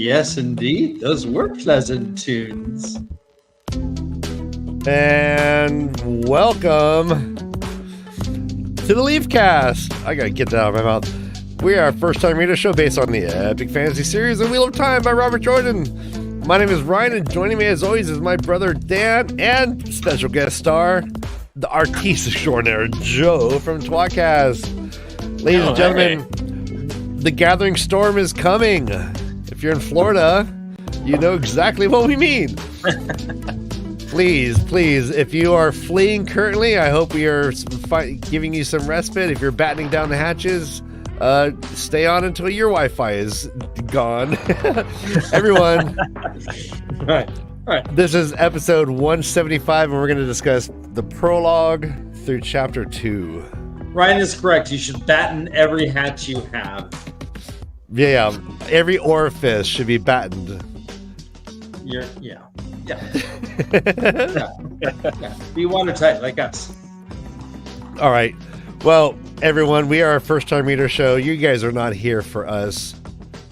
Yes, indeed. Those were pleasant tunes. And welcome to the Leafcast. I gotta get that out of my mouth. We are a first-time reader show based on the epic fantasy series The Wheel of Time by Robert Jordan. My name is Ryan, and joining me as always is my brother Dan and special guest star, the artiste extraordinaire Joe from Twatcast. Ladies and gentlemen, the gathering storm is coming. If you're in Florida, you know exactly what we mean. Please, if you are fleeing currently, I hope we are giving you some respite. If you're battening down the hatches, stay on until your Wi-Fi is gone. Everyone, All right. This is episode 175, and we're going to discuss the prologue through chapter 2. Ryan is correct. You should batten every hat you have. Yeah, every orifice should be battened. Yeah. Be watertight like us. All right. Well, everyone, we are a first-time reader show. You guys are not here for us.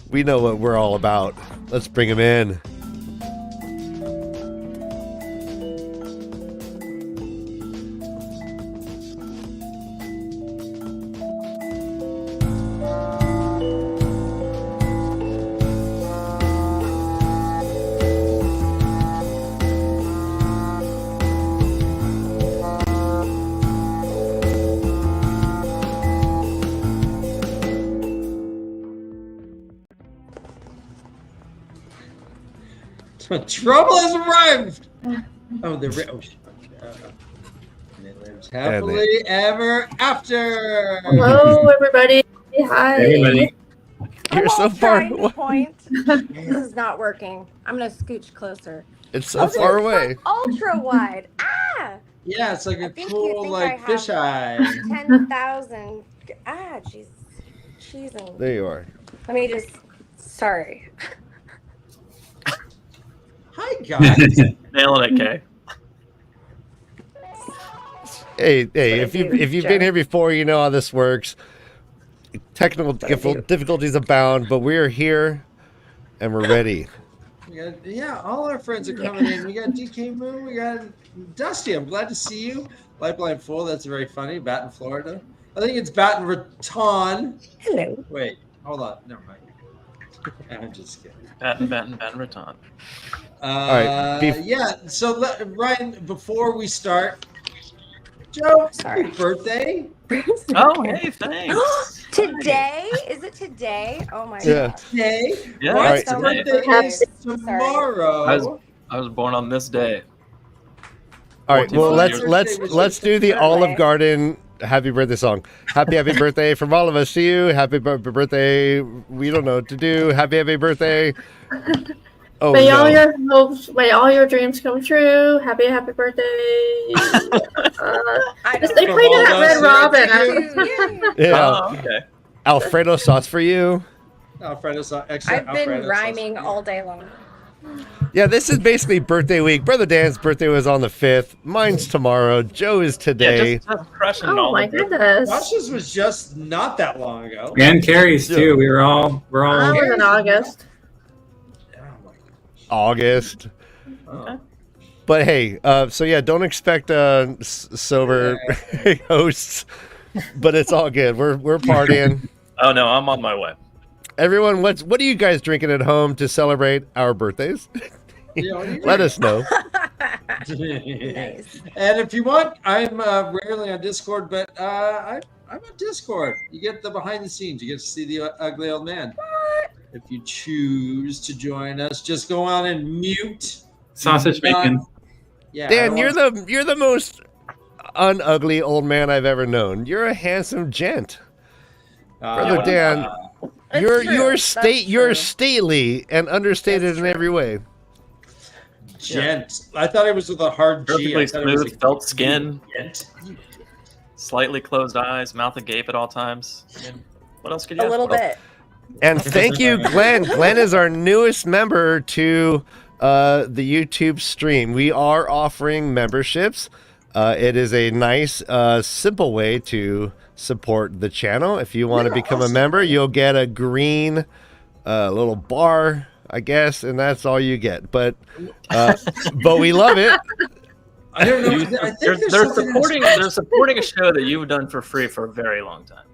We know what we're all about. Let's bring them in. Trouble has arrived. Oh, and it lives happily ever after. Hello, everybody. Hi. Everybody. You're so far away. Point. This is not working. I'm gonna scooch closer. It's so far away. Ultra wide. Ah! Yeah, it's like a I think cool, you think like I fish have eye. 10,000. Ah, jeez. Cheesing. There you are. Let me just. Sorry. Hi, guys. Nailing it, Kay. Hey, if you've been here before, you know how this works. Technical difficulties abound, but we're here and we're ready. All our friends are coming in. We got DK Moon, we got Dusty. I'm glad to see you. Lifeline Full, that's very funny. Baton, Florida. I think it's Baton Raton. Hello. Wait, hold on. Never mind. I'm just kidding. Baton Raton. right, So Ryan, before we start, Joe, Sorry. happy birthday. Oh, hey, thanks. Today? Is it today? Oh my Yeah. god. Today? Yeah, Ryan's it's today. birthday is tomorrow. I was born on this day. All right. Well, 14 let's do the Olive Garden happy birthday song. Happy birthday from all of us to you. Happy birthday. We don't know what to do. Happy birthday. Oh, May no. all your hopes, may all your dreams come true. Happy birthday. They played it at Red Robin. Yeah. Oh, okay. Alfredo sauce for you. Alfredo sauce. Extra I've been Alfredo rhyming sauce. all day long. Yeah, this is basically birthday week. Brother Dan's birthday was on the 5th. Mine's tomorrow. Joe is today. Yeah, just crushing Oh all my of it. goodness. Josh's was just not that long ago. And Carrie's too. We're all. I was in August. Oh my August. gosh. But hey, so yeah, don't expect sober hosts, but it's all good. We're partying. Oh, no, I'm on my way. Everyone, what are you guys drinking at home to celebrate our birthdays? Yeah, what are you Let us know. Nice. And if you want, I'm rarely on Discord, but I'm on Discord. You get the behind the scenes. You get to see the ugly old man. If you choose to join us, just go on and mute. Sausage bacon. Yeah, Dan, you're the most unugly old man I've ever known. You're a handsome gent. Brother Dan, It's you're true. you're That's stately and understated That's in true. every way. gent. I thought it was with a hard G. Perfectly I thought it was smooth, felt skin, gent. slightly closed eyes, mouth agape at all times. I mean, what else could you A ask little for? bit. And thank you, Glenn. Glenn is our newest member to the YouTube stream. We are offering memberships. It is a nice, simple way to support the channel. If you want to become a member, you'll get a green little bar I guess, and that's all you get. But we love it. I don't know. I think they're supporting a show that you've done for free for a very long time.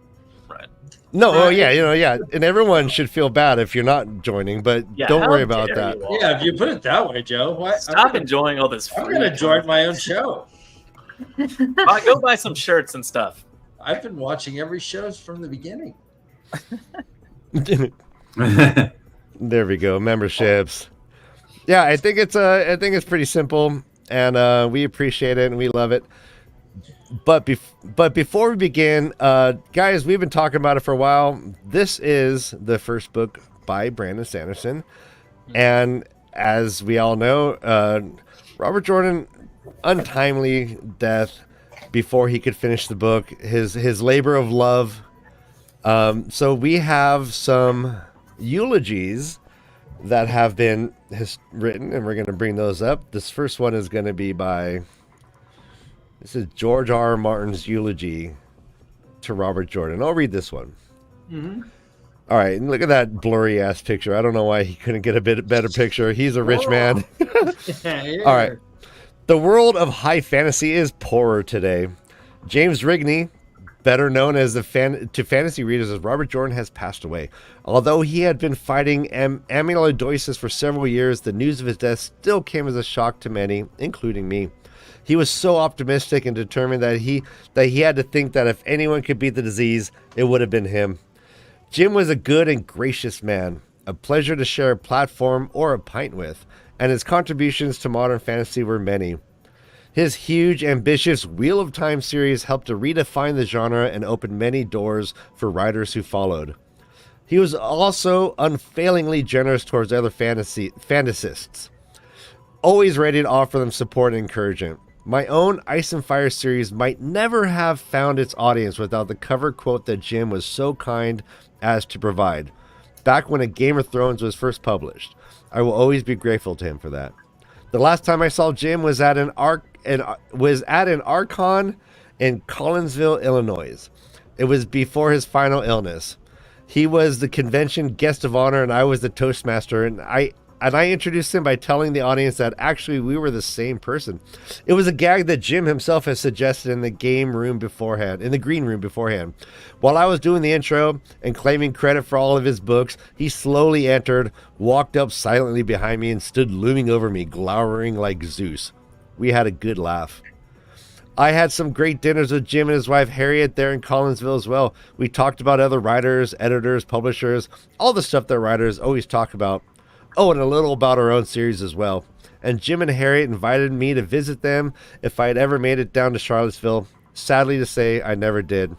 Right. No, well, yeah, and everyone should feel bad if you're not joining, but don't worry about that. Yeah, if you put it that way, Joe. Stop enjoying all this. I'm going to join my own show. Go buy some shirts and stuff. I've been watching every show from the beginning. There we go. Memberships. Yeah, I think it's pretty simple, and we appreciate it and we love it. But before we begin, guys, we've been talking about it for a while. This is the first book by Brandon Sanderson, and as we all know, Robert Jordan, untimely death before he could finish the book. His labor of love. So we have some eulogies that have been written, and we're going to bring those up. This first one is going to be by. This is George R. Martin's eulogy to Robert Jordan. I'll read this one. Mm-hmm. All right, and look at that blurry ass picture. I don't know why he couldn't get a bit better picture. He's a rich man. Yeah. All right. The world of high fantasy is poorer today. James Rigney, better known as to fantasy readers as Robert Jordan, has passed away. Although he had been fighting amyloidosis for several years, the news of his death still came as a shock to many, including me. He was so optimistic and determined that he had to think that if anyone could beat the disease, it would have been him. Jim was a good and gracious man, a pleasure to share a platform or a pint with, and his contributions to modern fantasy were many. His huge, ambitious Wheel of Time series helped to redefine the genre and open many doors for writers who followed. He was also unfailingly generous towards other fantasists, always ready to offer them support and encouragement. My own Ice and Fire series might never have found its audience without the cover quote that Jim was so kind as to provide, back when A Game of Thrones was first published. I will always be grateful to him for that. The last time I saw Jim was at an Archon in Collinsville, Illinois. It was before his final illness. He was the convention guest of honor, and I was the Toastmaster, and I introduced him by telling the audience that actually we were the same person. It was a gag that Jim himself had suggested in the green room beforehand. While I was doing the intro and claiming credit for all of his books, he slowly entered, walked up silently behind me, and stood looming over me, glowering like Zeus. We had a good laugh. I had some great dinners with Jim and his wife Harriet there in Collinsville as well. We talked about other writers, editors, publishers, all the stuff that writers always talk about. Oh, and a little about our own series as well. And Jim and Harriet invited me to visit them if I had ever made it down to Charlottesville. Sadly to say, I never did.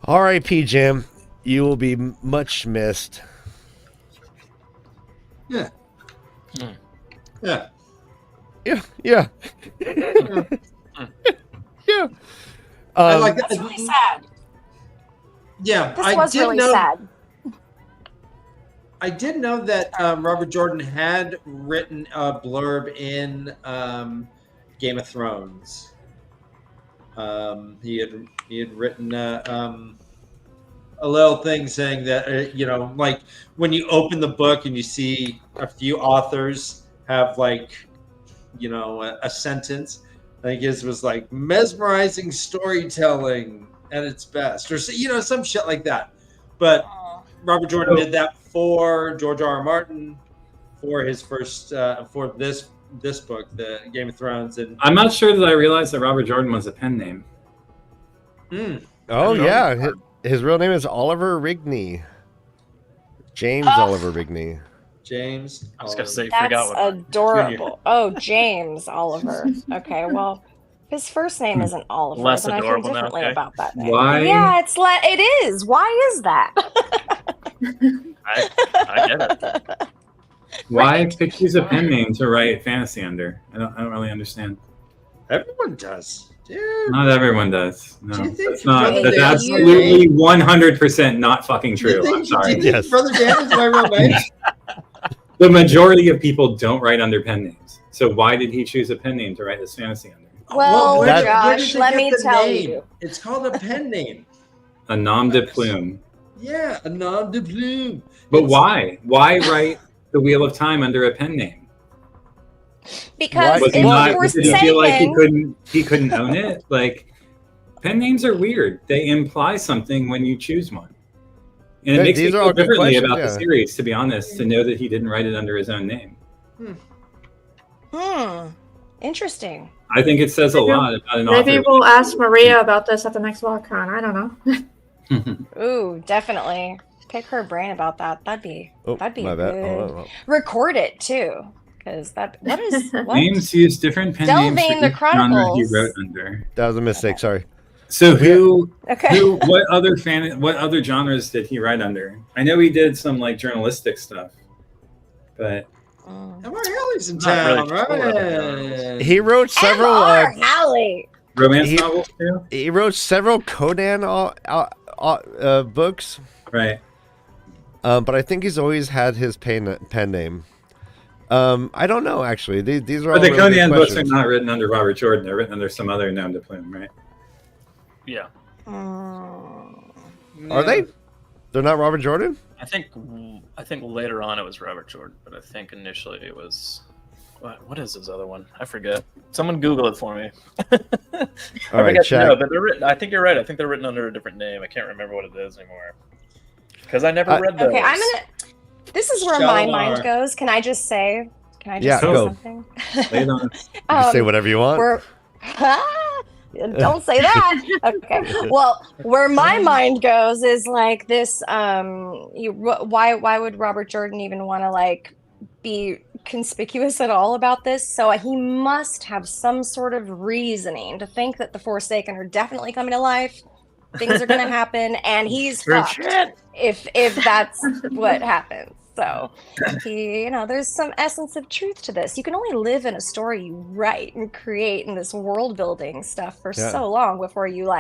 R.I.P. Jim. You will be much missed. Yeah. Yeah. I like that. That's really sad. Yeah, This was really sad. I did know that Robert Jordan had written a blurb in Game of Thrones. He had written a little thing saying that like when you open the book and you see a few authors have like a sentence. I think his was like mesmerizing storytelling at its best, or some shit like that. But Robert Jordan did that for George R. R. Martin for his first for this book, the Game of Thrones. And I'm not sure that I realized that Robert Jordan was a pen name. Oh yeah, his real name is Oliver Rigney. James Oliver Rigney. James. I was gonna say, That's forgot what. adorable. Junior. Oh, James Oliver. Okay, well, his first name isn't Oliver, Less and I feel adorable now, differently okay. about that name. Why? Yeah, it is. Why is that? I get it. Why pick use a pen name to write fantasy under? I don't really understand. Everyone does. Dude. Not everyone does. No, Do you think that's not. Brother That's Dan absolutely 100% not fucking Do you true. think- I'm sorry. do you think Yes. Brother Dan is my real name? The majority of people don't write under pen names. So why did he choose a pen name to write this fantasy under? Well, where did- where did Josh, they let get me the tell name? you. It's called a pen name. A nom de plume. Yeah, a nom de plume. But It's- why? Why write the Wheel of Time under a pen name? Because Was he if not? we're Did he feel like saying he couldn't own it? Like, pen names are weird. They imply something when you choose one, and it makes me These are feel all good differently questions, about yeah. the series. To be honest, to know that he didn't write it under his own name, interesting. I think it says a lot about an Maybe author. we'll ask Maria about this at the next WalkCon. I don't know. Ooh, definitely. Pick her brain about that. That'd be Oh, a my bad. good. Hold on. Record it too, because what Names use different pen names Delving for the each genre he Chronicles. wrote under. That was a mistake. Sorry. So who, Okay. what other genres did he write under? I know he did some like journalistic stuff, but M.R. Haley's in Not town, really right? He wrote several. M.R. Haley. romance He- novels too, He wrote several Conan books, right? but I think he's always had his pen name. I don't know actually. These are all But the really good Conan books are questions. not written under Robert Jordan. They're written under some other nom de plume, right? Yeah. Are they? They're not Robert Jordan? I think later on it was Robert Jordan, but I think initially it was what is his other one? I forget. Someone Google it for me. All right, check. No, but they're written. I think you're right. I think they're written under a different name. I can't remember what it is anymore because I never read those. Okay, this is where my mind Shalar. goes. Can I just say? Can I just Yeah, say go. something? Lay it on. You can say whatever you want. We're don't say that. Okay. Well, where my mind goes is like this. Why would Robert Jordan even want to like be conspicuous at all about this? So he must have some sort of reasoning to think that the Forsaken are definitely coming to life. Things are going to happen, and he's fucked if that's what happens. So there's some essence of truth to this. You can only live in a story you write and create in this world building stuff for so long before you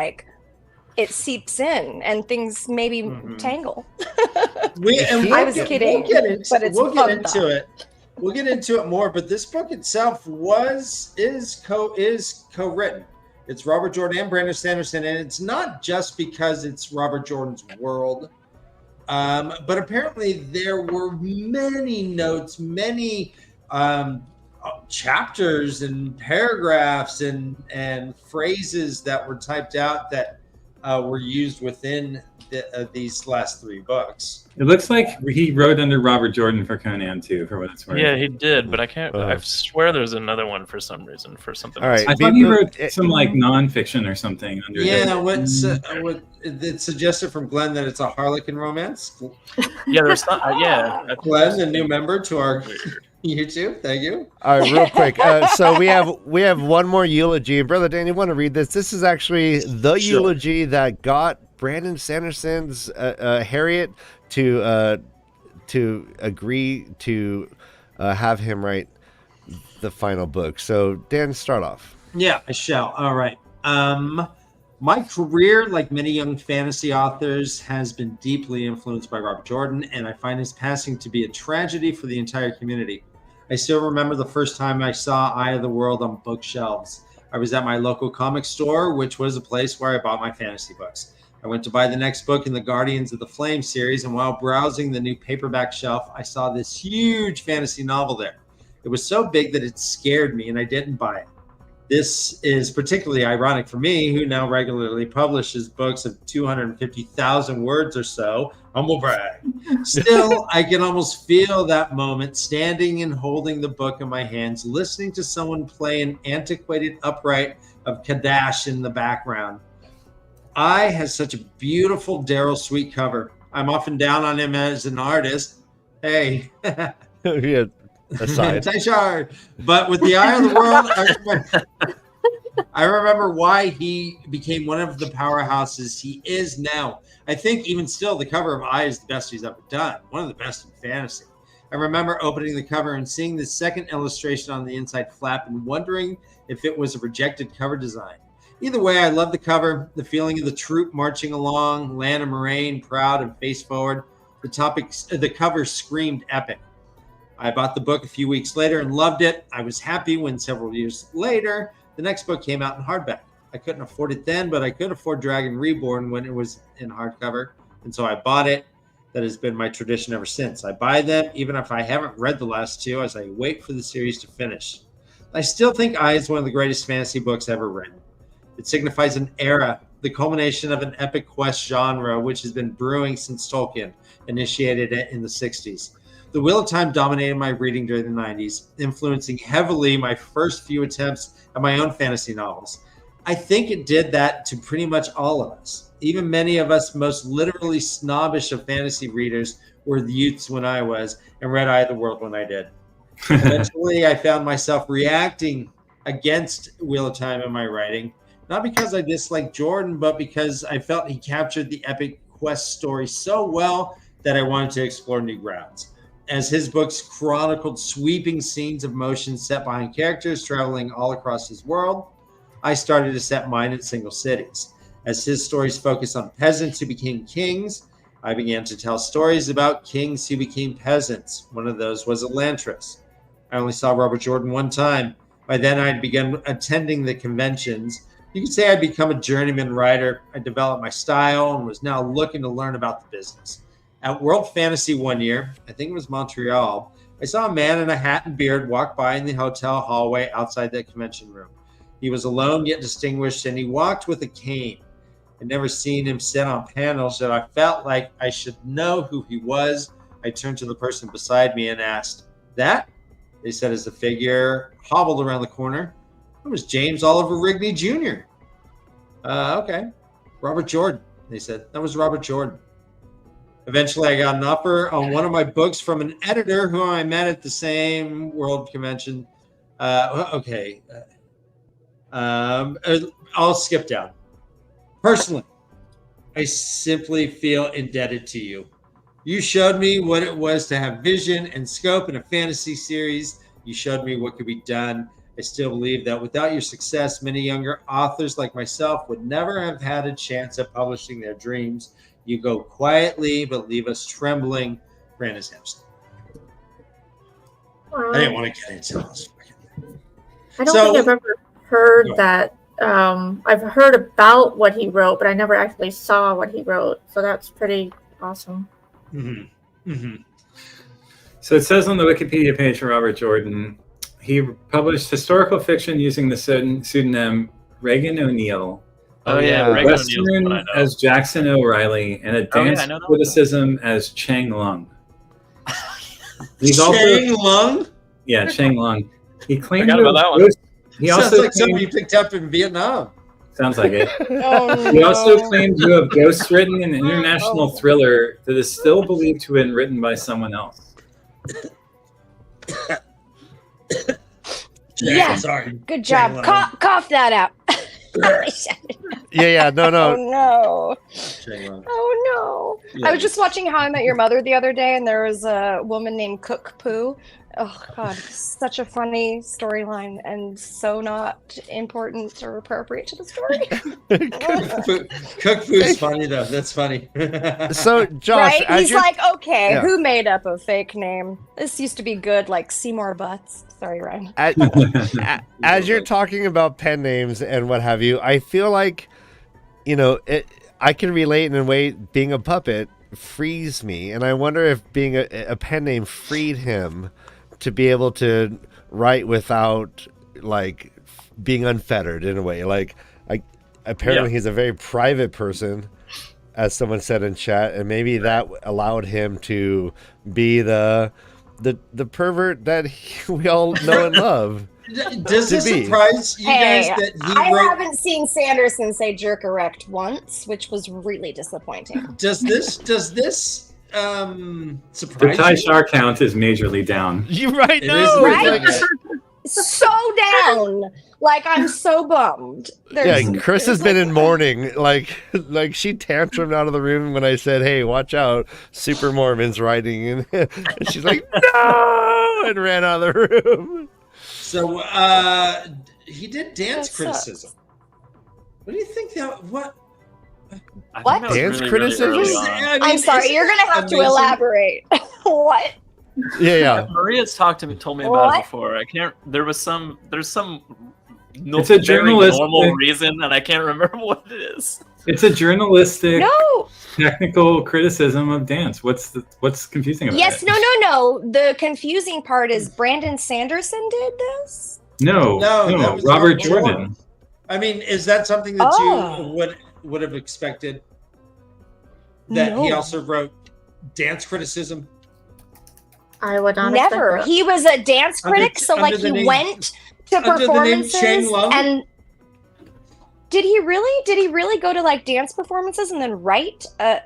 it seeps in and things maybe tangle. I was kidding, but it's we'll fun get into thought. it. We'll get into it more, but this book itself is co-written. It's Robert Jordan and Brandon Sanderson, and it's not just because it's Robert Jordan's world. But apparently there were many notes, many chapters and paragraphs and phrases that were typed out that were used within these last three books. It looks like he wrote under Robert Jordan for Conan too, for what it's worth. Yeah, he did, but I can't. I swear there's another one for some reason for something. All right. I thought he wrote some like nonfiction or something under. Yeah, what it suggested from Glenn that it's a Harlequin romance. Yeah, there's not. Yeah, Glenn, a new member to our YouTube. Thank you. All right, real quick. So we have one more eulogy, and Brother Dan, you want to read this? This is actually the eulogy that got Brandon Sanderson's Harriet to agree to have him write the final book. So Dan, start off. Yeah, I shall. All right. My career, like many young fantasy authors, has been deeply influenced by Robert Jordan, and I find his passing to be a tragedy for the entire community. I still remember the first time I saw Eye of the World on bookshelves. I was at my local comic store, which was a place where I bought my fantasy books. I went to buy the next book in the Guardians of the Flame series, and while browsing the new paperback shelf, I saw this huge fantasy novel there. It was so big that it scared me, and I didn't buy it. This is particularly ironic for me, who now regularly publishes books of 250,000 words or so. Humble brag. Still, I can almost feel that moment, standing and holding the book in my hands, listening to someone play an antiquated upright of Kadash in the background. I has such a beautiful Daryl Sweet cover. I'm often down on him as an artist. Hey. Yeah, aside. Tashar. But with the Eye of the World, I remember why he became one of the powerhouses he is now. I think even still, the cover of Eye is the best he's ever done. One of the best in fantasy. I remember opening the cover and seeing the second illustration on the inside flap and wondering if it was a rejected cover design. Either way, I love the cover, the feeling of the troop marching along, Lana Moraine, proud and face forward. The cover screamed epic. I bought the book a few weeks later and loved it. I was happy when several years later, the next book came out in hardback. I couldn't afford it then, but I could afford Dragon Reborn when it was in hardcover. And so I bought it. That has been my tradition ever since. I buy them even if I haven't read the last two, as I wait for the series to finish. I still think I is one of the greatest fantasy books ever written. It signifies an era, the culmination of an epic quest genre which has been brewing since Tolkien initiated it in the 60s. The Wheel of Time dominated my reading during the 90s, influencing heavily my first few attempts at my own fantasy novels. I think it did that to pretty much all of us. Even many of us most literally snobbish of fantasy readers were the youths when I was, and read Eye of the World when I did. Eventually, I found myself reacting against Wheel of Time in my writing, not because I disliked Jordan, but because I felt he captured the epic quest story so well that I wanted to explore new grounds. As his books chronicled sweeping scenes of motion set behind characters traveling all across his world, I started to set mine in single cities. As his stories focused on peasants who became kings, I began to tell stories about kings who became peasants. One of those was Elantris. I only saw Robert Jordan one time. By then, I'd begun attending the conventions. You could say I'd become a journeyman writer. I developed my style and was now looking to learn about the business. At World Fantasy one year, I think it was Montreal, I saw a man in a hat and beard walk by in the hotel hallway outside the convention room. He was alone yet distinguished, and he walked with a cane. I'd never seen him sit on panels, so I felt like I should know who he was. I turned to the person beside me and asked, "That?" They said as the figure hobbled around the corner. It was James Oliver Rigney Jr. Okay. Robert Jordan, they said. That was Robert Jordan. Eventually, I got an offer on one of my books from an editor who I met at the same World Convention. I'll skip down. Personally, I simply feel indebted to you. You showed me what it was to have vision and scope in a fantasy series. You showed me what could be done. I still believe that without your success, many younger authors like myself would never have had a chance at publishing their dreams. You go quietly, but leave us trembling. Brandon Sampson. I didn't want to get into this. I don't think I've ever heard that. I've heard about what he wrote, but I never actually saw what he wrote. So that's pretty awesome. Mm-hmm. Mm-hmm. So it says on the Wikipedia page for Robert Jordan, he published historical fiction using the pseudonym Regan O'Neill. Oh yeah, Regan Western as Jackson O'Reilly, and advanced criticism as Chang Lung. He's Chang Lung? Yeah, Chang Lung. He claimed about that one. He sounds also like something you picked up in Vietnam. Sounds like it. Oh, He no. also claimed to have ghostwritten an international thriller that is still believed to have been written by someone else. Yeah. Sorry. Good job. Cough that out. Yeah, no. Oh no. Chang Lung. Oh no. Yeah. I was just watching How I Met Your Mother the other day, and there was a woman named Cook Poo. Oh god, such a funny storyline and so not important or appropriate to the story. Cook food's funny though. That's funny. So, Josh, Right? He's like, okay, Yeah. who made up a fake name? This used to be good, like Seymour Butts. Sorry, Ryan. as you're talking about pen names and what have you, I feel like, I can relate in a way. Being a puppet frees me, and I wonder if being a pen name freed him to be able to write without like being unfettered in a way. Like, apparently he's a very private person, as someone said in chat, and maybe that allowed him to be the pervert that we all know and love. Does this surprise you guys that he wrote? Haven't seen Sanderson say jerk erect once, which was really disappointing. Does this The surprise Ty you? Shar count is majorly down. You right It now, is Right? like- So down. Like, I'm so bummed. Yeah, Chris has been in mourning. Like she tantrumed out of the room when I said, "Hey, watch out, Super Mormon's writing," and she's like, "No!" and ran out of the room. So he did dance That criticism. What do you think that? What? What? Dance criticism? I'm sorry, you're gonna have to elaborate. What? Yeah. Maria's told me about it before. I can't. There's some It's a very journalistic- normal reason, and I can't remember what it is. It's a journalistic, No. technical criticism of dance. What's confusing about Yes, it? no. The confusing part is Brandon Sanderson did this? No, that was Robert Jordan. I mean, is that something that Oh. you would have expected? That he No. also wrote dance criticism? I would not Never. expect that. He was a dance critic, so under like the he name- went to under the name performances Chang Lung? and did he really go to like dance performances and then write Yeah.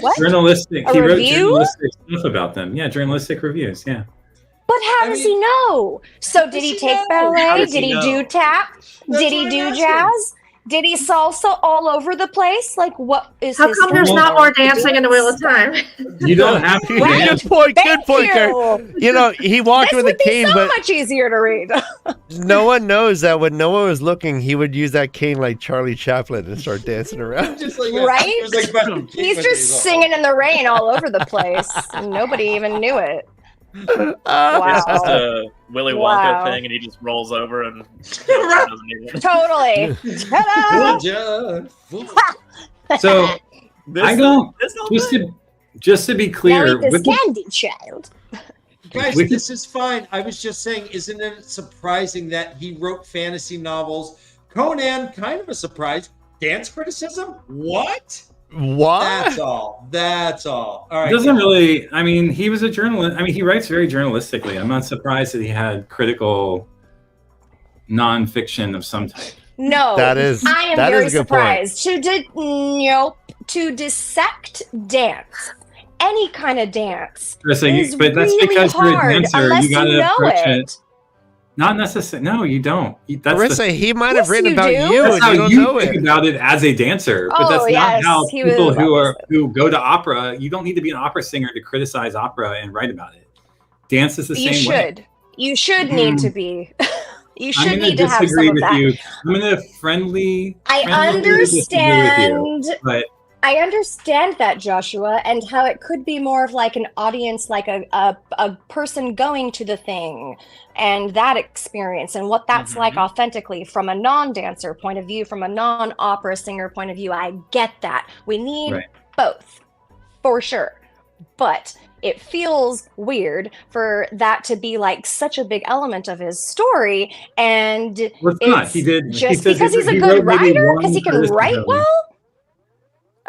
what? Journalistic. A He wrote review? journalistic stuff about them. Yeah, journalistic reviews. Yeah. But how does he know? So did he does he take know? How ballet? does Did he he know? do tap? That's Did he what do I'm asking. jazz? Did he salsa all over the place? Like what is How his come there's not more dancing in the wheel of time? You don't have to Right. dance. Good point. Thank Good point, Karen. you. He walked This with a would be cane, so but much easier to read. no one knows that when no one was looking, he would use that cane like Charlie Chaplin and start dancing around. Just like Right? it was like Buster Keaton He's with just these singing in the rain all over the place. And nobody even knew it. It's Wow. just a Willy Wonka Wow. thing, and he just rolls over and doesn't even. Totally. Ta-da! Georgia. So I don't. This no Just to be Now clear, eat this with the- candy, child. Guys, We could- this is fine. I was just saying, isn't it surprising that he wrote fantasy novels? Conan, kind of a surprise. Dance criticism? What? What? That's all. That's all. All right. doesn't really. I mean, he was a journalist. I mean, he writes very journalistically. I'm not surprised that he had critical nonfiction of some type. No, That is- I am that is very a good point. surprised to dissect dance, any kind of dance. Chris, is but that's really because you're a hard dancer. unless You got to you know approach it. it. Not necessarily. No, you don't. That's Marissa, he might Yes, have written you about do. you That's and how you don't you know think it. about it as a dancer, but Oh, that's yes, not how he people was who go to opera. You don't need to be an opera singer to criticize opera and write about it. Dance is the You same way. should. You should need to be. You I'm should going to need to have disagree some of with that. you. I'm going to friendly disagree with understand. you, but I understand that, Joshua, and how it could be more of like an audience, like a person going to the thing and that experience and what that's like authentically from a non-dancer point of view, from a non-opera singer point of view. I get that. We need Right. both, for sure. But it feels weird for that to be like such a big element of his story. And well, it's not. it's He did just says because he's a he good wrote maybe writer, one because he can criticism. write well.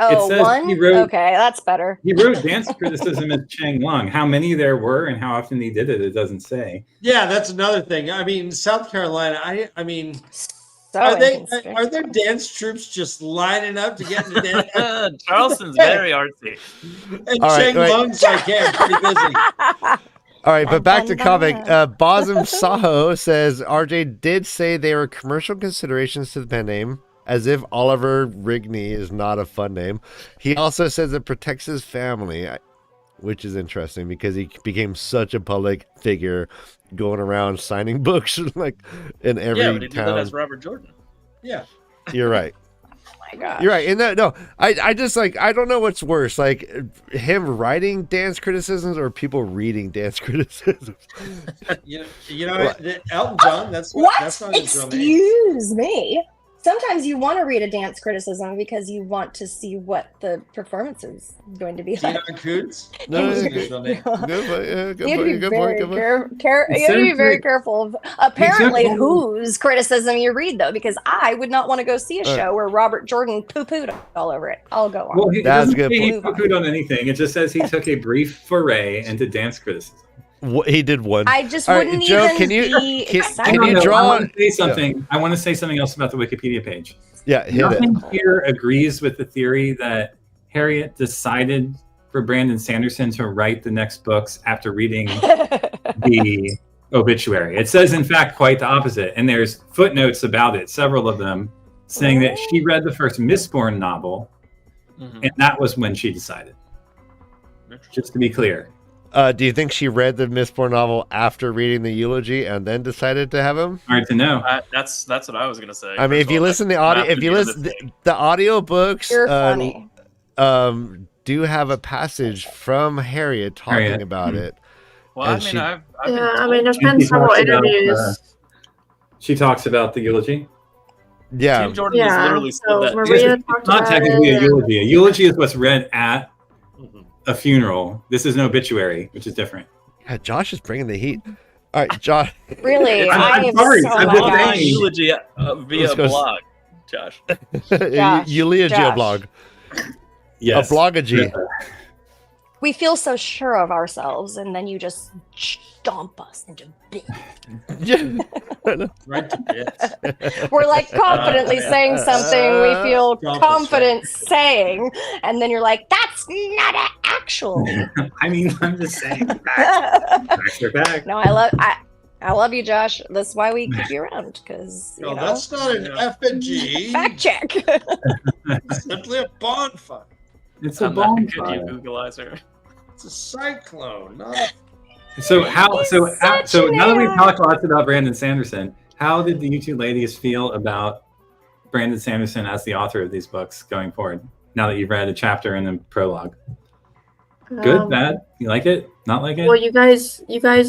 Oh, says one? he wrote- Okay, that's better. He wrote dance criticism as Chang Lung. How many there were and how often he did it, it doesn't say. Yeah, that's another thing. I mean, South Carolina. I mean, So are inconspicuous. there dance troops just lining up to get into dance? Charleston's very artsy. And All right, Cheng wait. Lung's like, yeah, I'm pretty busy. All right, but back to Bum, comic. bum, Bosm Saho says RJ did say they were commercial considerations to the pen name, as if Oliver Rigney is not a fun name. He also says it protects his family, which is interesting because he became such a public figure going around signing books like in every Yeah, but he did that town. as Robert Jordan. Yeah. You're right. Oh my gosh. You're right. And no, I just like, I don't know what's worse, like him writing dance criticisms or people reading dance criticisms. You know, Elton John. That's What? That's not his real name. Excuse me. Sometimes you want to read a dance criticism because you want to see what the performance is going to be like. Dion Coots. No, That it's wasn't his real name. Good You have to be point. very, Good point. you have to be very careful of apparently whose criticism you read, though, because I would not want to go see a show where Robert Jordan poo-pooed all over it. I'll go on. Well, he That's doesn't good say he point. poo-pooed on anything. It just says he took a brief foray into dance criticism. He did one. I just All right, wouldn't Joe, even can you- be can- excited. can you No, draw- I want to say something. I want to say something else about the Wikipedia page. Yeah, hit Nothing it. here agrees with the theory that Harriet decided for Brandon Sanderson to write the next books after reading the obituary. It says, in fact, quite the opposite. And there's footnotes about it, several of them, saying that she read the first Mistborn novel, and that was when she decided. Just to be clear. Do you think she read the Mistborn novel after reading the eulogy and then decided to have him? Hard to know. That's what I was gonna say. I mean, if you listen to the audio, if you listen, the audio books, You're funny. do have a passage from Harriet talking about it. Well, I and mean, she- I've been Yeah, I told- mean, there's And been she several talks about, interviews. She talks about the eulogy. Yeah. Team Jordan has literally said so that. Maria It's talked not about technically a it. eulogy. A eulogy is what's read at Mhm. a funeral. This is an obituary, which is different. Yeah, Josh is bringing the heat. All right, Josh. Really, I'm I have sorry, so I'm my just gosh. saying. Eulogy via Let's go. blog, Josh. Eulogy Josh. blog. Yes. A blogogy. We feel so sure of ourselves, and then you just stomp us into bits. Right to bits. We're like confidently saying something we feel Stomp us, confident saying, and then you're like, "That's not it, actually." I mean, I'm just saying. Facts are facts. No, I love you, Josh. That's why we keep you around, because No, that's not an effigy. fact check. It's simply a bonfire. It's a I'm not good, you bonfire. Googleizer. It's a cyclone, not a So such so an now that we've AI. talked lots about Brandon Sanderson, how did the you two ladies feel about Brandon Sanderson as the author of these books going forward? Now that you've read a chapter and a prologue, good, bad, you like it, not like it? Well, you guys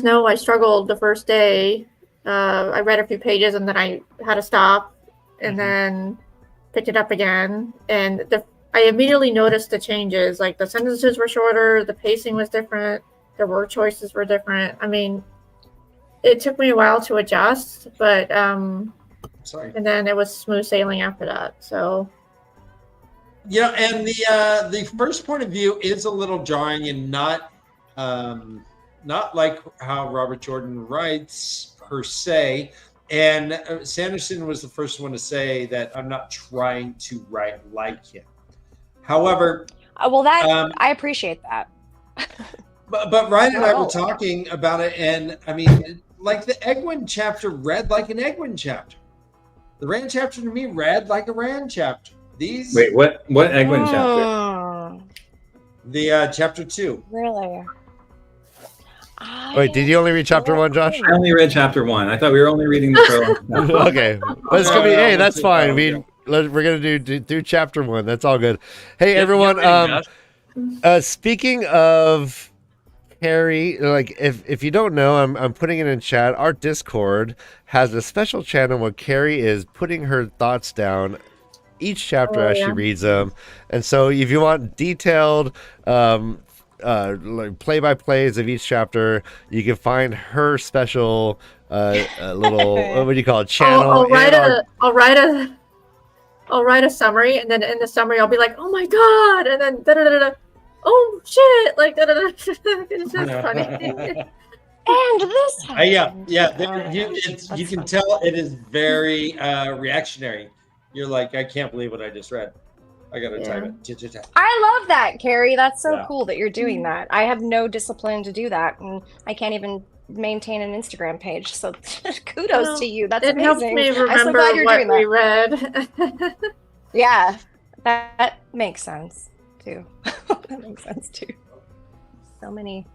know I struggled the first day. I read a few pages and then I had to stop, and then picked it up again. And I immediately noticed the changes. Like the sentences were shorter, the pacing was different, the word choices were different. I mean, it took me a while to adjust, but sorry. and then it was smooth sailing after that. So Yeah, and the first point of view is a little jarring and not like how Robert Jordan writes per se. And Sanderson was the first one to say that I'm not trying to write like him. However, Well, that I appreciate that. but Ryan and I were talking about it, and I mean, like the Egwin chapter read like an Egwin chapter. The Rand chapter to me read like a Rand chapter. These Wait, what Egwin chapter? the chapter 2. Really? Wait, did you only read chapter 1, Josh? I only read chapter 1. I thought we were only reading the prologue. Okay. Let's go. Hey, that's fine. We're gonna do chapter 1. That's all good. Hey, everyone. Speaking of Carrie, like if you don't know, I'm putting it in chat. Our Discord has a special channel where Carrie is putting her thoughts down each chapter as she reads them, and so if you want detailed like play-by-plays of each chapter, you can find her special little what do you call it, channel. I'll write a summary, and then in the summary I'll be like, "Oh my god!" and then da-da-da-da-da. Oh shit! Like da-da-da. It's just funny. And this Yeah. You can tell it is very reactionary. You're like, I can't believe what I just read. I gotta type it. I love that, Carrie. That's so Yeah. cool that you're doing that. I have no discipline to do that, and I can't even maintain an Instagram page. So kudos to you. That's it helps amazing. me I'm so remember glad you're what doing we that. read. Yeah, that makes sense too. That makes sense too. So many.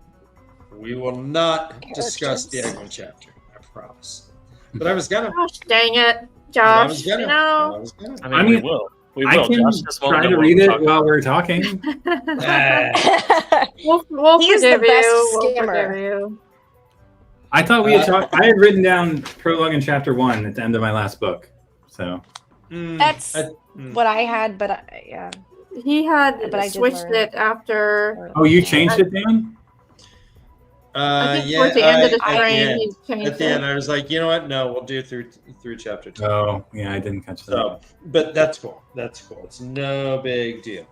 We will not discuss the Egwin chapter, I promise. But I was gonna. Gosh, dang it, I Josh! was gonna. You know. I was gonna. I mean, we will. We will. I can Josh just won't try know to what read we're it talking while we're talking. We'll He's the forgive you. best We'll scammer. forgive you. I thought we had talked. I had written down prologue in chapter 1 at the end of my last book. So That's what I had, but yeah. He had But I did switched learn. it after. oh, you changed it, Dan? I think towards the end of the train, he changed At the end, I was like, you know what? No, we'll do through chapter 2. Oh, yeah, I didn't catch that. So, but that's cool. That's cool. It's no big deal.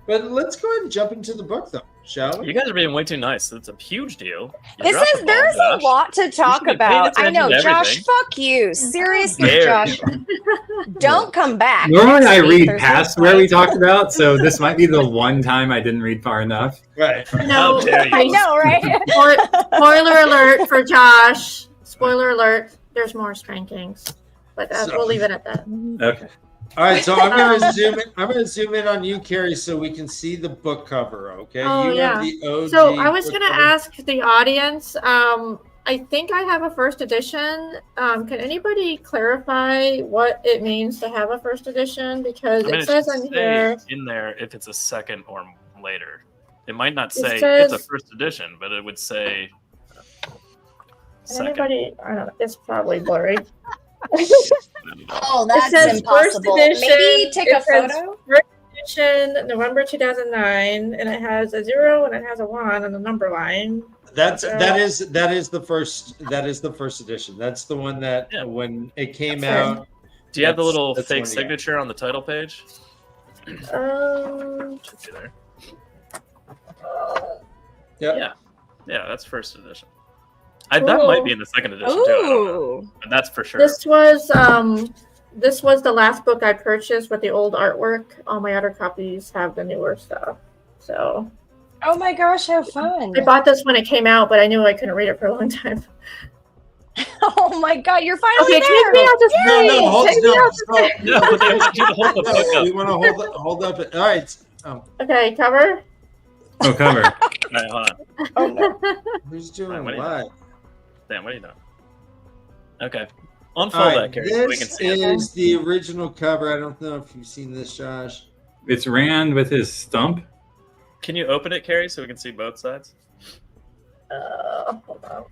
But let's go ahead and jump into the book, though, shall we? You guys are being way too nice. It's a huge deal. You There's dropped the ball, a Josh. lot to talk should be paying about. I know, attention to Josh. everything. Fuck you. Seriously, Dare Josh. Don't come back. Normally, I next week. read There's past no where we point. talked about, so this might be the one time I didn't read far enough. Right. No, How dare you. I know, right? Spoiler alert for Josh. Spoiler alert. There's more spankings, but we'll leave it at that. Okay. All right, so I'm gonna zoom in. I'm gonna zoom in on you, Carrie, so we can see the book cover. Okay. Oh, you yeah. have the OG. So I was book gonna cover. ask the audience. I think I have a first edition. Can anybody clarify what it means to have a first edition? Because I mean, it it says should in here. say in there if it's a second or later. It might not It say says- it's a first edition, but it would say Can second. anybody? I don't know. It's probably blurry. Oh, that's says impossible. first edition, Maybe take a it says photo. First edition, November 2009, and it has a 0 and it has a 1 on the number line. That is the first edition. That's the one that when it came out. Do you have the little that's fake one, yeah. signature on the title page? Should be there. Yeah. Yeah, that's first edition. That might be in the second edition too. I don't know. Ooh. But that's for sure. This was the last book I purchased with the old artwork. All my other copies have the newer stuff. So. Oh my gosh, how fun! I bought this when it came out, but I knew I couldn't read it for a long time. Oh my god, you're finally Okay, there! take me out the screen. No, but they want you to hold the book up. We want to hold up. All right. Okay, cover. Oh, cover. All right, hold on. Oh no. Who's doing What are you what? Damn, what are you doing? Okay. Unfold All right, that, Carrie, so we can this see it. is the original cover. I don't know if you've seen this, Josh. It's Rand with his stump. Can you open it, Carrie, so we can see both sides? Hold on.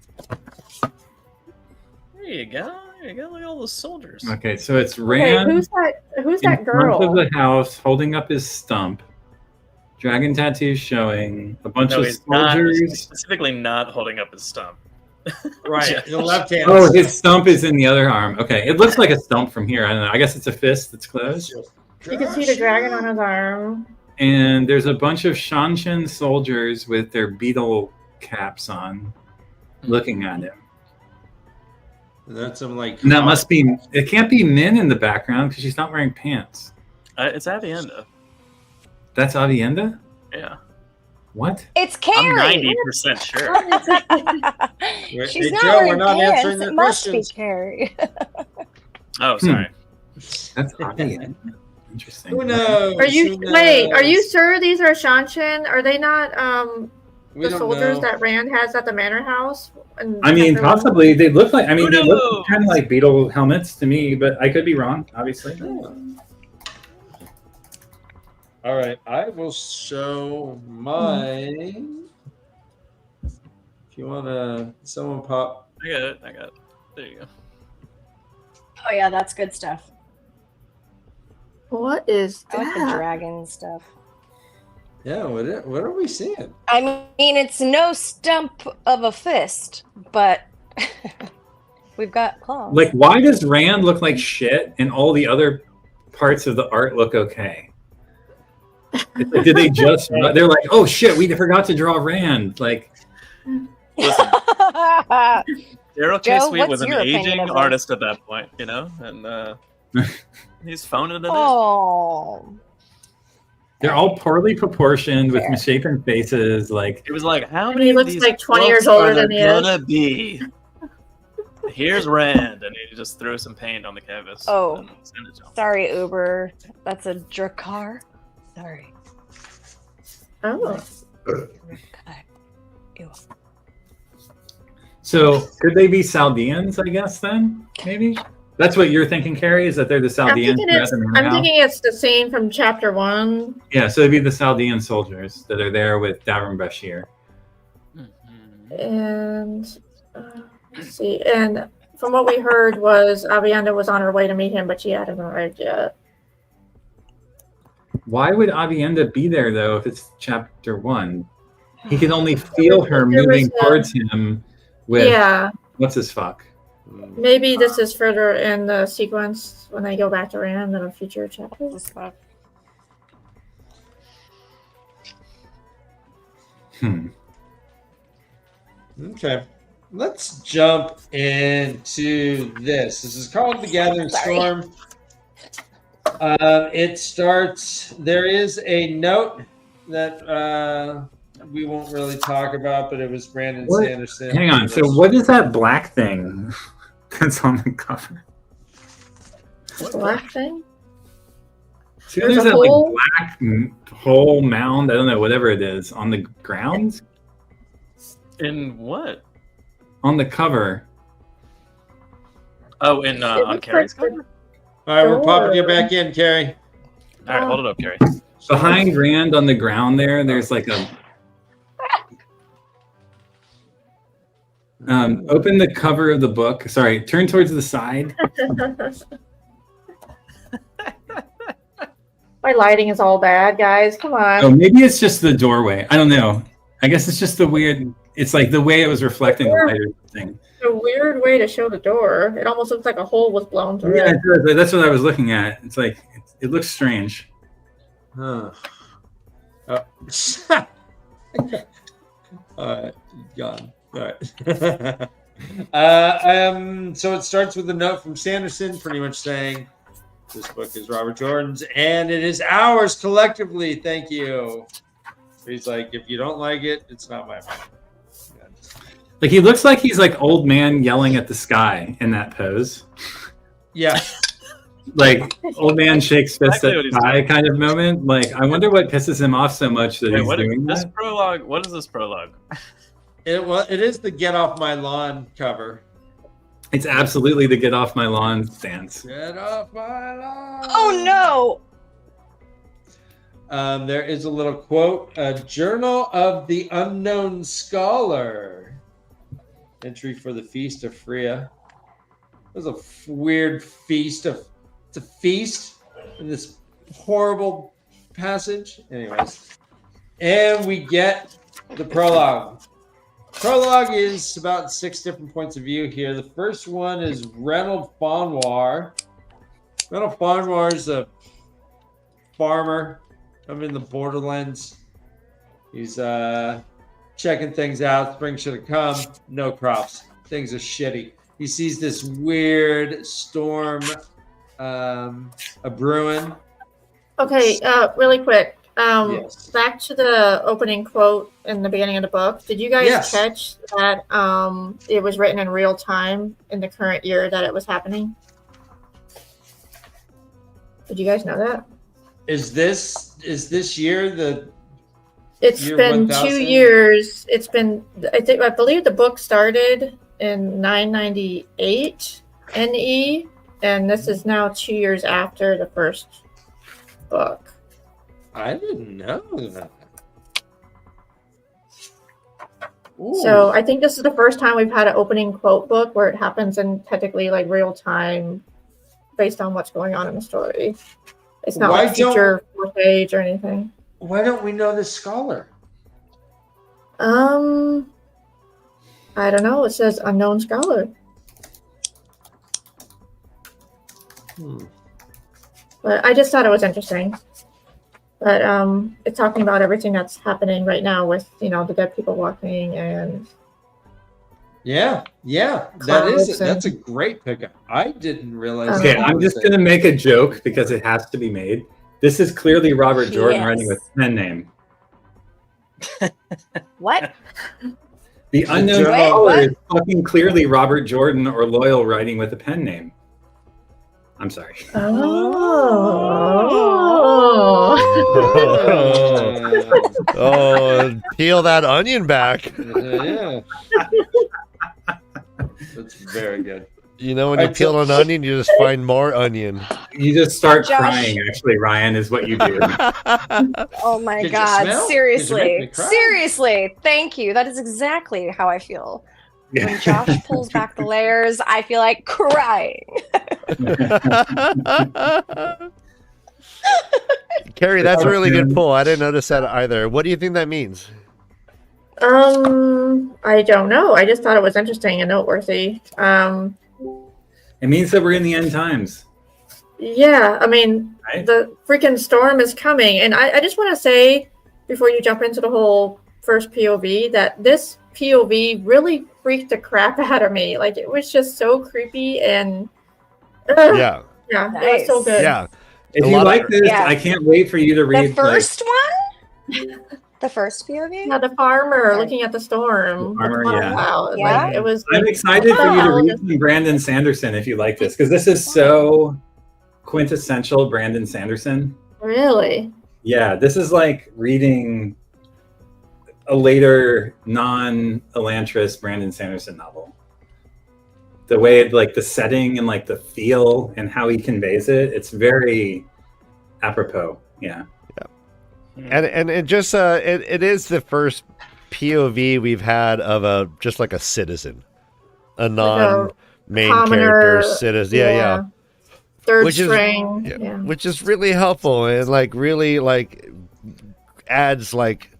There you go. There you go. Look at all those soldiers. Okay, so it's Okay, Rand who's that in girl? front of the house holding up his stump. Dragon tattoos showing. A bunch No, of he's not, soldiers. specifically not holding up his stump. Right, Yeah. the left hand. Oh, his stump is in the other arm. Okay, it looks like a stump from here. I don't know. I guess it's a fist that's closed. You can see the dragon on his arm. And there's a bunch of Shanshan soldiers with their beetle caps on, looking at him. That's some like. And that must be. It can't be Min in the background because she's not wearing pants. It's Avienda. That's Avienda? Yeah. What? It's I'm Carrie. 90% sure. She's Hey, not Joe, wearing we're not pants. answering their It must be questions. Carrie. Oh, sorry. That's Avienda. Interesting. Who knows? Are you Who wait? Are you knows? sure these are Shanshan? Are they not We the don't soldiers know. that Rand has at the manor house? in I mean, chapter one? possibly they look like. I mean, Who they knows? look kind of like beetle helmets to me, but I could be wrong. Obviously. All right, I will show mine. If you want to, someone pop. I got it. There you go. Oh yeah, that's good stuff. What is I like the that? dragon stuff. Yeah, what are we seeing? I mean, it's no stump of a fist, but we've got claws. Like, why does Rand look like shit and all the other parts of the art look okay? Did they just? They're like, oh shit, we forgot to draw Rand. Like, Listen, Daryl K. Joe, Sweet what's was an your opinion aging of this? artist at that point, you know, and he's phoning it in. Oh, they're all poorly proportioned with Fair. misshapen faces. Like, It was like, how And many he of looks these like 20 books years older are there than he is. gonna be? Here's Rand, and he just threw some paint on the canvas. Oh. and sent it to him. sorry, Uber. That's a Drakkar. Sorry. Oh, Okay. Ew. so could they be Saldeans? I guess then maybe that's what you're thinking, Carrie. Is that they're the I'm Saldeans? thinking it's. I'm thinking it's the same from chapter 1. Yeah, so it'd be the Saldean soldiers that are there with Davram Bashir. Mhm. And let's see. And from what we heard was Avienda was on her way to meet him, but she hadn't arrived yet. Why would Avienda be there though if it's chapter 1? He can only feel her There was moving a- towards him with Yeah, what's his fuck? maybe this is further in the sequence when they go back to Rand in a future chapter. Okay. Let's jump into this. This is called The Gathering Sorry. Storm. It starts. There is a note that we won't really talk about, but it was Brandon What? Sanderson. Hang on. So what is that black thing that's on the cover? Black thing? See, There's there's a that hole? like black hole mound. I don't know, whatever it is, on the ground In what? on the cover. Oh, in on looks Carrie's like cover? All right, we're popping you back in, Carrie. All right, hold it up, Carrie. Behind Rand on the ground there's like a. Open the cover of the book. Sorry, turn towards the side. My lighting is all bad, guys. Come on. Oh, maybe it's just the doorway. I don't know. I guess it's just the weird. It's like the way it was reflecting the light or something. It's a weird way to show the door. It almost looks like a hole was blown through Yeah, it. it does. That's what I was looking at. It's like it looks strange. Huh. Oh. All right, gone. All right. So it starts with a note from Sanderson, pretty much saying, "This book is Robert Jordan's, and it is ours collectively. Thank you." So he's like, "If you don't like it, it's not my fault." Like he looks like he's like old man yelling at the sky in that pose. Yeah. Like old man shakes fist Exactly at what he's sky doing. kind of moment. Like I wonder what pisses him off so much that Wait, he's doing this that. prologue? What is this prologue? It is the "Get Off My Lawn" cover. It's absolutely the get off my lawn stance. Get off my lawn. Oh no! There is a little quote: "A Journal of the Unknown Scholar." Entry for the Feast of Freya. It was a weird feast of. It's a feast in this horrible passage. Anyways, and we get the prologue. Prologue is about 6 different points of view here. The first one is Reynold Fonwar. Reynold Fonwar is a farmer up in the borderlands. He's checking things out. Spring should have come. No crops. Things are shitty. He sees this weird storm a brewing. Okay, really quick. Yes. Back to the opening quote in the beginning of the book. Did you guys Yes. catch that it was written in real time in the current year that it was happening? Did you guys know that? Is this year the It's Year been 1000? 2 years. It's been I believe the book started in 998 NE, and this is now 2 years after the first book. I didn't know that. So I think this is the first time we've had an opening quote book where it happens in technically like real time based on what's going on in the story. It's not Why like future fourth page or anything. Why don't we know this scholar? I don't know. It says unknown scholar. But I just thought it was interesting. But it's talking about everything that's happening right now with, the dead people walking and Yeah, that's a great pickup. I didn't realize. Okay, that I'm was just it. gonna make a joke because it has to be made. This is clearly Robert Jordan Yes. writing with pen name. What? The unknown Wait, scholar what? is fucking clearly Robert Jordan or Loyal writing with a pen name. I'm sorry. Oh, peel that onion back. Yeah. That's very good. You know, when you Alright, peel so- an onion, you just find more onion. You just start Josh. crying, actually, Ryan, is what you do. Oh my Did you God! smell? Did you make me Seriously, cry? seriously. Thank you. That is exactly how I feel. When Josh pulls back the layers, I feel like crying. Carrie, that's a really good pull. I didn't notice that either. What do you think that means? I don't know. I just thought it was interesting and noteworthy. It means that we're in the end times. Yeah, I mean, Right? the freaking storm is coming. And I just want to say, before you jump into the whole first POV, that this POV really freaked the crap out of me. Like, it was just so creepy and... Yeah. Yeah, it was so Nice. good. Yeah. If A you lot like of- this, Yeah. I can't wait for you to read The first one? The first POV? Yeah, the farmer Okay. looking at the storm. The farmer, With the yeah. cloud. Yeah? Like, it was... I'm excited for you to Oh, read some Brandon Sanderson if you like this, because this is so quintessential Brandon Sanderson. Really? Yeah, this is like reading a later non-Elantris Brandon Sanderson novel. The way it, like the setting and like the feel and how he conveys it, it's very apropos. Yeah. And it just it is the first POV we've had of just like a citizen, a non main commoner, character citizen. Yeah. third Which is- string. Yeah, Yeah. which is really helpful and like really like adds like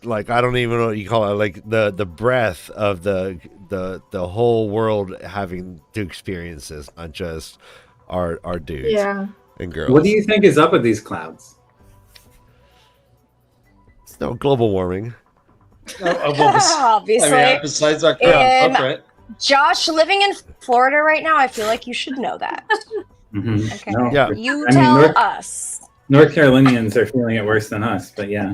I don't even know what you call it, like the breadth of the whole world having to experience this, not just our dudes Yeah. and girls. What do you think is up with these clouds? It's no global warming. Obviously. I mean, besides our crown footprint. Josh, living in Florida right now, I feel like you should know that. Mhm. Okay. No. Yeah. You I mean, tell us. North Carolinians are feeling it worse than us, but yeah.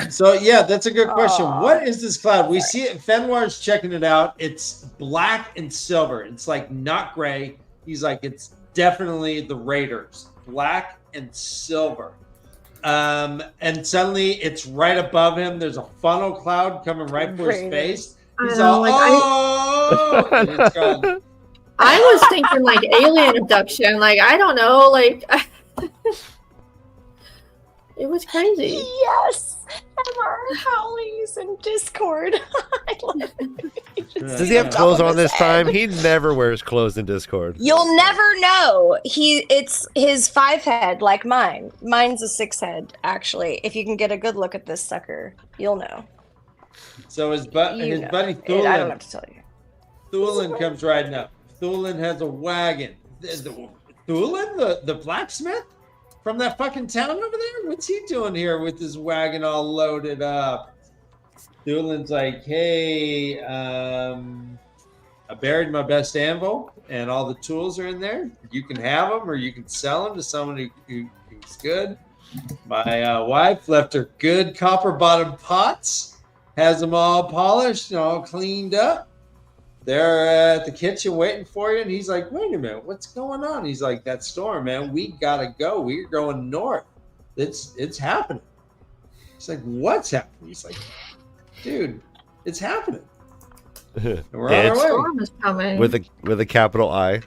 So yeah, that's a good question. Aw. What is this cloud? We see it. Fenwar's checking it out. It's black and silver. It's like not gray. He's like, it's definitely the Raiders, black and silver. And suddenly it's right above him. There's a funnel cloud coming right for his Raiders. face. I He's know, all, like, oh, and it's gone. I was thinking like alien abduction. Like I don't know. Like it was crazy. Yes. MR Howley's in Discord. Does he have clothes on this time? He never wears clothes in Discord. You'll never know. It's his 5 head like mine. Mine's a 6 head, actually. If you can get a good look at this sucker, you'll know. So his You buddy know. I don't have to tell you. Thulin comes riding up. Thulin has a wagon. Thulin, the blacksmith from that fucking town over there? What's he doing here with his wagon all loaded up? Thulin's like, hey, I buried my best anvil and all the tools are in there. You can have them or you can sell them to someone who's good. My wife left her good copper bottom pots, has them all polished and all cleaned up. They're at the kitchen waiting for you. And he's like, wait a minute, what's going on? He's like, that storm, man, we got to go. We're going north. It's happening. He's like, what's happening? He's like, dude, it's happening. And we're on our way. Storm is coming. with a capital I.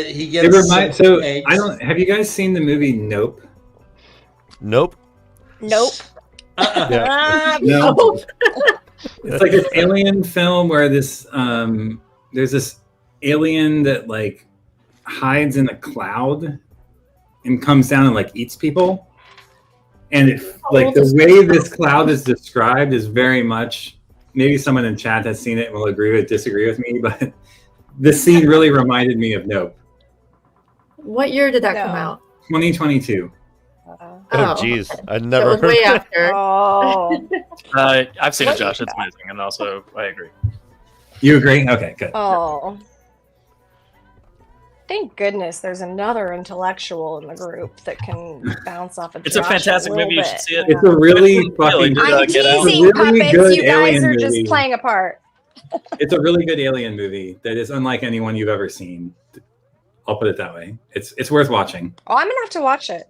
He It gets reminds, some so eggs. I don't. Have you guys seen the movie Nope? Nope. Nope. Yeah. Ah, No. It's like this alien film where this there's this alien that like hides in a cloud and comes down and like eats people. And it, like the way this cloud is described is very much, maybe someone in chat has seen it and will agree with disagree with me, but this scene really reminded me of Nope. What year did that come No. out? 2022. Oh, Oh, jeez. okay. I So never it was heard way that. after. Oh. I've seen it, Josh. It's amazing, and also I agree. You agree? Okay, good. Oh. Thank goodness there's another intellectual in the group that can bounce off of It's a Josh fantastic little movie. You bit, should see it. It's a really Good feeling. fucking. I'm Get out. teasing, It's a really puppets. good You guys alien are just movie. playing a part. It's a really good alien movie that is unlike anyone you've ever seen. I'll put it that way. It's worth watching. Oh, I'm gonna have to watch it.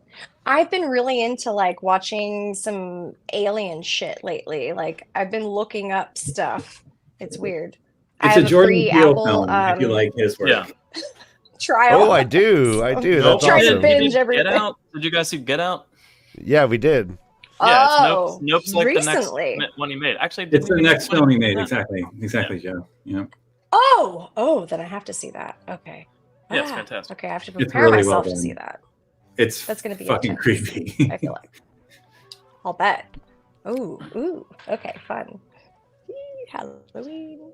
I've been really into like watching some alien shit lately. Like I've been looking up stuff. It's weird. I It's have a Jordan free Peele Apple, film if you like his work. Yeah. trial. Oh, I do. I do. Nope. That's Trying to awesome. binge Did everything. Get Out? Did you guys see Get Out? Yeah, we did. Yeah, it's Oh, Nope's like recently. the next one he made. Actually, It's the didn't next make film he one? made. Yeah. Exactly, Joe. Yeah. Oh, then I have to see that. Okay. Yeah, it's fantastic. Okay, I have to It's prepare really well myself to done. see that. It's That's gonna be fucking intense. creepy. I feel like. I'll bet. Ooh. Okay, fun. Yee, Halloween.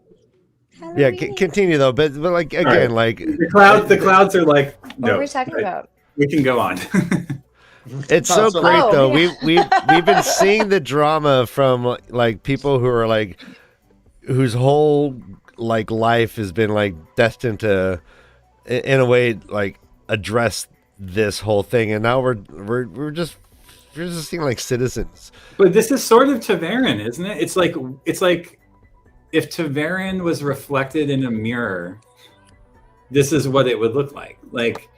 Yeah, continue though. But like again, like the clouds are like What no. were we talking about? We can go on. it's so So- great Oh, though. yeah. We've been seeing the drama from like people who are like whose whole like life has been like destined to in a way like address this whole thing, and now we're just seeing like citizens. But this is sort of Taverin, isn't it? It's like if Taverin was reflected in a mirror, this is what it would look like. Like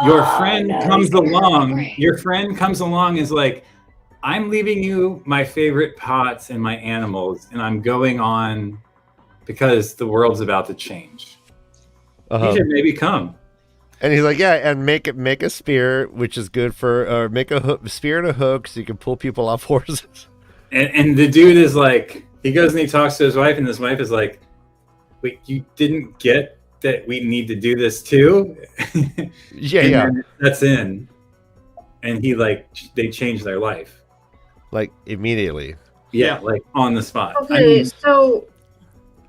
your friend comes along, your friend comes along is like, I'm leaving you my favorite pots and my animals, and I'm going on because the world's about to change. Uh-huh. You should maybe come. And he's like, yeah, and make a spear, which is good for, or make a spear and a hook so you can pull people off horses. And the dude is like, he goes and he talks to his wife, and his wife is like, wait, you didn't get that we need to do this too. Yeah. That's in, and they change their life. Like immediately. Yeah, like on the spot. Okay, so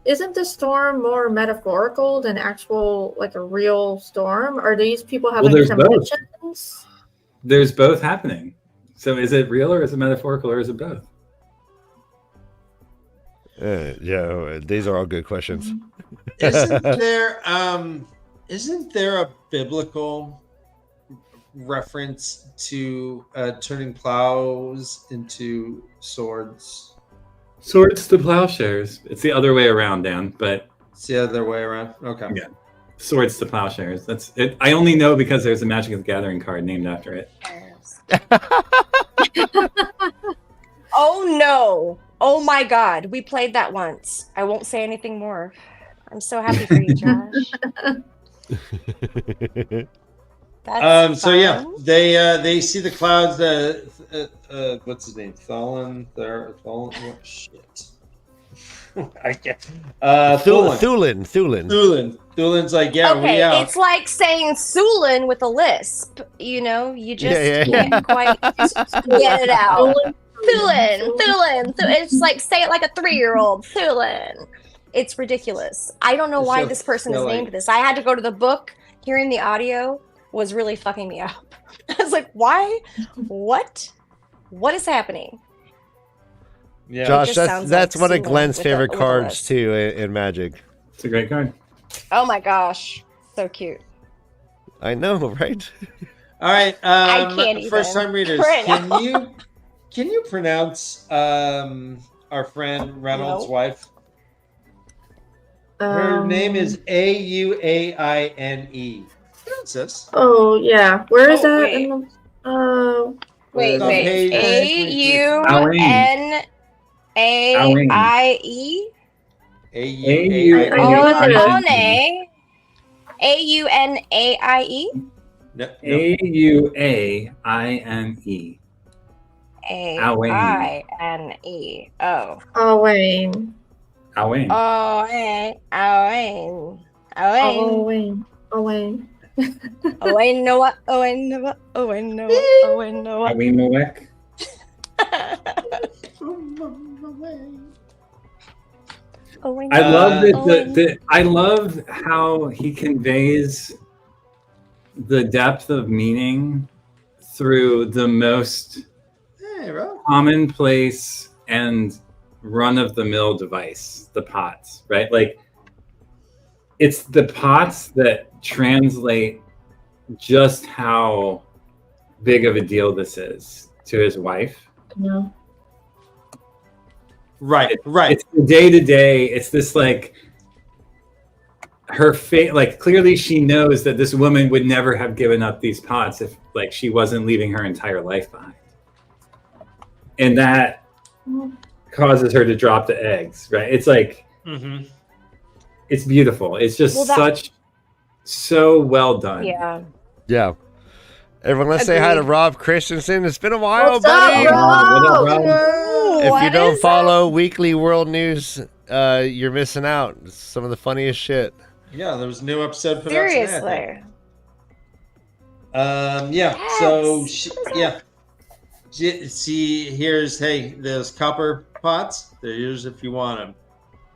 isn't the storm more metaphorical than actual, like a real storm? Are these people having there's both. premonitions? There's both happening. So is it real or is it metaphorical or is it both? Yeah, these are all good questions. Isn't there a biblical reference to turning plows into swords? Swords to plowshares. It's the other way around, Dan, but it's the other way around. Okay. Yeah. Swords to plowshares. That's it. I only know because there's a Magic the Gathering card named after it. Oh no. Oh my god. We played that once. I won't say anything more. I'm so happy for you, Josh. That's so yeah, they see the clouds. What's his name? Thulin. Oh, shit. I can't. Thulin. Thulin's like, yeah, okay, we out. it's like saying Sulin with a lisp. You know, you just can't quite get it out. Thulin. It's like, say it like a 3-year-old. Thulin. It's ridiculous. I don't know why this person is named this. I had to go to the book. Hearing the audio was really fucking me up. I was like, why? What is happening? Yeah. Josh, that's one of Glenn's favorite cards too in Magic. It's a great card. Oh my gosh, so cute. I know, right? All right, I can't even. first time readers. Right can you pronounce our friend Reynolds' wife? Her name is Auaine. Pronounce this. Oh yeah, where is that? Wait. In the, Wait. AUNAIE. AUNAIE. No. AUAINE. AINE. Oh. Owain. Owain. Owain. Owain. Noah. I love that. I love how he conveys the depth of meaning through the most commonplace and run-of-the-mill device, the pots, right? Like, it's the pots that translate just how big of a deal this is to his wife. Yeah. Right. It's the day-to-day. It's this, like, her fate. Like, clearly she knows that this woman would never have given up these pots if, like, she wasn't leaving her entire life behind. And that causes her to drop the eggs, right? It's like, it's beautiful. It's just so well done. Yeah. Everyone, let's say hi to Rob Christensen. It's been a while, What's buddy. up, Rob? If you don't follow Weekly World News, you're missing out. It's some of the funniest shit. Yeah, there was a new episode for Seriously. So here's those copper pots. They're yours if you want them.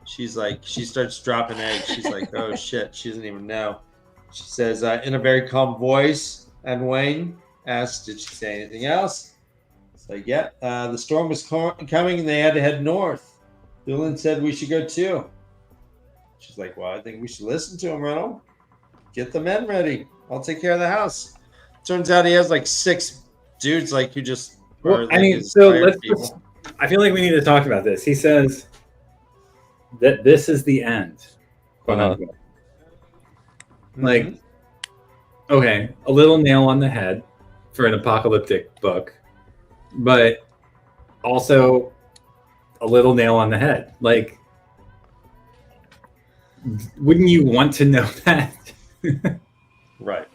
She's like, she starts dropping eggs. She's like, oh shit, she doesn't even know. She says in a very calm voice, and Wayne asks, did she say anything else? It's like, yeah, the storm was coming and they had to head north. Dylan said we should go too. She's like, well, I think we should listen to him, Reynolds. Get the men ready. I'll take care of the house. Turns out he has like 6 dudes like who just. Well, I mean, I feel like we need to talk about this. He says that this is the end. Like, okay, a little nail on the head for an apocalyptic book, but also a little nail on the head. Like, wouldn't you want to know that? Right.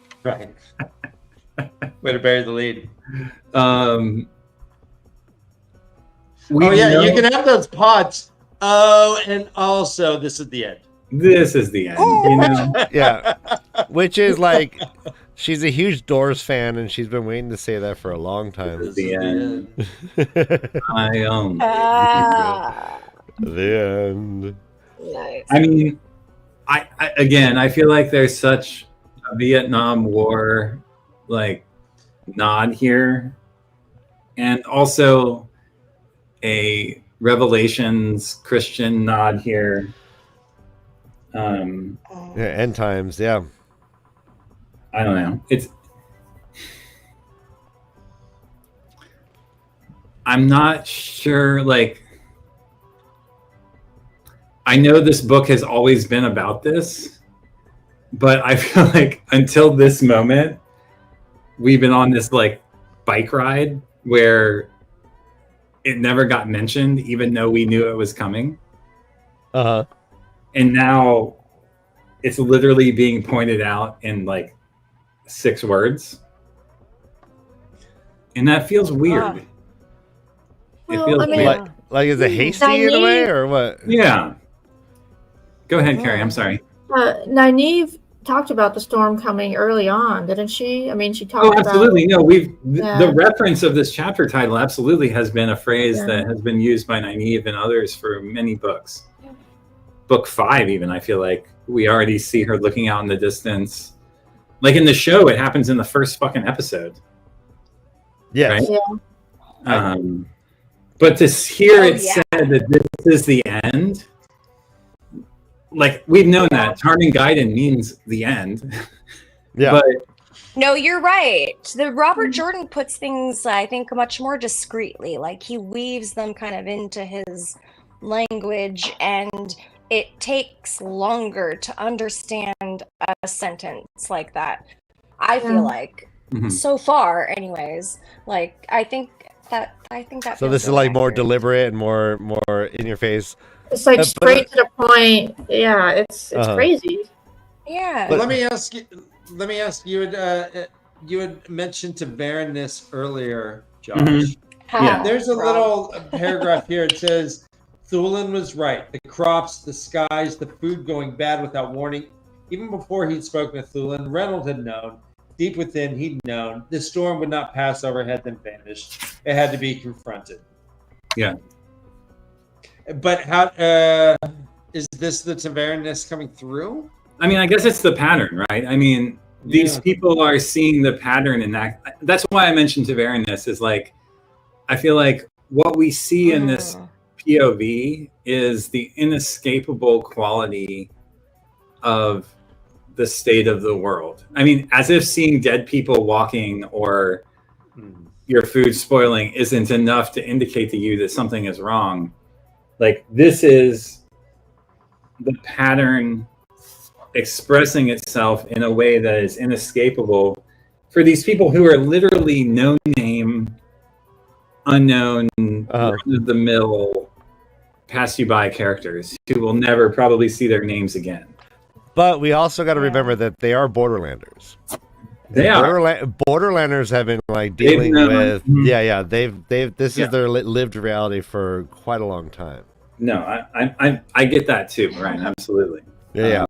Way to bury the lead. You can have those pots. Oh, and also this is the end. this is the end. You know? Yeah. Which is like, she's a huge Doors fan, and she's been waiting to say that for a long time. This is the end. I own. The end. Nice. I mean, I feel like there's such a Vietnam War like nod here, and also a Revelations Christian nod here. Yeah, end times, yeah. I don't know. I'm not sure, like, I know this book has always been about this, but I feel like until this moment, we've been on this like bike ride where it never got mentioned, even though we knew it was coming. Uh-huh. And now it's literally being pointed out in like 6 words. And that feels weird. It feels weird. Like is it hasty in a way, or what? Yeah. Go ahead, Carrie. I'm sorry. Nynaeve talked about the storm coming early on, didn't she? I mean, she talked Oh, absolutely. about... No, the reference of this chapter title absolutely has been a phrase that has been used by Nynaeve and others for many books. Book 5, even, I feel like we already see her looking out in the distance. Like in the show, it happens in the first fucking episode. Yeah. Right? Yeah. But to hear said that this is the end, like we've known that Tarmin Gaiden means the end. Yeah. But no, you're right. The Robert Jordan puts things, I think, much more discreetly. Like he weaves them kind of into his language, and it takes longer to understand a sentence like that. I feel like so far, anyways. Like I think that. So this is like more deliberate and more in your face. It's like straight to the point. Yeah, it's crazy. Yeah. But let me ask you. You had mentioned Tavernus earlier, Josh. Yeah. There's a little paragraph here. It says, Thulin was right. The crops, the skies, the food going bad without warning. Even before he'd spoken with Thulin, Reynolds had known. Deep within, he'd known. The storm would not pass overhead then vanish. It had to be confronted. Yeah. But how is this the Tavernus coming through? I mean, I guess it's the pattern, right? I mean, these people are seeing the pattern in that. That's why I mentioned Tavernus is like, I feel like what we see in this POV is the inescapable quality of the state of the world. I mean, as if seeing dead people walking or your food spoiling isn't enough to indicate to you that something is wrong. Like, this is the pattern expressing itself in a way that is inescapable for these people who are literally no name, unknown, run-of-the-mill, pass-you-by characters who will never probably see their names again. But we also got to remember that they are Borderlanders. They are. Borderlanders have been like dealing with this is their lived reality for quite a long time. No, I get that too, Ryan. Absolutely. Yeah.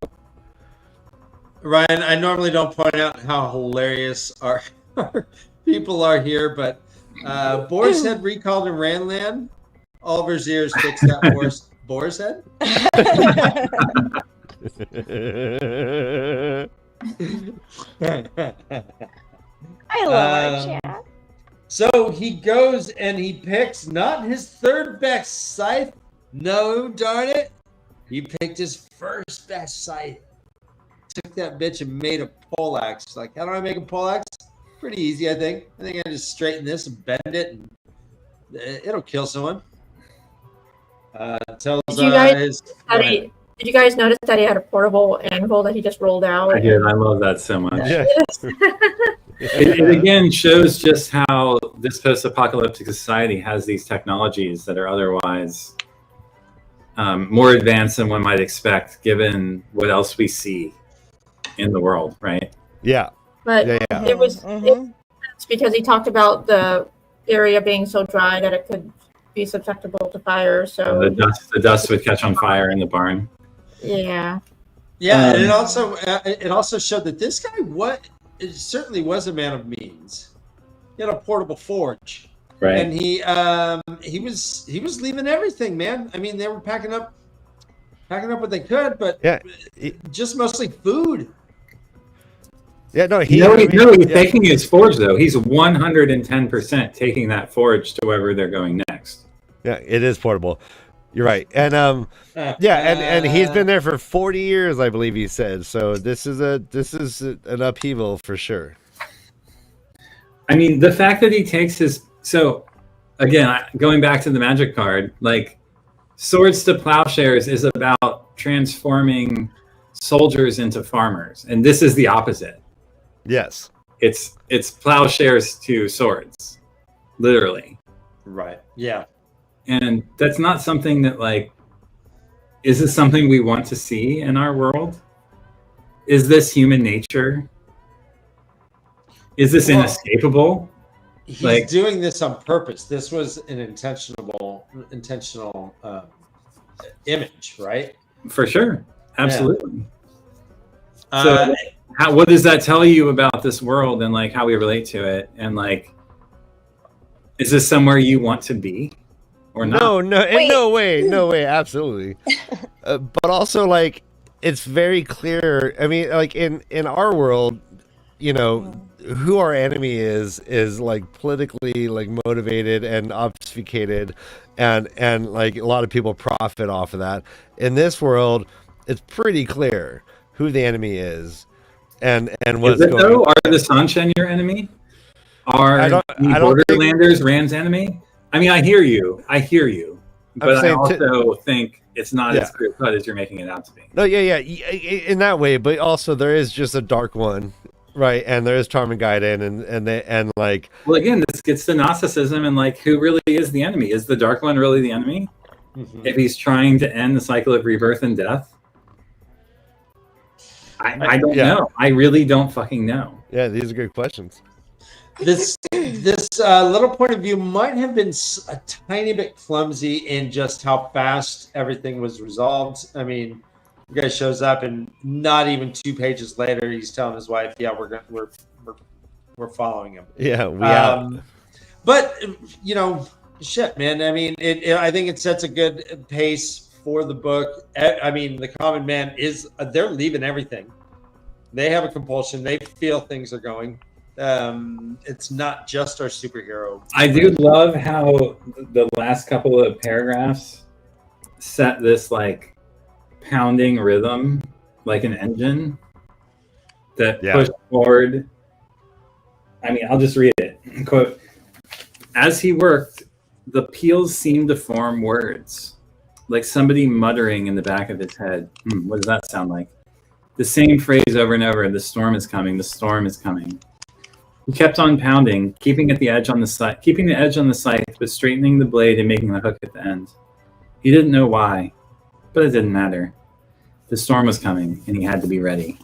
Ryan, I normally don't point out how hilarious our people are here, but Boar's Head recalled in Ranland. Oliver's ears fixed that Boar's Head. I love our chat. So he goes and he picks not his third best scythe. No, darn it. He picked his first best scythe. Took that bitch and made a poleaxe. Like, how do I make a poleaxe? Pretty easy, I think. I think I just straighten this and bend it, and it'll kill someone. Tells did you guys notice that he had a portable anvil that he just rolled out? I did. I love that so much. Yeah. It again shows just how this post-apocalyptic society has these technologies that are otherwise more advanced than one might expect, given what else we see in the world, right? Yeah. But it was it's because he talked about the area being so dry that it could be susceptible to fire. So the dust would catch on fire in the barn. Yeah. Yeah, and it also showed that this guy certainly was a man of means. He had a portable forge, Right. and he was leaving everything, man. I mean, they were packing up what they could, but Yeah. just mostly food. Yeah, no, He's taking his forge though. He's 110% taking that forge to wherever they're going next. Yeah, it is portable. You're right. And and he's been there for 40 years, I believe he said. So this is an upheaval for sure. I mean, the fact that he takes so again, going back to the magic card, like Swords to Plowshares is about transforming soldiers into farmers, and this is the opposite. Yes. It's plowshares to swords, literally. Right. Yeah. And that's not something that, like, is this something we want to see in our world? Is this human nature? Is this inescapable? He's doing this on purpose. This was an intentional image, right? For sure. Absolutely. Yeah. So what does that tell you about this world and like how we relate to it? And like, is this somewhere you want to be or not? No way, absolutely. But also, like, it's very clear. I mean, like in our world, you know, who our enemy is like politically like motivated and obfuscated, and like a lot of people profit off of that. In this world, it's pretty clear who the enemy is. And what's going on. Are the Sanshen your enemy? Are the Borderlanders Rand's enemy? I mean, I hear you. But I also think it's not as clear cut as you're making it out to be. No, yeah, in that way. But also, there is just a dark one, right? And there is Charming Gaiden, and like. Well, again, this gets to Gnosticism and like, who really is the enemy? Is the dark one really the enemy? Mm-hmm. If he's trying to end the cycle of rebirth and death? I don't know. I really don't fucking know. Yeah, these are good questions. This little point of view might have been a tiny bit clumsy in just how fast everything was resolved. I mean, the guy shows up and not even 2 pages later, he's telling his wife, "Yeah, we're following him." Yeah, we out. But you know, shit, man. I mean, I think it sets a good pace for the book. I mean, the common man they're leaving everything. They have a compulsion. They feel things are going. It's not just our superhero. I do love how the last couple of paragraphs set this like pounding rhythm, like an engine that pushed forward. I mean, I'll just read it. Quote, "As he worked, the peels seemed to form words. Like somebody muttering in the back of his head. What does that sound like? The same phrase over and over. The storm is coming. The storm is coming. He kept on pounding, keeping the edge on the scythe, but straightening the blade and making the hook at the end. He didn't know why, but it didn't matter. The storm was coming, and he had to be ready."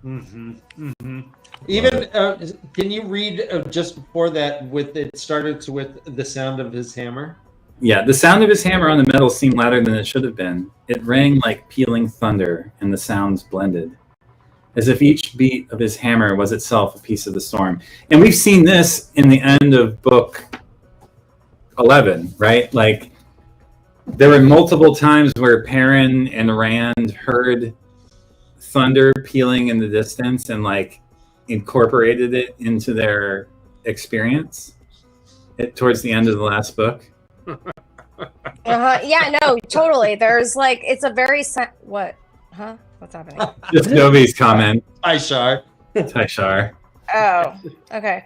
Mm-hmm. Mm-hmm. Even can you read just before that? With the sound of his hammer. Yeah, the sound of his hammer on the metal seemed louder than it should have been. It rang like pealing thunder, and the sounds blended, as if each beat of his hammer was itself a piece of the storm. And we've seen this in the end of book 11, right? Like, there were multiple times where Perrin and Rand heard thunder pealing in the distance and, like, incorporated it into their experience towards the end of the last book. Yeah, no, totally. There's like, it's a very what? Huh? What's happening? Just Novi's comment. Hi, Shar. Shar. Oh, okay.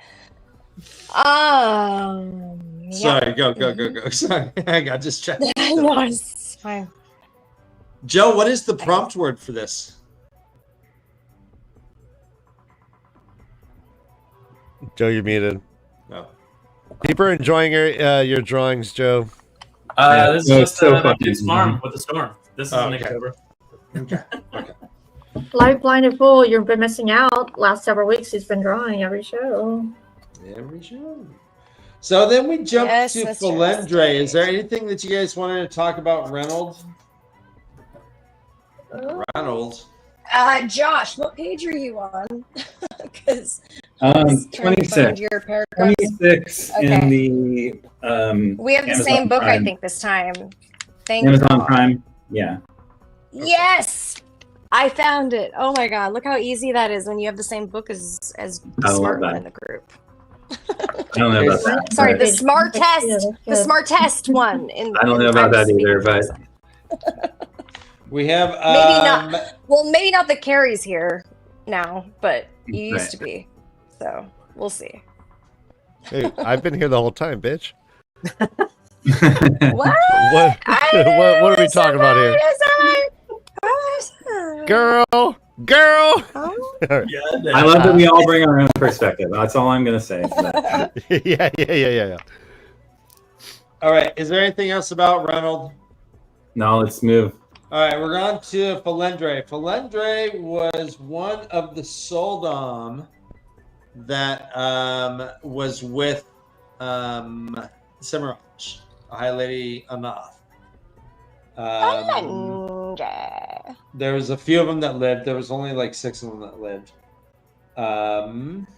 Sorry, go. Sorry, I got distracted. No, it's fine. Joe, what is the prompt word for this? Joe, you're muted. No. People are enjoying your drawings, Joe. This is just so a storm with the storm. This is October. Okay. Life Blinded Fool, you've been missing out. Last several weeks, he's been drawing every show. So then we jump to Mr. Felendre. Is there anything that you guys wanted to talk about Reynolds? Ronald. Josh, what page are you on? Because 26. your paragraph. 26 in the We have the Amazon same book, Prime. I think, this time. Thank Amazon God. Prime. Yeah. Yes, I found it. Oh my God, look how easy that is when you have the same book as the smart one in the group. I don't know about that. Sorry, but the smart test. The smart test one. I don't know about that either, but We have maybe not. Well, maybe not the Carries here now, but you used Right. to be. So we'll see. Hey, I've been here the whole time, bitch. What? What are we talking about here? Girl. I love that we all bring our own perspective. That's all I'm going to say. For that. Yeah. All right. Is there anything else about Ronald? Now let's move. All right, we're on to Felendre. Felendre was one of the Soldom that was with Cimarron, a High Lady Anath. There was a few of them that lived. There was only like 6 of them that lived. And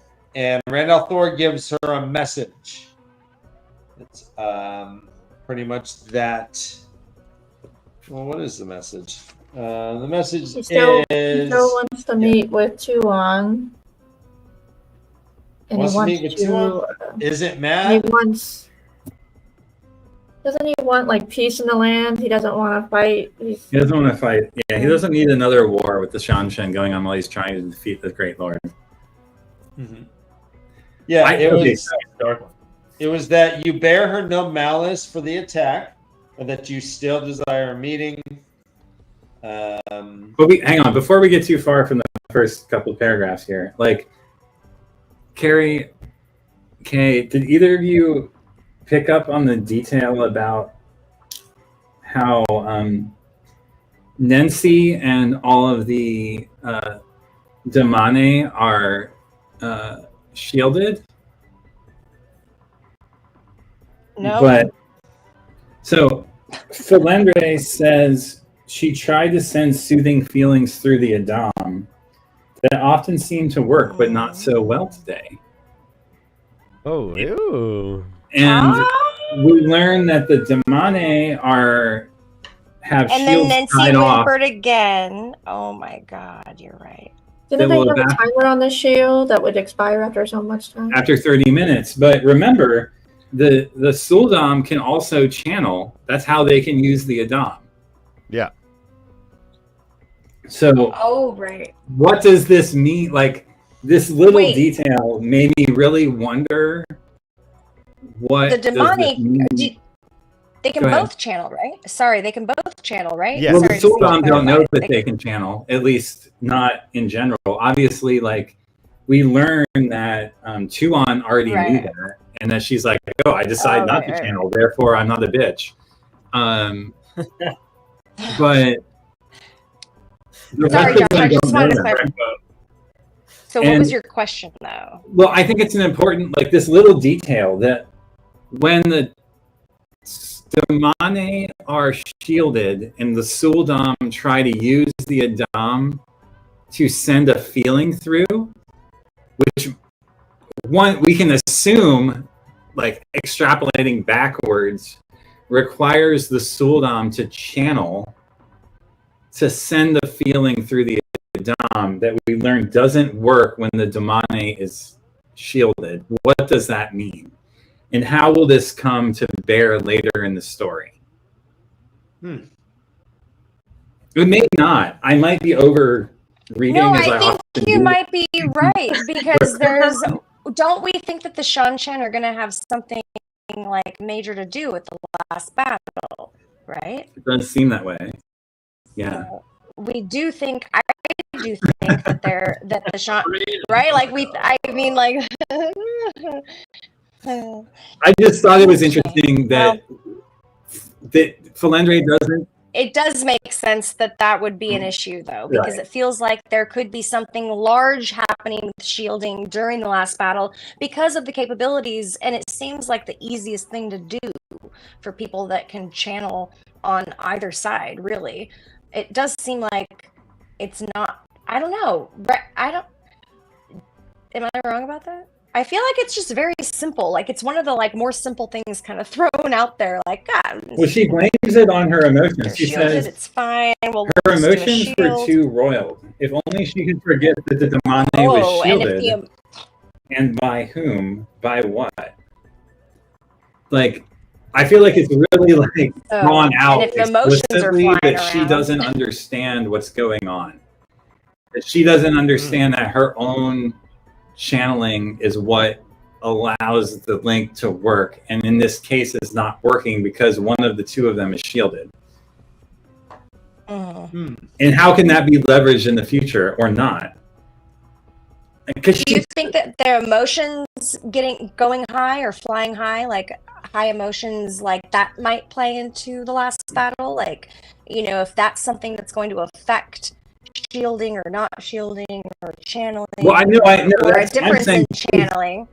Randall Thor gives her a message. It's pretty much that. Well, what is the message? The message He still is... wants to meet with Tuon. And Wants he to wants meet with Tuon? Is it He mad? wants... Doesn't he want like peace in the land? He doesn't want to fight. He doesn't want to fight. Yeah, he doesn't need another war with the Shanshan going on while he's trying to defeat the Great Lord. Mm-hmm. Yeah, it was that you bear her no malice for the attack, but that you still desire a meeting. But hang on, before we get too far from the first couple of paragraphs here, like, Carrie, Kay, did either of you pick up on the detail about how Nancy and all of the Damane are shielded? No. But so Felendre says she tried to send soothing feelings through the Adam that often seem to work, but not so well today. Oh, ew. And we learn that the Damane have and shields then Nancy tied off. whimpered again. Oh my God, you're right. Didn't they have a timer on the shield that would expire after so much time? After 30 minutes. But remember, the Suldam can also channel. That's how they can use the Adam. Yeah. So, Right. what does this mean? Like, this little detail made me really wonder what the demonic. They can Go ahead. both channel, right? Sorry, they can both channel, right? Yeah. Well, Sorry, the Suldam don't know that they they can channel, at least not in general. Obviously, like, we learned that Tuon already knew that, and that she's like, "Oh, I decided not to channel, therefore I'm not a bitch." But sorry, Josh, I just wanted to clarify. So, what was your question, though? Well, I think it's an important, like, this little detail that when the Damane are shielded and the Suldam try to use the Adam to send a feeling through, which one we can assume, like, extrapolating backwards, requires the Suldam to channel to send a feeling through the Adam that we learned doesn't work when the Damane is shielded. What does that mean? And how will this come to bear later in the story? It may not. I might be over reading. No, as I think often you do. might be right, because there's. Don't we think that the Shanshan are going to have something like major to do with the last battle, right? It doesn't seem that way. Yeah. We do think. I do think that that the Shan, right? Like I mean, like. I just thought it was interesting that Felendre doesn't. It does make sense that would be an issue, though, because it feels like there could be something large happening with shielding during the last battle because of the capabilities, and it seems like the easiest thing to do for people that can channel on either side, really. it does seem like it's not. I don't know. Am I wrong about that? I feel like it's just very simple. Like it's one of the like more simple things kind of thrown out there. Like God. Well, she blames it on her emotions. She Shielded, says it's fine. Well, her let's do a emotions were shield. too roiled. If only she could forget that the demone was shielded. And by whom? By what? Like, I feel like it's really like drawn out and if emotions are explicitly flying that she around. doesn't understand what's going on. That she doesn't understand that her own channeling is what allows the link to work, and in this case is not working because one of the two of them is shielded. And how can that be leveraged in the future or not? Do you think that their emotions going high or flying high, like high emotions, like that might play into the last battle? Like, you know, if that's something that's going to affect shielding or not shielding or channeling. Well, I know. Or a difference in channeling.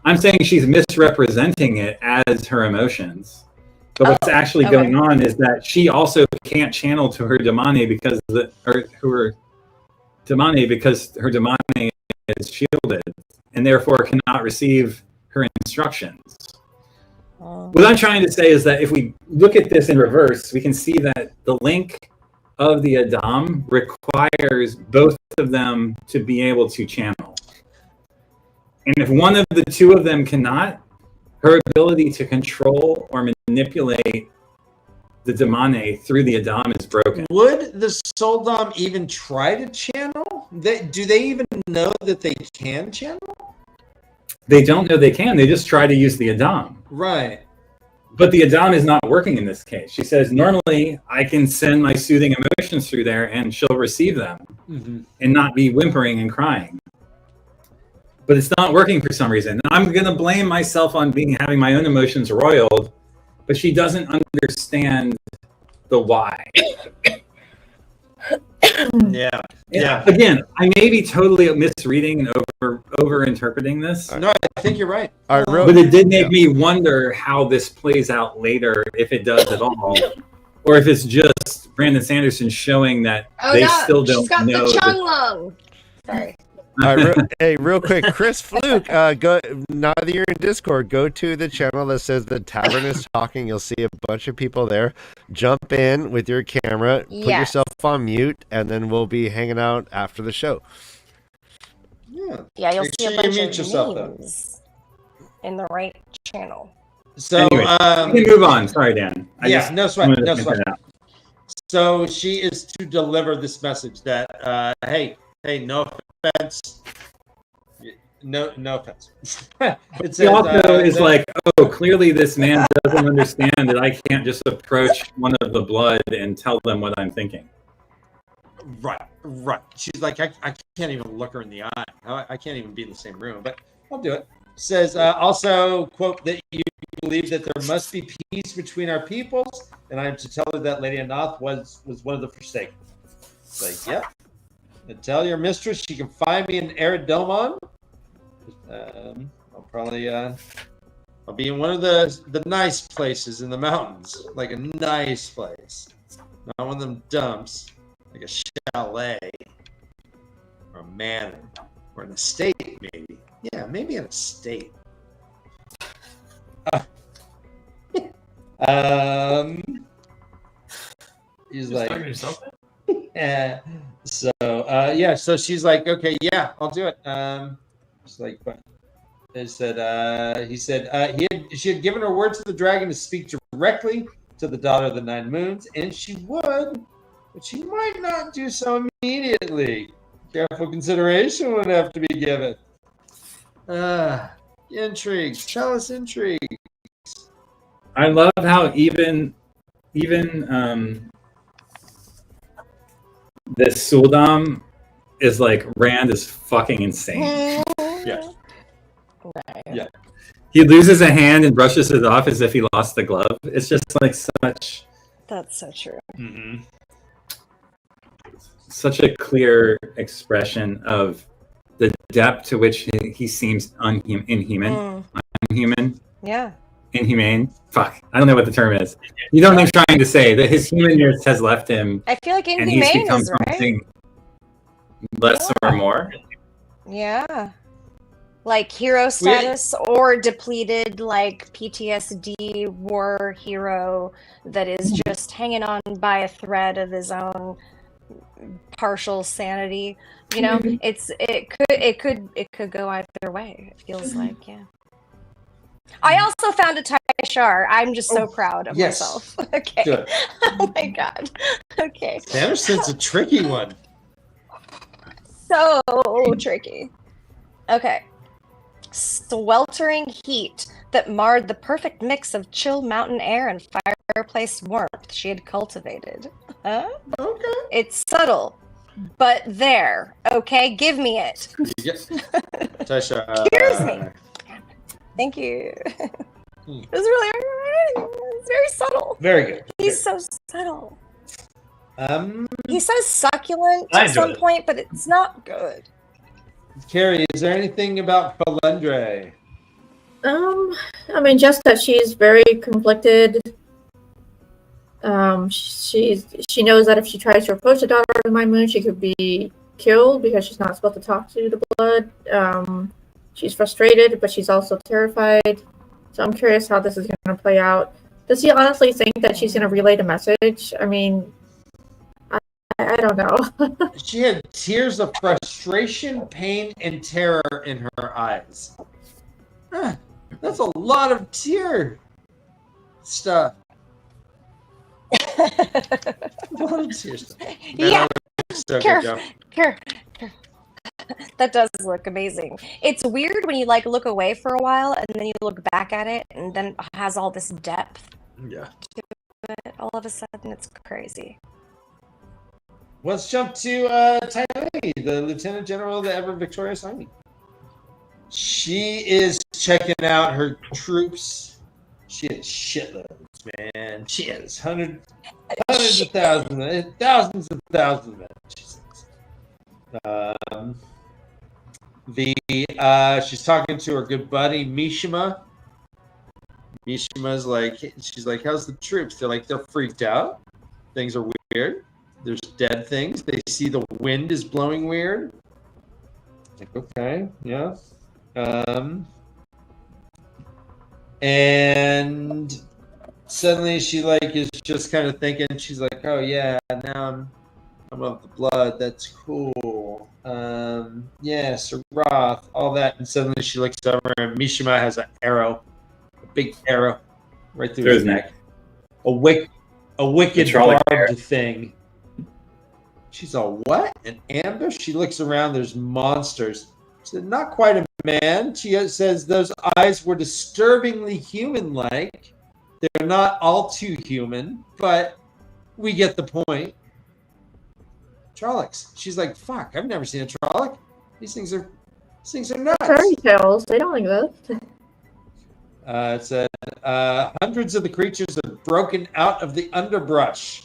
I'm saying she's misrepresenting it as her emotions. But what's actually going on is that she also can't channel to her demone because her demone is shielded and therefore cannot receive her instructions. What I'm trying to say is that if we look at this in reverse, we can see that the link of the Adam requires both of them to be able to channel. And if one of the two of them cannot, her ability to control or manipulate the demone through the Adam is broken. Would the Soul Dom even try to channel? Do they even know that they can channel? They don't know they can. They just try to use the Adam. Right. But the Adam is not working in this case. She says, normally I can send my soothing emotions through there and she'll receive them and not be whimpering and crying. But it's not working for some reason. I'm going to blame myself on having my own emotions roiled, but she doesn't understand the why. Yeah. Again, I may be totally misreading and over interpreting this. No, I think you're right. But it did make me wonder how this plays out later, if it does at all, or if it's just Brandon Sanderson showing that still don't know. She's got the chung lung. Sorry. All right, real quick, Chris Fluke, go now that you're in Discord, go to the channel that says the Tavern is Talking. You'll see a bunch of people there. Jump in with your camera, put yourself on mute, and then we'll be hanging out after the show. Yeah, you'll see a bunch of memes in the right channel. So anyway, we can move on. Sorry, Dan. No sweat. So she is to deliver this message that, hey, no offense. No offense. She also is like, clearly this man doesn't understand that I can't just approach one of the blood and tell them what I'm thinking. Right. She's like, I can't even look her in the eye. I can't even be in the same room, but I'll do it. Says also, quote, that you believe that there must be peace between our peoples, and I am to tell her that Lady Anath was one of the Forsaken. It's like, yep. And tell your mistress she can find me in Eridomon. I'll probably I'll be in one of the nice places in the mountains, like a nice place, not one of them dumps, like a chalet or a manor or an estate, maybe. Yeah, maybe an estate. He's like. So she's like, okay, yeah, I'll do it. She's like, but they said, she had given her word to the dragon to speak directly to the daughter of the Nine Moons, and she would, but she might not do so immediately. Careful consideration would have to be given. Intrigues. Tell us intrigues. I love how even this Suldam is like, Rand is fucking insane. Yeah. He loses a hand and brushes it off as if he lost the glove. It's just like such. That's so true. Mm-hmm. Such a clear expression of the depth to which he seems unhuman. Yeah. inhumane. Fuck, I don't know what the term is. You know what I'm trying to say? That his humanness has left him, I feel like and he's inhumane become is right. something less or more. Yeah. Like hero status or depleted, like PTSD war hero that is just hanging on by a thread of his own partial sanity. You know, it could go either way. It feels like, yeah. I also found a Taishar. I'm just so proud of myself. Okay. Good. Oh my god. Okay. Sanderson's a tricky one. So tricky. Okay. Sweltering heat that marred the perfect mix of chill mountain air and fireplace warmth she had cultivated. Huh? Okay. It's subtle, but there. Okay, give me it. Tasha. Here's me. Thank you. It was really, it's very subtle. Very good. He's so subtle. Um, He says succulent I at enjoyed some it. point, but it's not good. Carrie, is there anything about Felendre? I mean, just that she's very conflicted. She knows that if she tries to approach the daughter of the Mind Moon, she could be killed because she's not supposed to talk to the blood. She's frustrated, but she's also terrified. So I'm curious how this is going to play out. Does he honestly think that she's going to relay the message? I mean, I don't know. She had tears of frustration, pain, and terror in her eyes. Huh, that's a lot of tear stuff. A lot of tear stuff. Man, Yeah. that was so good, Careful. Joe. Here. That does look amazing. It's weird when you like look away for a while and then you look back at it and then it has all this depth. Yeah. But all of a sudden it's crazy. Let's jump to Tylee, the Lieutenant General of the Ever Victorious Army. She is checking out her troops. She has shitloads, man. She has hundreds of thousands of thousands of men. She says. She's talking to her good buddy Mishima. Mishima's like, she's like, how's the troops? They're freaked out. Things are weird. There's dead things. They see the wind is blowing weird. Like, okay, yeah. And suddenly she is just kind of thinking. She's like, oh yeah, now I'm of the blood. That's cool. Yeah, Sarath, all that. And suddenly she looks over and Mishima has an arrow, a big arrow, right through his neck. A wicked barbed thing. She's all, what? An ambush? She looks around. There's monsters. She said, not quite a man. She says those eyes were disturbingly human-like. They're not all too human, but we get the point. Trollocs. She's like, fuck, I've never seen a Trolloc. These things are nuts. Fairy tales, they don't exist. It said, hundreds of the creatures have broken out of the underbrush.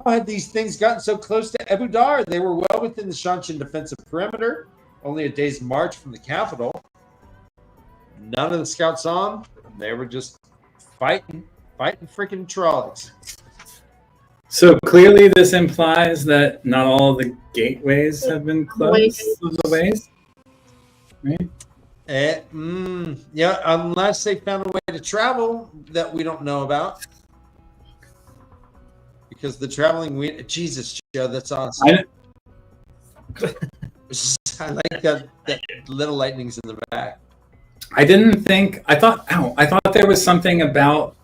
How had these things gotten so close to Abu Dar? They were well within the Shanshan defensive perimeter, only a day's march from the capital. None of the scouts saw them. They were just fighting freaking Trollocs. So clearly this implies that not all the gateways have been closed of the ways, right? Yeah, unless they found a way to travel that we don't know about. Because the traveling wind, Jesus, Joe, that's awesome. I like that little lightnings in the back. I thought there was something about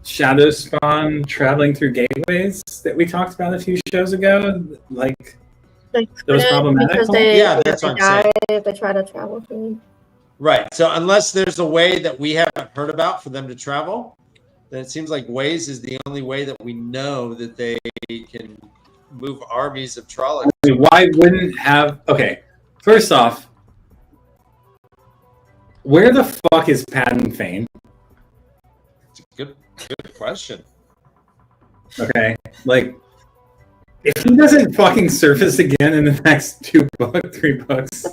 Shadow Spawn traveling through gateways that we talked about a few shows ago. Like, that was problematic. Because that's what I'm saying. If they try to travel through. Right. So unless there's a way that we haven't heard about for them to travel, then it seems like ways is the only way that we know that they can move armies of Trollocs. I mean, why wouldn't have? Okay, first off, where the fuck is Patton Fane? It's a good question. Okay, like, if he doesn't fucking surface again in the next 3 books,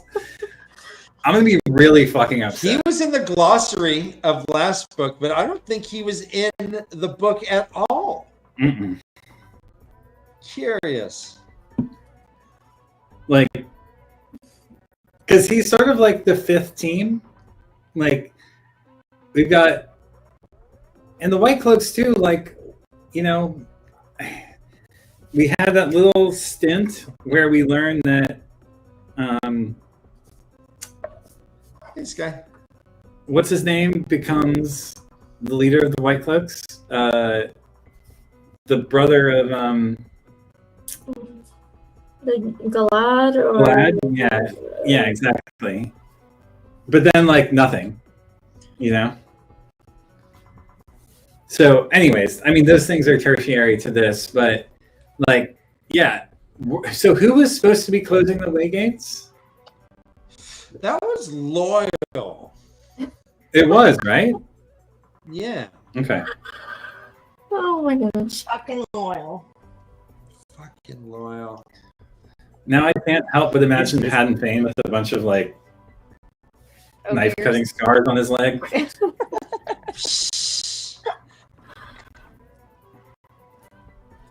I'm gonna be really fucking He upset. was in the glossary of last book, but I don't think he was in the book at all. Mm-mm. Curious. Like, because he's sort of like the fifth team. Like, we've got, and the White Cloaks too. Like, you know, we had that little stint where we learned that. This guy. What's his name becomes the leader of the White Cloaks. The brother of The Galad or Glad. Yeah, exactly. But then like nothing, you know. So, anyways, I mean, those things are tertiary to this, but like, yeah. So, who was supposed to be closing the way gates? That was Loyal. It was, right? Yeah. Okay. Oh my gosh. Fucking loyal. Fucking Loyal. Now I can't help but imagine Patton Fane with a bunch of like knife cutting scars on his leg.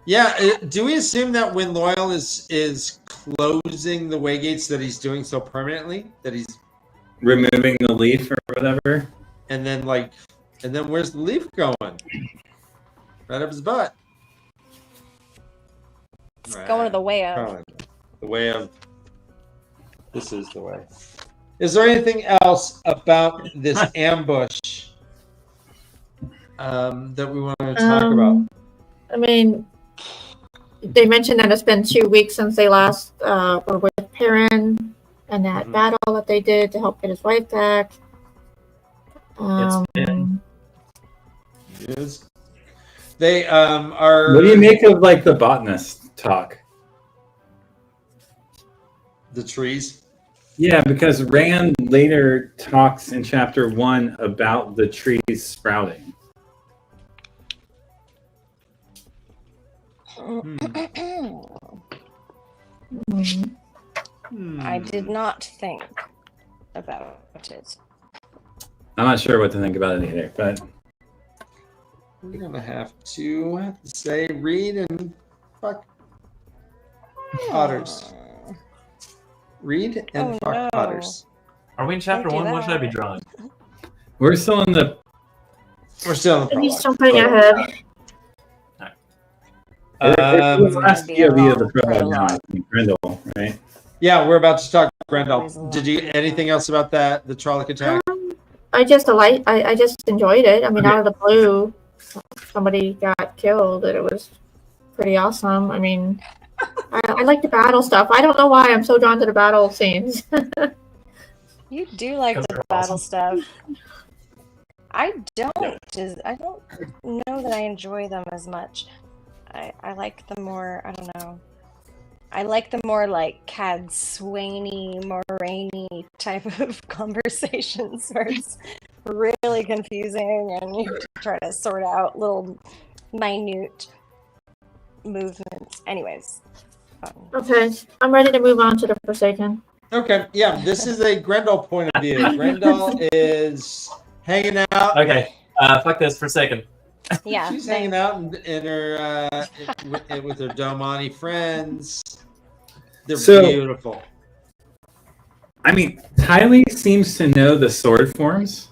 Yeah, do we assume that when Loyal is closing the way gates that he's doing so permanently? That he's Removing the leaf or whatever. and then where's the leaf going? Right up his butt. It's going to the way up. Probably. The way of this is the way. Is there anything else about this ambush that we want to talk about? I mean, they mentioned that it's been 2 weeks since they last were with Perrin and that battle that they did to help get his wife back. been. Yes. They are. What do you make of like the botanist talk? The trees? Yeah, because Rand later talks in chapter 1 about the trees sprouting. I did not think about it. I'm not sure what to think about it either, but We're gonna have to say read and fuck Potters. Read and Oh, fuck no. Potters. Are we in chapter Don't do 1? What should I be that. drawing? we're still in the We're still in the And he's prologue. jumping ahead. we're the last Be a POV of the long prologue now, I prologue. think, Grendel, right? Yeah, we're about to talk Grendel. Always a lot. Did you anything else about that? The Trolloc attack? I just enjoyed it. I mean, out of the blue, somebody got killed, and it was pretty awesome. I mean, I like the battle stuff. I don't know why I'm so drawn to the battle scenes. You do like Because the they're battle awesome. stuff. I don't. I don't know that I enjoy them as much. I like the more. I don't know. I like the more like Cad Swaney, Moraine type of conversations where it's really confusing and you have to try to sort out little minute movements. Anyways. Okay, I'm ready to move on to the Forsaken. Okay, yeah, this is a Grendel point of view. Grendel is hanging out. Okay, fuck this for a second. Yeah. She's hanging out in her with her Domani friends. They're So- beautiful. I mean, Tylee seems to know the sword forms.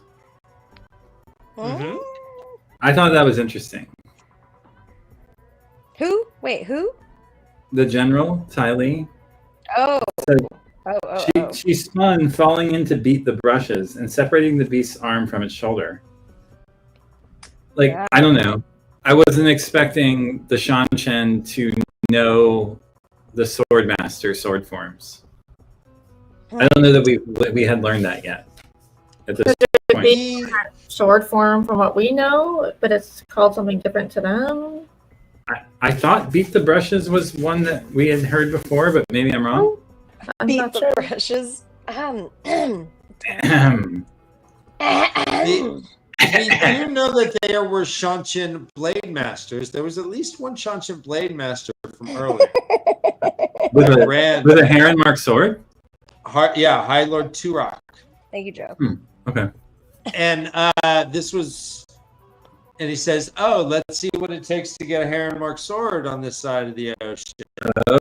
Mhm. I thought that was interesting. Who? Wait, who? The general, Tylee, Oh. said Oh. she spun, falling in to beat the brushes and separating the beast's arm from its shoulder. Like, Yeah. I don't know. I wasn't expecting the Shan Chen to know the sword master sword forms. I don't know that we had learned that yet at this point. We, Sword form from what we know, but it's called something different to them. I thought beat the brushes was one that we had heard before, but maybe I'm wrong. I'm Beat not the sure. brushes. we do know that there were Shanchin Blade Masters. There was at least one Shanchin Blade Master from earlier. with Rand, a heron marked sword. High Lord Turok. Thank you, Joe. Okay. And this was, and he says, "Oh, let's see what it takes to get a heron-marked sword on this side of the ocean."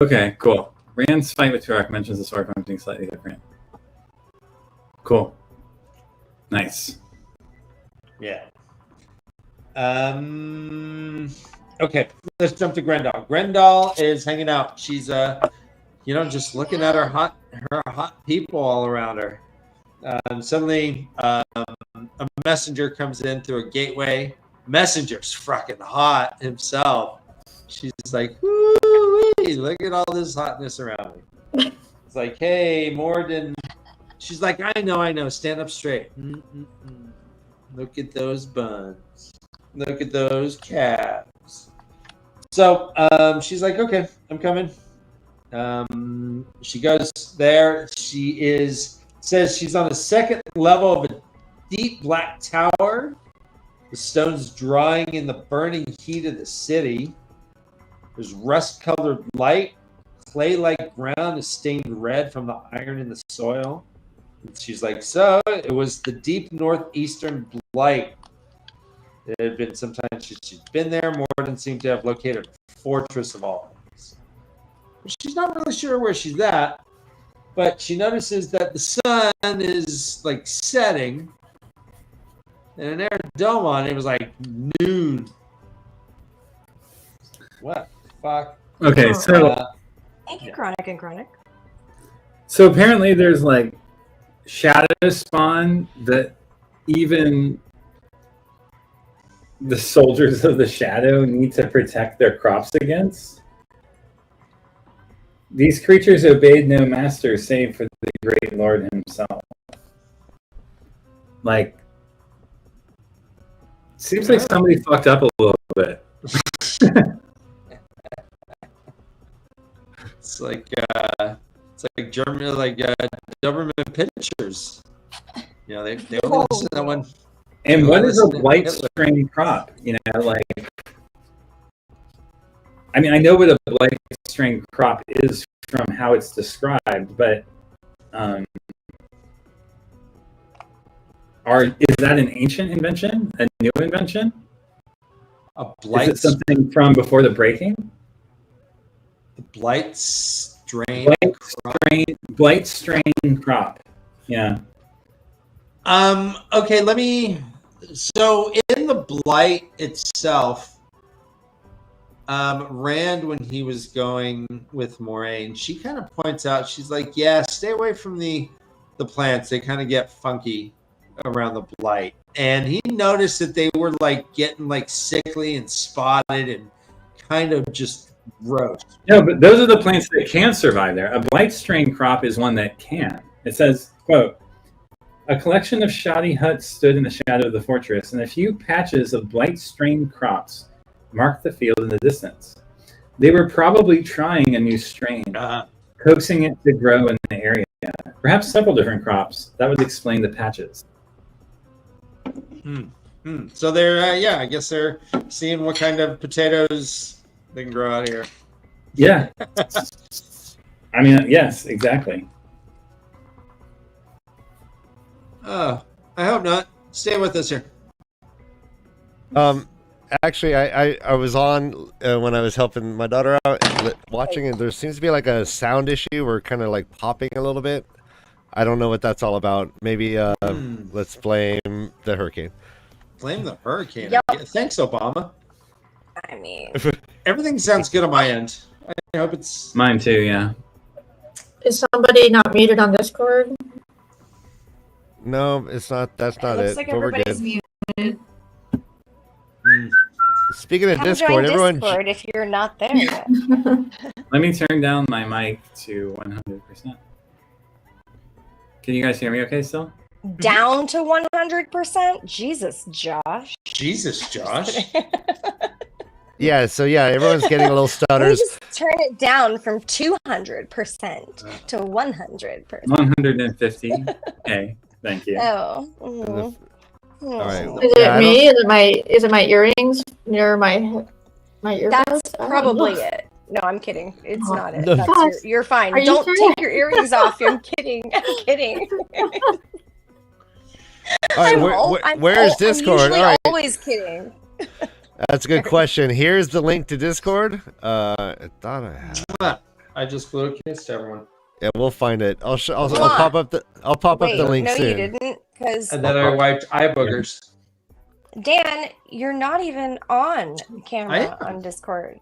Okay, cool. Rand's fight with Turok mentions the sword functioning slightly different. Cool. Nice. Yeah. Okay, let's jump to Grendel. Grendel is hanging out. She's just looking at her hot people all around her. Suddenly, a messenger comes in through a gateway. Messenger's fucking hot himself. She's like, "Woo-wee, look at all this hotness around me." It's like, "Hey, Morden." She's like, I know. Stand up straight. Look at those buns. Look at those calves. So she's like, "Okay, I'm coming." She goes there. She says she's on the second level of a deep black tower. The stone's drying in the burning heat of the city. There's rust-colored light. Clay-like ground is stained red from the iron in the soil. And she's like, "So it was the deep northeastern blight. It had been some time since she's been there. Morden seemed to have located a fortress of all things." She's not really sure where she's at, but she notices that the sun is like setting, and an air dome on it was like noon. What the fuck? Okay, so Thank you, Chronic and Chronic. so apparently there's like shadow spawn that even the soldiers of the shadow need to protect their crops against. These creatures obeyed no master save for the great Lord himself. Like, seems like somebody fucked up a little bit. It's like German, government pictures. You know, they only listen to that one. And what is a blight strain crop? You know, like, I mean, I know what a blight strain crop is from how it's described, but is that an ancient invention? A new invention? A blight. Is it something from before the breaking? The blight strain. Blight strain crop. Yeah. Okay, so in the blight itself, Rand, when he was going with Moraine, she kind of points out, she's like, "Yeah, stay away from the plants. They kind of get funky around the blight." And he noticed that they were like getting like sickly and spotted and kind of just gross. No, but those are the plants that can survive there. A blight strain crop is one that can. It says, quote, "A collection of shoddy huts stood in the shadow of the fortress, and a few patches of blight strain crops marked the field in the distance. They were probably trying a new strain, coaxing it to grow in the area. Perhaps several different crops. That would explain the patches." So they're, I guess they're seeing what kind of potatoes they can grow out here. Yeah. I mean, yes, exactly. I hope not. Stay with us here. Actually, I was on when I was helping my daughter out watching, and there seems to be like a sound issue. We're kind of like popping a little bit. I don't know what that's all about. Maybe let's blame the hurricane. Blame the hurricane. Yep. Thanks, Obama. I mean, Everything sounds good on my end. I hope it's... Mine too, yeah. Is somebody not muted on Discord? No, it's not. That's not looks it. like But we're everybody's good. muted. Speaking of Come Discord, join everyone. Discord if you're not there yet. Let me turn down my mic to 100%. Can you guys hear me okay still? Down to 100%? Jesus, Josh. Jesus, Josh. Yeah, so yeah, everyone's getting a little We stutters. just turn it down from 200% to 100%. 150. Okay, thank you. Oh. All right. Is it me? Is it my earrings near my earbuds? That's I don't probably know. it. No, I'm kidding. It's Oh. not it. No. That's you're fine. Are you Don't sure? take your earrings off. I'm kidding. I'm kidding. right, where's I'm Discord? usually All right, always kidding. that's a good question. Here's the link to Discord. I thought I had. I just blew a kiss to everyone. Yeah, we'll find it. I'll Come pop on. up the link no, soon. you didn't, because And then I wiped eye boogers. Dan, you're not even on camera on Discord.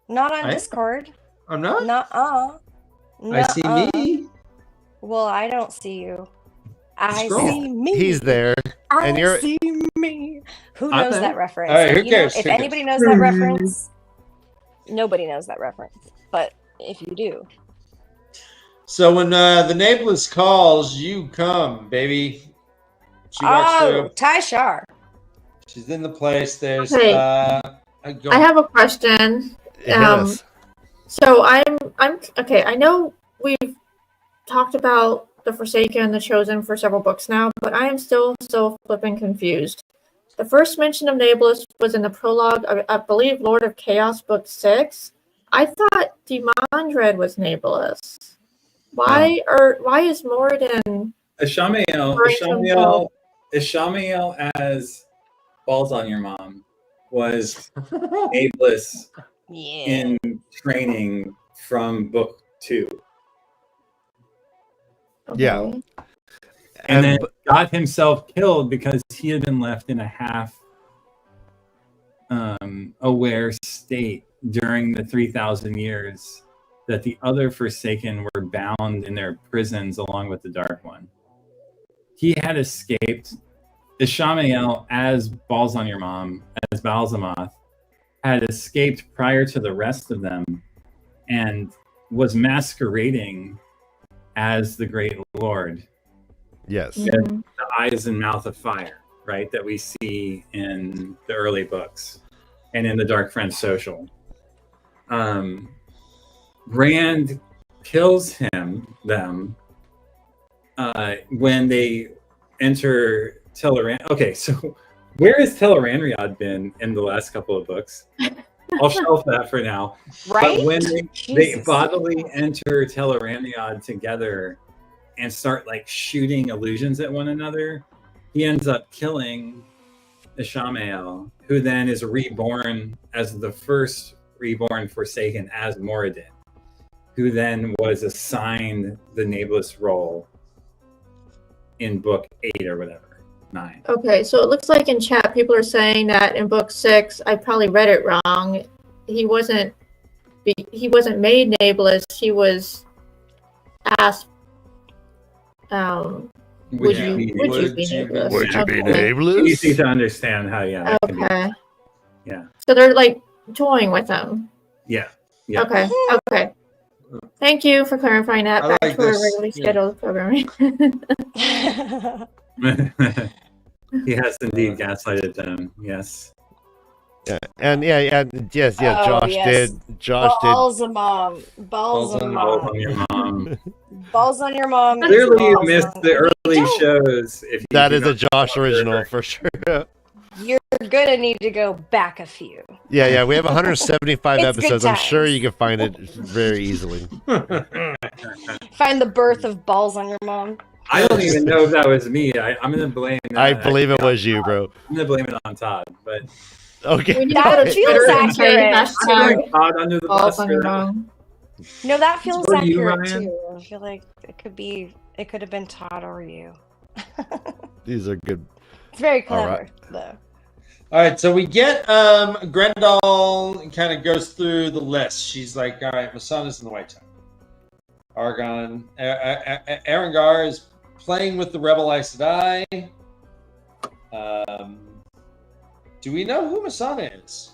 Not on Discord. I'm not? Nuh-uh. I see me. Well, I don't see you. I Scroll. see me. He's there. And you're see me. Who I'm knows there. that reference? All right, who You know, cares? if Who anybody cares? knows that reference, nobody knows that reference. But if you do, So when the Nameless calls, you come, baby. She walks through. Ty Shar. She's in the place. There's Okay. I have a question. Yes. So I'm okay. I know we've talked about the Forsaken and the Chosen for several books now, but I am still so flipping confused. The first mention of Nameless was in the prologue, I believe, Lord of Chaos, book 6. I thought Demandred was Nameless. Why is Moradin? Ishamael as Balls on Your Mom was Nameless in training from book 2. Okay. Yeah. And then got himself killed because he had been left in a half aware state during the 3,000 years that the other Forsaken were bound in their prisons along with the Dark One. He had escaped. Ishamael as Balls on Your Mom, as Balzamoth, had escaped prior to the rest of them and was masquerading as the Great Lord. Yes. The eyes and mouth of fire, right? That we see in the early books and in the Dark Friends social. Rand kills them when they enter Teleran. Okay, so where has Teleranriad been in the last couple of books? I'll shelf that for now. Right? But when they bodily enter Teleranriad together and start like shooting illusions at one another, he ends up killing Ishamael, who then is reborn as the first reborn Forsaken as Moradin, who then was assigned the Nameless role in book 8 or whatever, 9. Okay, so it looks like in chat people are saying that in book 6, I probably read it wrong. He wasn't made Nameless. He was asked, would you be Nameless? Would you be Okay. Nameless? Easy to understand how, that can be. Okay. Yeah. So they're like toying with him. Yeah. Yeah. Okay. Thank you for clarifying that. I Back like to our this. regularly scheduled programming. He has indeed gaslighted them. Yes. Yeah. And yes, Oh, Josh yes. did. Josh Balls on mom. Balls on Balls on Your Mom. Balls on your mom. Clearly, you Balls missed on- the early Don't. shows. If you That do is a not Josh know. original for sure. You're gonna need to go back a few. Yeah, we have 175 It's good episodes. I'm sure times. you can find it very easily. Find the birth of Balls on your mom. I don't even know if that was me. I'm going to blame that. I believe it was you, bro. I'm going to blame it on Todd. But Okay. We need That to go to feels Twitter and say accurate. I'm hashtag throwing Todd under the balls bus on for your that. mom. No, that feels For you, accurate Ryan? too. I feel like it could have been Todd or you. These are good. It's very All clever, right. though. All right, so we get Grendel kind of goes through the list. She's like, all right, Masana's in the White Tower. Argon, Arengar is playing with the Rebel Aes Sedai. Do we know who Masana is?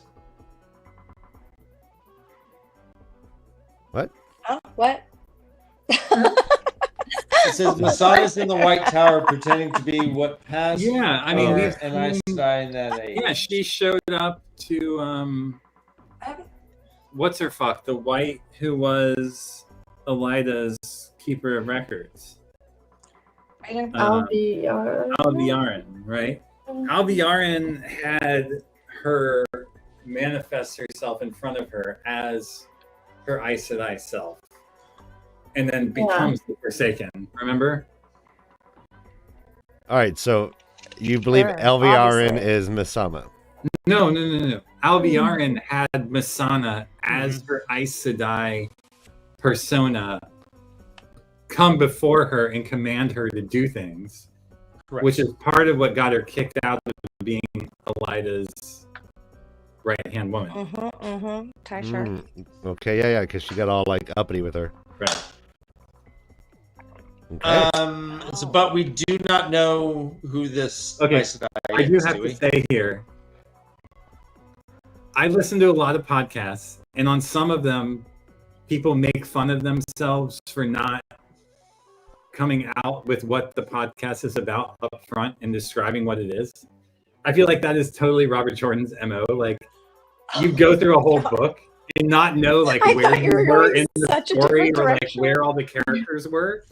What? Huh? What? It says Masana's in the White Tower pretending to be what past Yeah, I mean, we've and Aes Sedai in that age. Yeah, she showed up to what's her fuck? The white who was Elida's keeper of records. Alviarin, right? Alviarin had her manifest herself in front of her as her Aes Sedai self, and then becomes the Forsaken. Remember? All right, so You believe Sure, Elviarin obviously. is Misama. No. Alviarin had Masana as her Aes Sedai persona come before her and command her to do things, which is part of what got her kicked out of being Elida's right-hand woman. Sure. Okay, yeah, because she got all like uppity with her. Right. Okay. But we do not know who this Okay, Aes Sedai I do is, have do to we? say here, I listen to a lot of podcasts, and on some of them, people make fun of themselves for not coming out with what the podcast is about up front and describing what it is. I feel like that is totally Robert Jordan's MO. Like, you go through a whole book and not know like I where thought you were you were going in the such a story different or like direction. where all the characters were.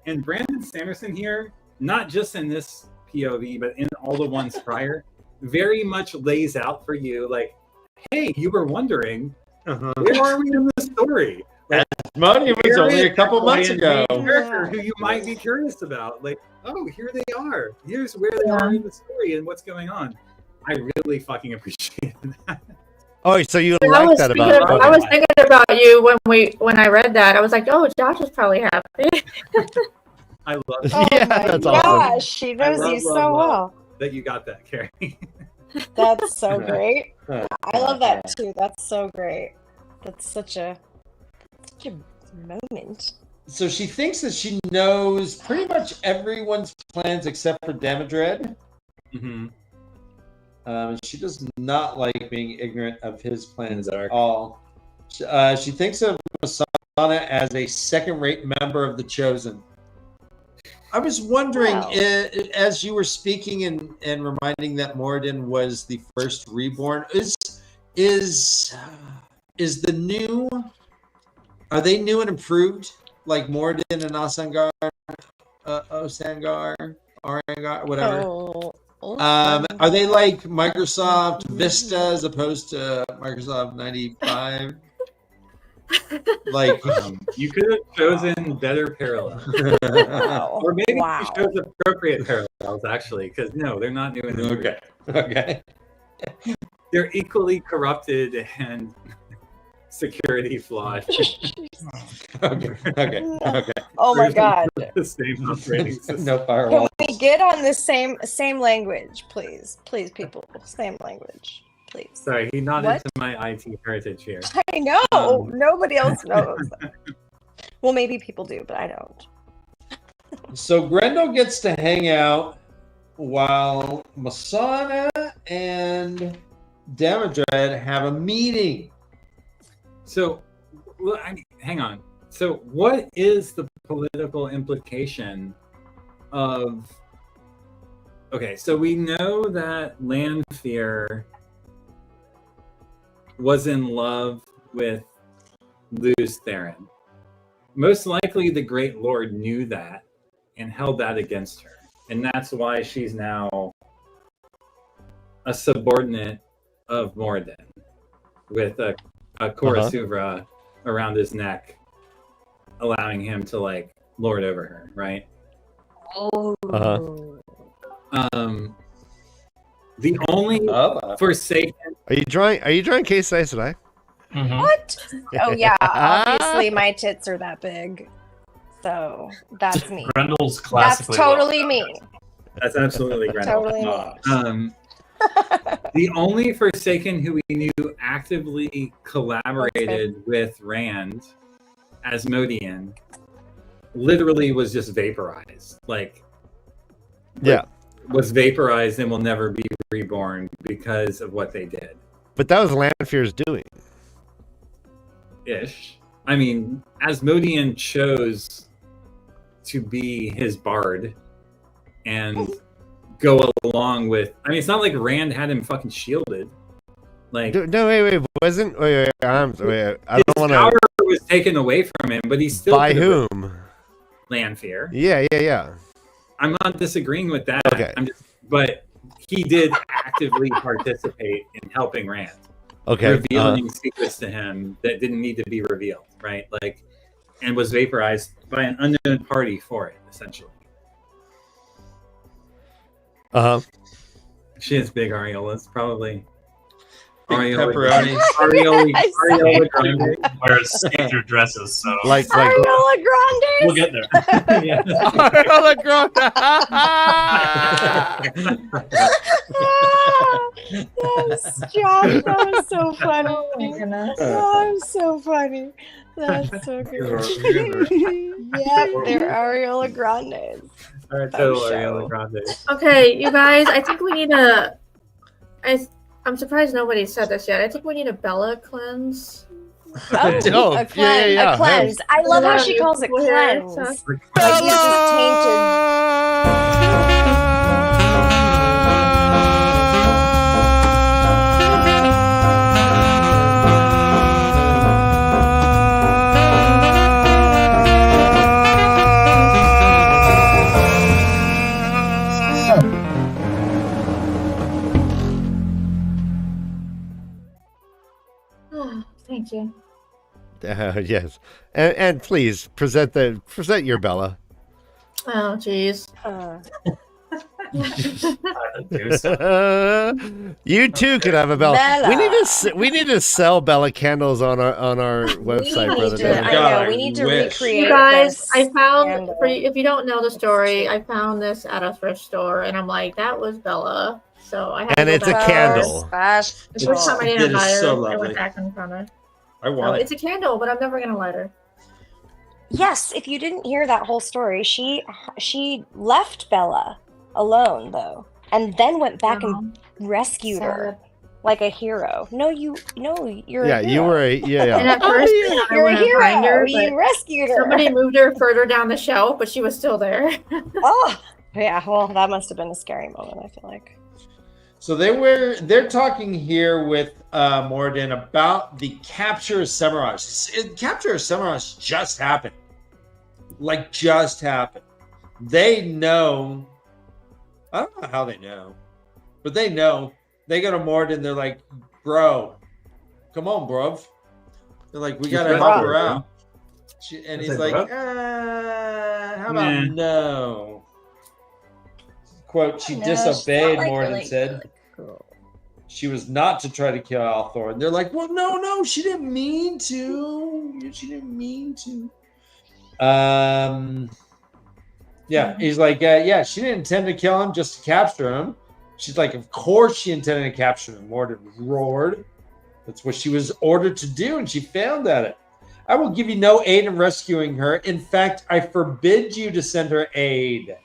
And Brandon Sanderson here, not just in this POV, but in all the ones prior, very much lays out for you like, hey, you were wondering, where are we in the story? Like, Money was here only is a couple months a ago. main character who you might be curious about. Like, oh, here they are. Here's where they are in the story and what's going on. I really fucking appreciate that. Oh, so you I like was that thinking about? I was thinking about you when I read that. I was like, oh, Josh is probably happy. I love Oh Yeah, my that's gosh, awesome. she knows love, you so love, love. well. that you got that, Carrie. That's so great. I love that too. That's so great. That's such a moment. So she thinks that she knows pretty much everyone's plans except for Damodred. Mm-hmm. She does not like being ignorant of his plans Dark. at all. She thinks of Masana as a second-rate member of the Chosen. I was wondering, Wow. as you were speaking and reminding that Moradin was the first reborn, is the new? Are they new and improved, like Moradin and Asangar, Osangar, Arangar, whatever? Are they like Microsoft Vista as opposed to Microsoft 95? Like, You could have chosen better parallels. Wow. Or maybe Wow. you chose appropriate parallels, actually, because no, they're not new and improved. okay. They're equally corrupted and security flawed. Okay. Oh my god. The same operating system. No Can firewall. we get on the same language, please? Please, people. Same language. Please. Sorry, he nodded What? to my IT heritage here. I know. Nobody else knows. Well, maybe people do, but I don't. So Grendel gets to hang out while Masana and Damodred have a meeting. So, well, hang on. So, what is the political implication of? Okay, so we know that Lanfear was in love with Luz Theron. Most likely, the Great Lord knew that and held that against her, and that's why she's now a subordinate of Moradin, with a Korasuvra around his neck, allowing him to like lord over her, right? Oh. The only Forsaken. Are you drawing Case Aes Sedai? Mhm. What? Oh yeah, obviously my tits are that big. So that's me. Grendel's That's classically totally me. That's absolutely Grendel. Totally me. The only Forsaken who we knew actively collaborated with Rand as Modian literally was just vaporized. Was vaporized and will never be reborn because of what they did. But that was Lanfear's doing. Ish. I mean, Asmodean chose to be his bard and go along with. I mean, it's not like Rand had him fucking shielded. Like, No, wait, wasn't? Wait, I don't his want power to. was taken away from him, but he still By could have whom? Lanfear. Yeah. I'm not disagreeing with that. Okay. But he did actively participate in helping Rand, Okay. revealing secrets to him that didn't need to be revealed, right? Like, and was vaporized by an unknown party for it, essentially. Uh-huh. She has big areolas, probably. Big Areola pepperoni. Areola grande. Wears see-through dresses, so Like Ariana Grande. we'll get there. Yeah. Ariana Grande. Yes, Josh, that was so funny. Oh my goodness. Oh, so funny. That's so good. Yep, they're Ariola Grandes. All right, Oh, so show. Ariana Grande. Okay, you guys, I think we need a. I'm surprised nobody said this yet. I think we need a Bella cleanse. Oh, Oh, a yeah, cleanse. yeah. A cleanse. I love how she calls it cleanse. Like you just tainted. Thank you. Yes, and please present your Bella. Oh, jeez. You too could have a Bella. Bella. We need to sell Bella candles on our website, We brother. need to, I know, we need to wish. recreate You guys, this I found, candle. if you don't know the story, I found this at a thrift store, and I'm like, that was Bella. So I had And to go it's a back. candle. The first time I didn't It is light her, so I lovely. went back and found her. I So want it. it's a candle, but I'm never gonna light her. Yes, if you didn't hear that whole story, she left Bella alone though, and then went back and rescued her like a hero. No, you're Yeah, a hero. you were yeah. And at first, I You're a went to find hero. her, You but rescued her. somebody moved her further down the shelf, but she was still there. Oh, yeah. Well, that must have been a scary moment. I feel like. So they're talking here with Morden about the capture of Semiraj. Capture of Semiraj just happened. Like just happened. They know. I don't know how they know, but they know. They go to Morden. They're like, "Bro, come on, bro." They're like, "We gotta help her out." And he's like, "How about no?" Quote, she No, she's disobeyed, not, like, Morden really said. She was not to try to kill Althor. And they're like, well, no, she didn't mean to. She didn't mean to. Yeah, he's like, she didn't intend to kill him, just to capture him. She's like, of course she intended to capture him. Morden roared. That's what she was ordered to do, and she failed at it. I will give you no aid in rescuing her. In fact, I forbid you to send her aid.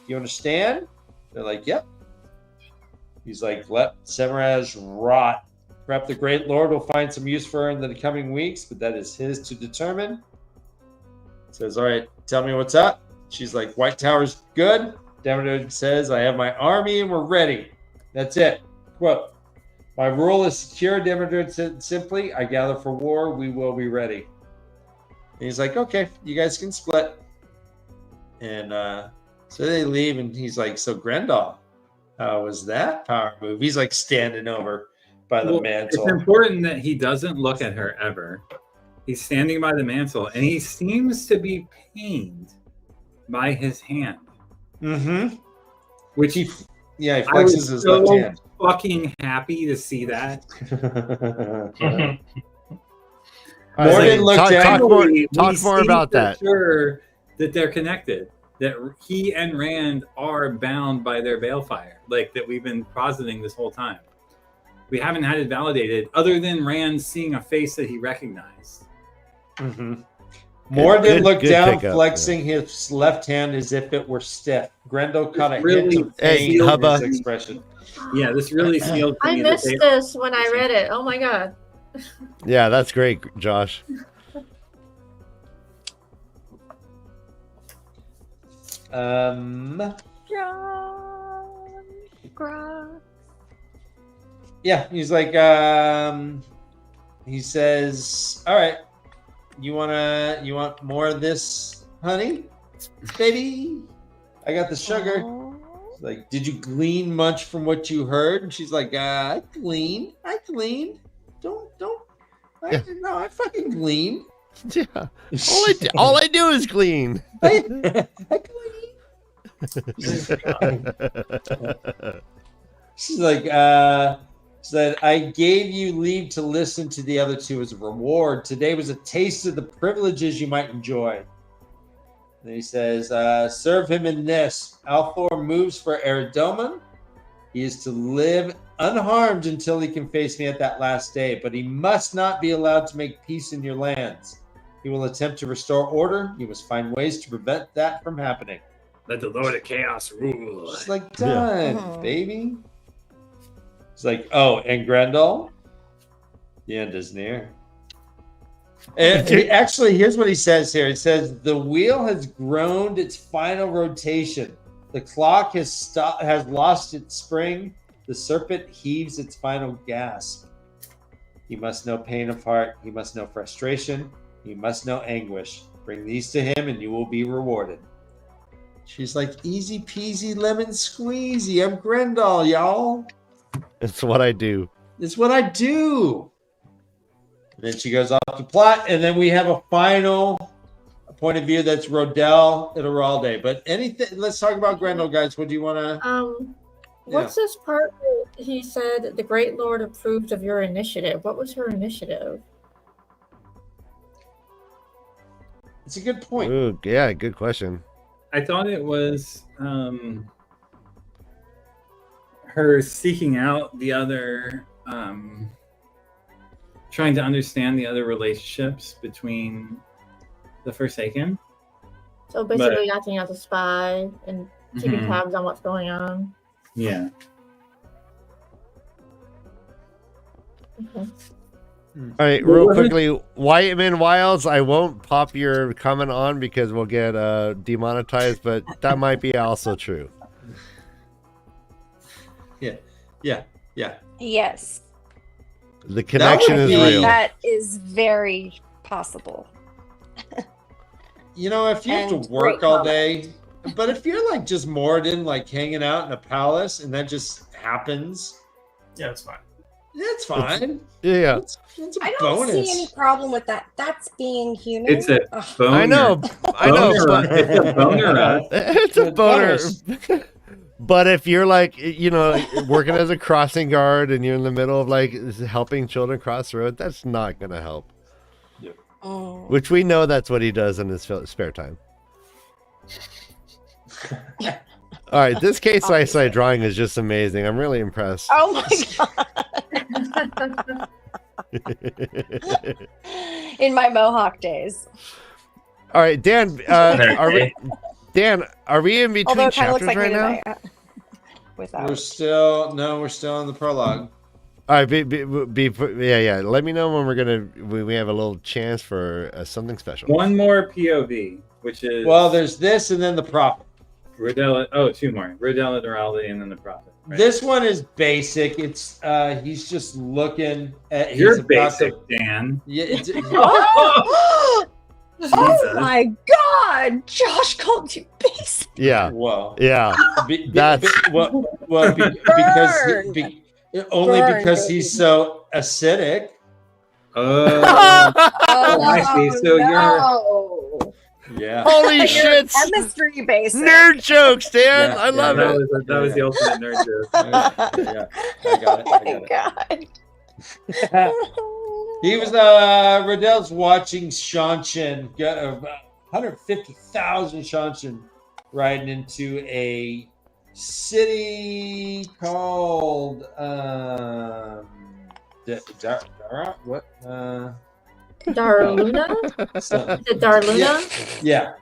You understand? They're like, yep. He's like, let Semiraj rot. Perhaps the great lord will find some use for her in the coming weeks, but that is his to determine. Says, all right, tell me what's up. She's like, White Tower's good. Demodard says, I have my army and we're ready. That's it. Quote, my rule is secure, Demodard said simply. I gather for war, we will be ready. And he's like, okay, you guys can split. And so they leave, and he's like, so Grendel, how was that power move? He's like standing over by the mantle. It's important that he doesn't look at her ever. He's standing by the mantle, and he seems to be pained by his hand. Mm-hmm. Which he I flexes was his so left hand. fucking happy to see that. Morden looked down. Talk more about that. Sure that they're connected. That he and Rand are bound by their balefire, like that we've been positing this whole time. We haven't had it validated, other than Rand seeing a face that he recognized. Mm-hmm. Morden looked down, pickup, flexing his left hand as if it were stiff. Grendel caught a really hint of pain in Hubba. his expression. Yeah, this really sealed for I me that missed they- this when I read it. Oh my god. Yeah, that's great, Josh. Yeah, he's like, he says, all right, you want more of this, honey, baby? I got the sugar. He's like, did you glean much from what you heard? And she's like, I gleaned. No, I fucking glean. Yeah. All I do is glean. I glean. She's like, said, I gave you leave to listen to the other two as a reward. Today was a taste of the privileges you might enjoy. And he says, serve him in this. Althor moves for Eridomen. He is to live unharmed until he can face me at that last day, but he must not be allowed to make peace in your lands. He will attempt to restore order. You must find ways to prevent that from happening. Let the Lord of Chaos rule. It's like, done, baby. It's like, oh, and Grendel? The end is near. And actually, here's what he says here. He says, the wheel has groaned its final rotation. The clock has lost its spring. The serpent heaves its final gasp. He must know pain of heart. He must know frustration. He must know anguish. Bring these to him and you will be rewarded. She's like, easy peasy lemon squeezy. I'm Grendel, y'all. It's what I do. It's what I do. And then she goes off to plot, and then we have a final point of view that's Rodell and Aralde. But anything, let's talk about Grendel, guys. What do you want to? What's this part where he said the Great Lord approved of your initiative? What was her initiative? It's a good point. Ooh, yeah, good question. I thought it was her seeking out the other, trying to understand the other relationships between the Forsaken. So basically acting as a spy and keeping tabs on what's going on. Yeah. Okay. All right, real quickly, Whiteman Wilds, I won't pop your comment on because we'll get demonetized, but that might be also true. Yeah. Yes. The connection is real. That is very possible. You know, if you have to work all day, but if you're like just Moradin, like hanging out in a palace, and that just happens, Yeah, it's fine. that's fine. Yeah. It's a I don't bonus. see any problem with that. That's being human. It's a boner. I know, but It's a boner. it's a boner. But if you're like, you know, working as a crossing guard and you're in the middle of like helping children cross the road, that's not going to help. Oh. Which we know that's what he does in his spare time. All right, this case side drawing is just amazing. I'm really impressed. Oh my god! In my Mohawk days. All right, Dan. Are we in between Although it kind of chapters looks like right me now? tonight. Without. We're still in the prologue. All right, yeah. Let me know when we have a little chance for something special. One more POV, which is There's this and then the prophet. Rodella. Oh, two more. Rodella, Duralde, and then the prophet. Right? This one is basic. It's he's just looking at. You're basic, Dan. Yeah. Oh my god! Josh called you basic. Yeah. Well. Yeah. Because he's so acidic. I see. So you're. Yeah. Holy shit! Chemistry basic. Nerd jokes, Dan. I love it. That was the ultimate nerd joke. Yeah. I got it. Oh my god. He was Rodell's watching Shanshan, 150,000 Shanshan riding into a city called what? Darluna? Is it Darluna? Yeah.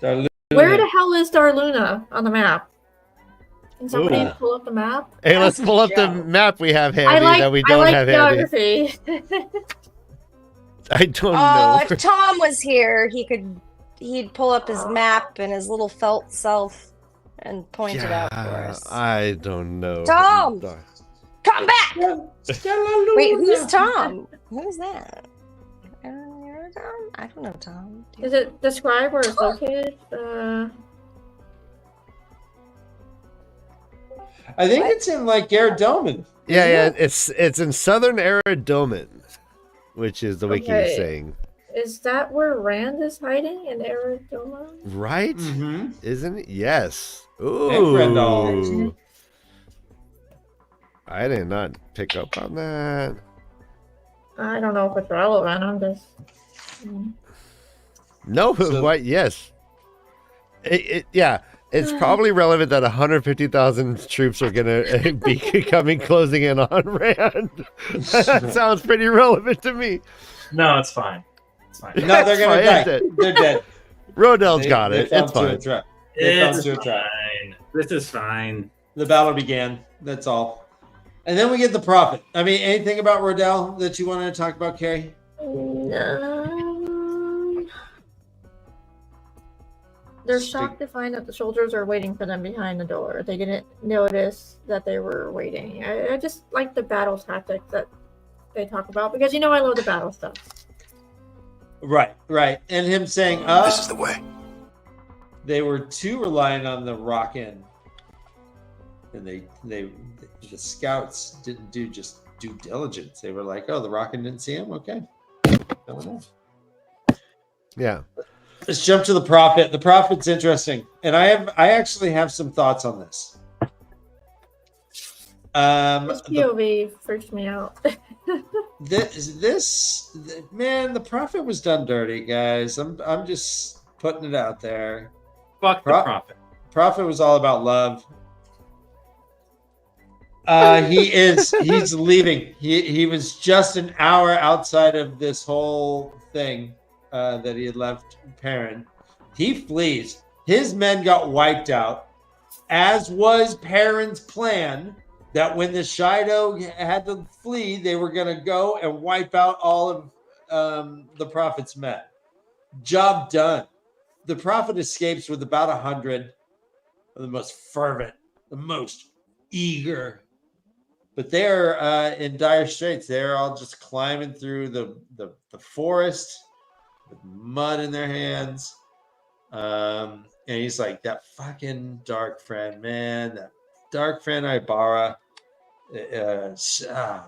Darluna. Where the hell is Darluna on the map? Can somebody Ooh. pull up the map? Hey, let's pull up the map we have handy that we don't have handy. Geography. I don't know. If Tom was here, he'd pull up his map and his little felt self and point it out for us. I don't know. Tom! Come back! Wait, who's Tom? Who's that? Tom? I don't know Tom. Does it describe where it's located? I think it's in like Eridomen. Yeah. It's in southern Eridomen, which is the wiki is saying. Is that where Rand is hiding in Arizona? Right? Mm-hmm. Isn't it? Yes. And Ooh. Grendel. I did not pick up on that. I don't know if it's relevant. I'm just. No, So- what? Yes. Yeah, it's probably relevant that 150,000 troops are going to be closing in on Rand. That sounds pretty relevant to me. No, it's fine. It's fine. No, they're gonna Fine, die. it's it. They're dead. Rodell's They- got they it. fell It's into a fine. trap. They fell It's into a trap. fine. This is fine. The battle began. That's all. And then we get the prophet. I mean, anything about Rodell that you wanted to talk about, Carrie? They're shocked to find that the soldiers are waiting for them behind the door. They didn't notice that they were waiting. I just like the battle tactics that they talk about because I love the battle stuff. Right. And him saying, This is the way. they were too reliant on the rock-in. And the scouts didn't do just due diligence. They were like, oh, the rock-in didn't see him? Okay. Yeah. Let's jump to the prophet. The prophet's interesting. And I actually have some thoughts on this. This POV freaks me out. Man, the prophet was done dirty, guys. I'm just putting it out there. Fuck the prophet. Prophet was all about love. He's leaving. He was just an hour outside of this whole thing that he had left Perrin. He flees. His men got wiped out, as was Perrin's plan, that when the Shido had to flee, they were going to go and wipe out all of the prophet's men. Job done. The prophet escapes with about 100 of the most fervent, the most eager. But they're in dire straits. They're all just climbing through the forest with mud in their hands. And he's like, that fucking dark friend, man. That dark friend Ibarra.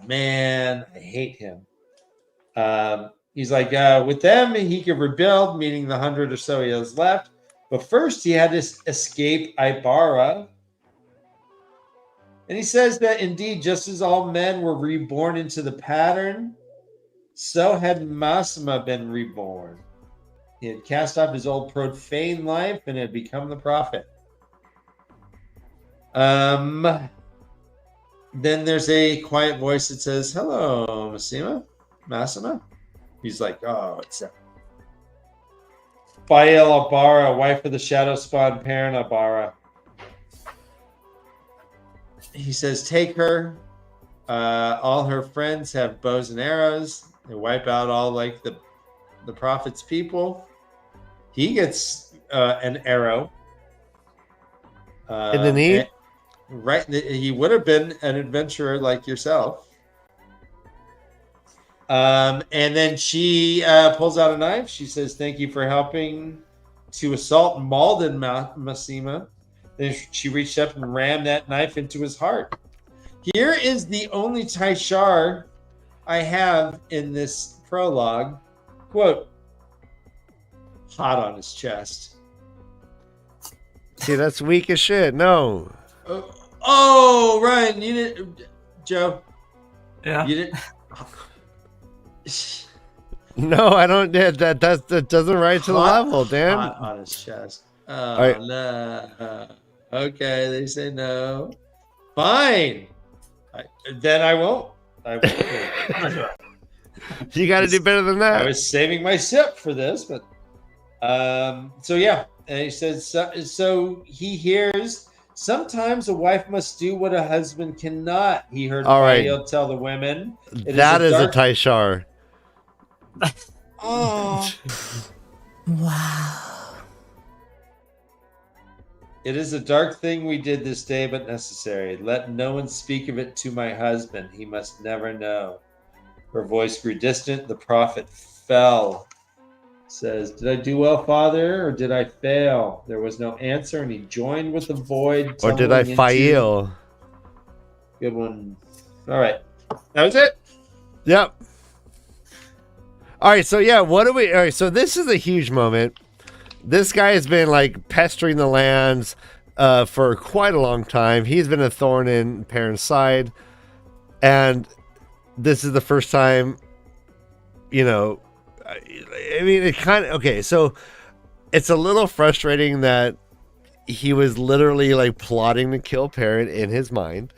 Man, I hate him. He's like, with them, he could rebuild, meaning the 100 or so he has left. But first, he had to escape Ibarra. And he says that indeed, just as all men were reborn into the pattern, so had Massima been reborn. He had cast off his old profane life and had become the prophet. Then there's a quiet voice that says, hello, Massima. He's like, oh, it's Bael Abara, wife of the shadow spawn Perrin Abara. He says, take her. All her friends have bows and arrows. They wipe out all like the prophet's people. He gets an arrow. In the knee? Right. He would have been an adventurer like yourself. And then she pulls out a knife. She says, thank you for helping to assault Malden Massima. Then she reached up and rammed that knife into his heart. Here is the only Taishar I have in this prologue. Quote, hot on his chest. See, that's weak as shit. No. Oh, Ryan, you didn't... Joe. Yeah. You didn't... No, I don't. That doesn't rise to the level, Dan. Hot on his chest. Oh, right. no. Okay, they say no. Fine. Then I won't. I won't. You got to do better than I that. was saving my sip for this, but so yeah. And he says, so he hears, sometimes a wife must do what a husband cannot. He heard All right. Bael tell the women. That is a Taishar. Oh. Wow. It is a dark thing we did this day, but necessary. Let no one speak of it to my husband. He must never know. Her voice grew distant. The prophet fell. Says, did I do well, Father, or did I fail? There was no answer, and he joined with the void. Or did I tumbling into- fail? Good one. All right. That was it. Yep. All right, so yeah, what do we? All right, so this is a huge moment. This guy has been like pestering the lands for quite a long time. He's been a thorn in Perrin's side, and this is the first time. You know, I mean, it kind of okay. So it's a little frustrating that he was literally like plotting to kill Perrin in his mind.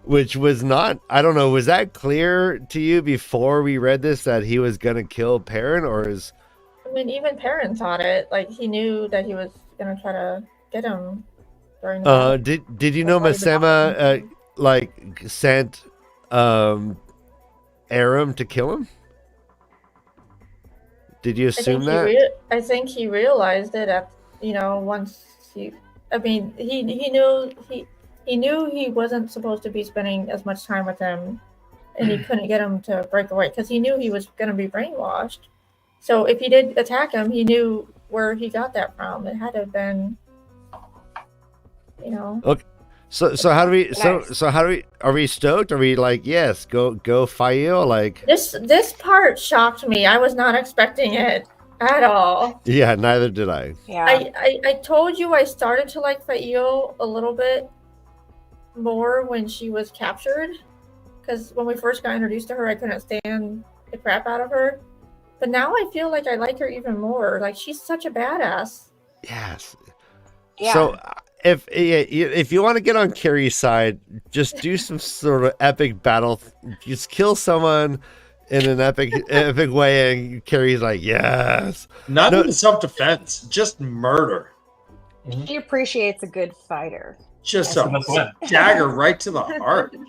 Which was not, I don't know, was that clear to you before we read this that he was going to kill Perrin, or is... I mean, even Perrin thought it. Like, he knew that he was going to try to get him during the battle. Did you know Masema, sent Aram to kill him? Did you assume that? I think he realized it at, once he... I mean, he knew... He knew he wasn't supposed to be spending as much time with him, and he couldn't get him to break away because he knew he was going to be brainwashed. So if he did attack him, he knew where he got that from. It had to have been, Okay. So how do we? So how do we? Are we stoked? Are we like, yes, go Fael? Like this part shocked me. I was not expecting it at all. Yeah, neither did I. Yeah. I told you I started to like Fael a little bit more when she was captured, because when we first got introduced to her, I couldn't stand the crap out of her. But now I feel like I like her even more. Like, she's such a badass. Yes. Yeah. So if you want to get on Carrie's side, just do some sort of epic battle. Just kill someone in an epic way, and Carrie's like, yes. Not even self-defense, just murder. She appreciates a good fighter. Just a dagger right to the heart. All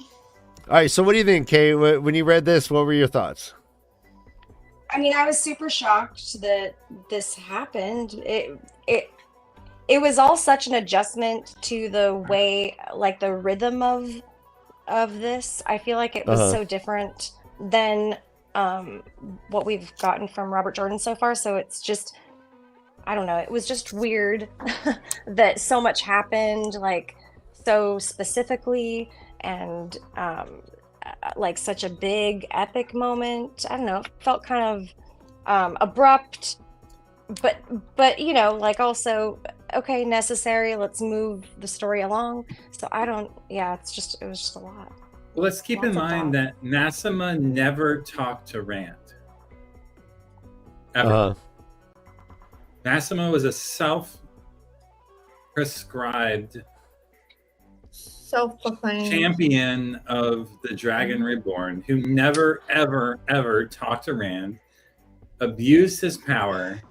right, so what do you think, Kay? When you read this, what were your thoughts? I mean, I was super shocked that this happened. It was all such an adjustment to the way, like the rhythm of this. I feel like it was so different than what we've gotten from Robert Jordan so far. So it's just, I don't know. It was just weird that so much happened, like so specifically, and like such a big epic moment. I don't know. It felt kind of abrupt, but like also okay, necessary. Let's move the story along. So I don't. Yeah, it was just a lot. Well, let's keep in mind that Massima never talked to Rand. Ever. Massimo was a self-prescribed self-proclaimed champion of the Dragon Reborn who never, ever, ever talked to Rand, abused his power,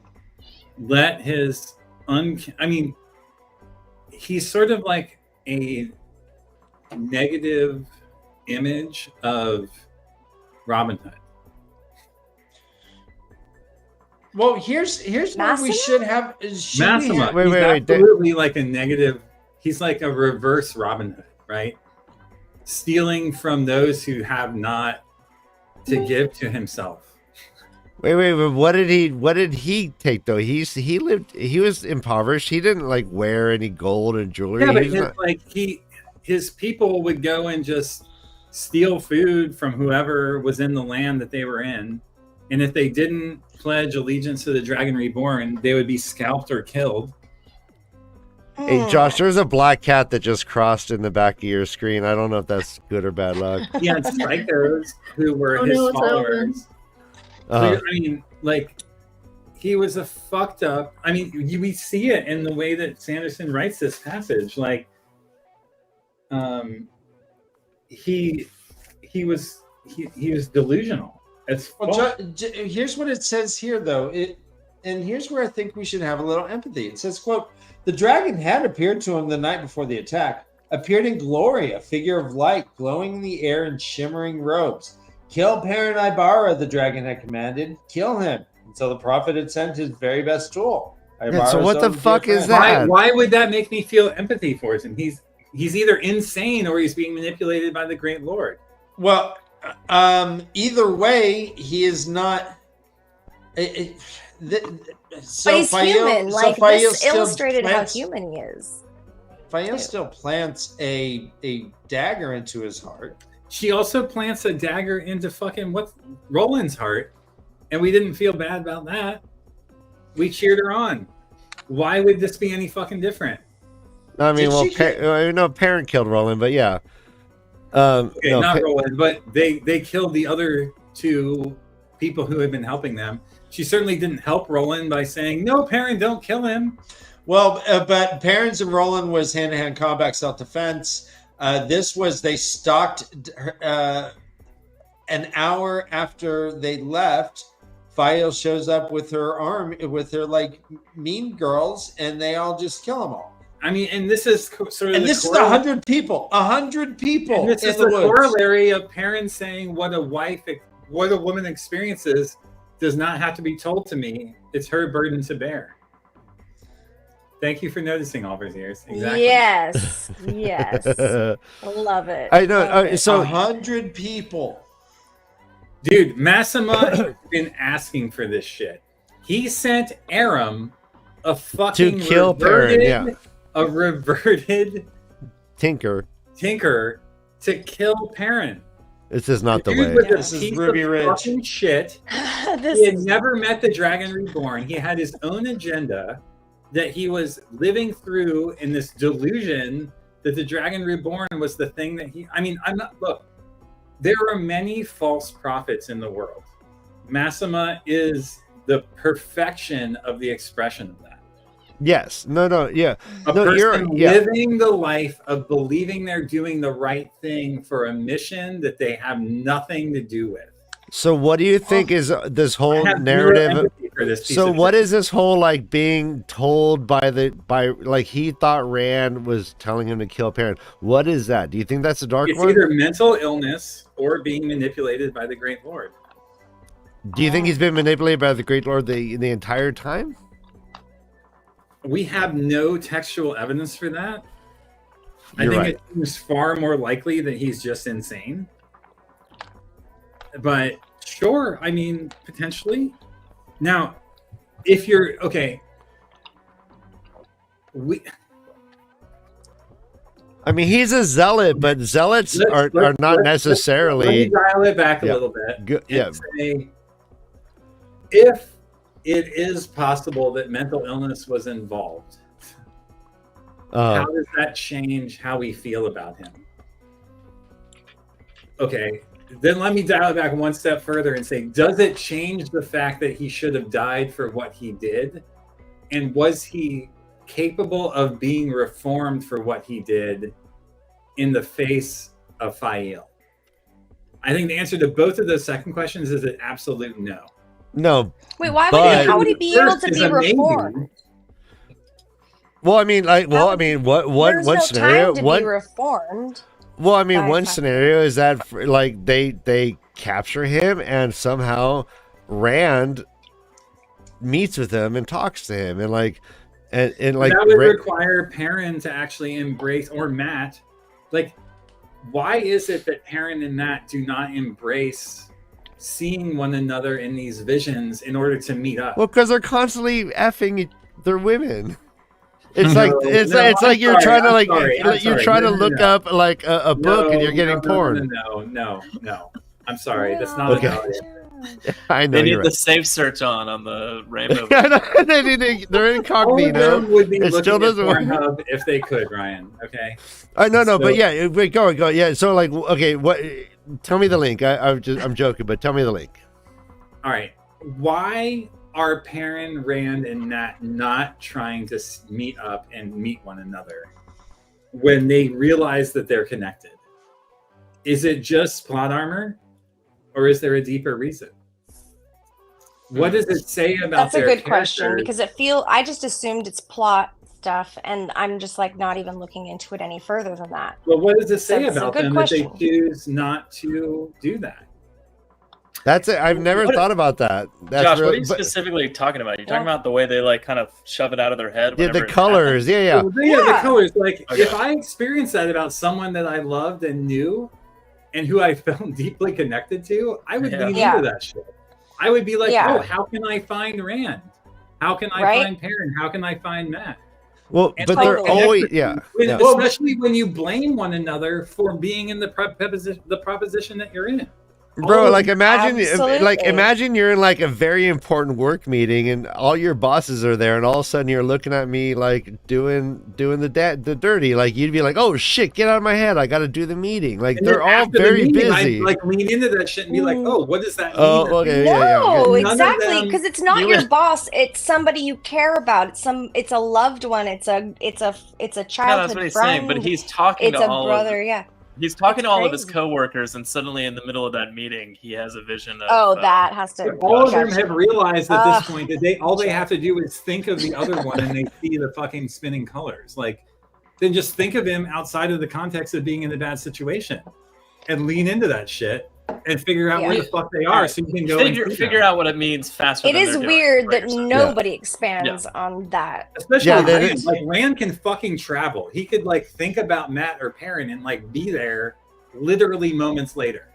let his he's sort of like a negative image of Robin Hood. Well, here's where we should have. Massima. Wait. Absolutely like a negative. He's like a reverse Robin Hood, right? Stealing from those who have not to give to himself. Wait. What did he take though? He was impoverished. He didn't like wear any gold and jewelry. Yeah, but his people would go and just steal food from whoever was in the land that they were in. And if they didn't pledge allegiance to the Dragon Reborn, they would be scalped or killed. Hey, Josh, there's a black cat that just crossed in the back of your screen. I don't know if that's good or bad luck. He had psychos who were his followers. So, he was a fucked up. I mean, we see it in the way that Sanderson writes this passage. Like, he was delusional. Here's what it says here, though. And here's where I think we should have a little empathy. It says, quote, "The dragon had appeared to him the night before the attack, appeared in glory, a figure of light, glowing in the air in shimmering robes. Kill Perrin Ibarra, the dragon had commanded. Kill him." And so the prophet had sent his very best tool. So what the fuck is that? Why would that make me feel empathy for him? He's either insane or he's being manipulated by the Great Lord. Well, either way, he is not. But he's human. Like, this illustrated how human he is. Fael still plants a dagger into his heart. She also plants a dagger into fucking Roland's heart. and we didn't feel bad about that. We cheered her on. Why would this be any fucking different? I mean, Parent killed Roland, but yeah. Okay, not Roland, but they killed the other two people who had been helping them. She certainly didn't help Roland by saying, "No, Perrin, don't kill him." Well, but Perrin's and Roland was hand-to-hand combat, self-defense. This was they stalked an hour after they left. Fael shows up with her like mean girls, and they all just kill them all. I mean, and this is sort of this is 100 people. 100 people. And this is the corollary of Perrin saying, "What a woman experiences does not have to be told to me. It's her burden to bear." Thank you for noticing all those years. Exactly. Yes. Yes. I love it. I know. So 100 people. Dude, Massima has been asking for this shit. He sent Aram a fucking to kill Perrin, yeah. A reverted Tinker to kill Perrin. This is not the way. This is Ruby Ridge. Fucking shit. He had never met the Dragon Reborn. He had his own agenda that he was living through in this delusion that the Dragon Reborn was the thing that he... I mean, look, there are many false prophets in the world. Massima is the perfection of the expression of that. Yes. Yeah. A person living the life of believing they're doing the right thing for a mission that they have nothing to do with. So what do you think is this whole narrative? So what is this whole like being told by like he thought Rand was telling him to kill Perrin? What is that? Do you think that's a dark one? It's either mental illness or being manipulated by the Great Lord. Do you think he's been manipulated by the Great Lord the entire time? We have no textual evidence for that. You're I think right. it seems far more likely that he's just insane. But sure, I mean, potentially. Now, if you're okay, I mean, he's a zealot, but zealots are not necessarily. Let me dial it back a little bit. Yeah. Say, if it is possible that mental illness was involved, how does that change how we feel about him? Okay, then let me dial it back one step further and say, does it change the fact that he should have died for what he did? And was he capable of being reformed for what he did in the face of Fael? I think the answer to both of those second questions is an absolute no. No. Wait, how would he be able to be reformed? Well, I mean, what scenario? Time to be reformed. Well, I mean, one scenario is that like they capture him and somehow Rand meets with him and talks to him and like that would require Perrin to actually embrace, or Matt. Like, why is it that Perrin and Matt do not embrace seeing one another in these visions in order to meet up? Well, because they're constantly effing their women. It's like you're trying to look up like a book and you're getting porn. No. I'm sorry. That's not okay. I know they need you're the right. safe search on the rainbow. They're incognito. Would be it still doesn't work if they could, Ryan. Okay. No, but yeah, wait, go. Yeah. So like, okay, what? Tell me the link. I'm joking, but tell me the link. All right. Why are Perrin, Rand, and Nat not trying to meet up and meet one another when they realize that they're connected? Is it just plot armor, or is there a deeper reason? What does it say about That's a good question, because I just assumed it's plot stuff, and I'm just like not even looking into it any further than that. Well, what does it say about them question. that they choose not to do that? That's it. I've never thought about that. That's Josh, what are you specifically talking about? You're talking about the way they like kind of shove it out of their head. Yeah, the colors. Yeah. Well, the colors. Like, if I experienced that about someone that I loved and knew, and who I felt deeply connected to, I would lean into that shit. I would be like, oh, how can I find Rand? How can I find Perrin? How can I find Matt? Well, but they're always especially when you blame one another for being in the proposition that you're in. Bro, like absolutely. imagine you're in like a very important work meeting and all your bosses are there, and all of a sudden you're looking at me like doing the dirty. Like you'd be like, "Oh shit, get out of my head! I got to do the meeting." Like And they're then all after the very meeting, busy. I'd like lean into that shit and be like, "Oh, what does that mean?" Oh, okay, No, okay. None of exactly, them- because it's not You your were- boss. It's somebody you care about. It's a loved one. It's a Yeah, childhood that's what he's friend. saying. But he's talking It's to a all brother. of Yeah. he's talking It's to all of his crazy. coworkers, and suddenly in the middle of that meeting, he has a vision of. Oh, that has to. But all of them gotcha. have realized at this Ugh. point that all they have to do is think of the other one, and they see the fucking spinning colors. Like, then just think of him outside of the context of being in a bad situation, and lean into that shit and figure out where the fuck they are, so you can go figure out what it means faster. It than is they're doing weird for that yourself. nobody expands on that. Especially Yeah, that Rand. is- Like Rand can fucking travel. He could like think about Matt or Perrin and like be there literally moments later.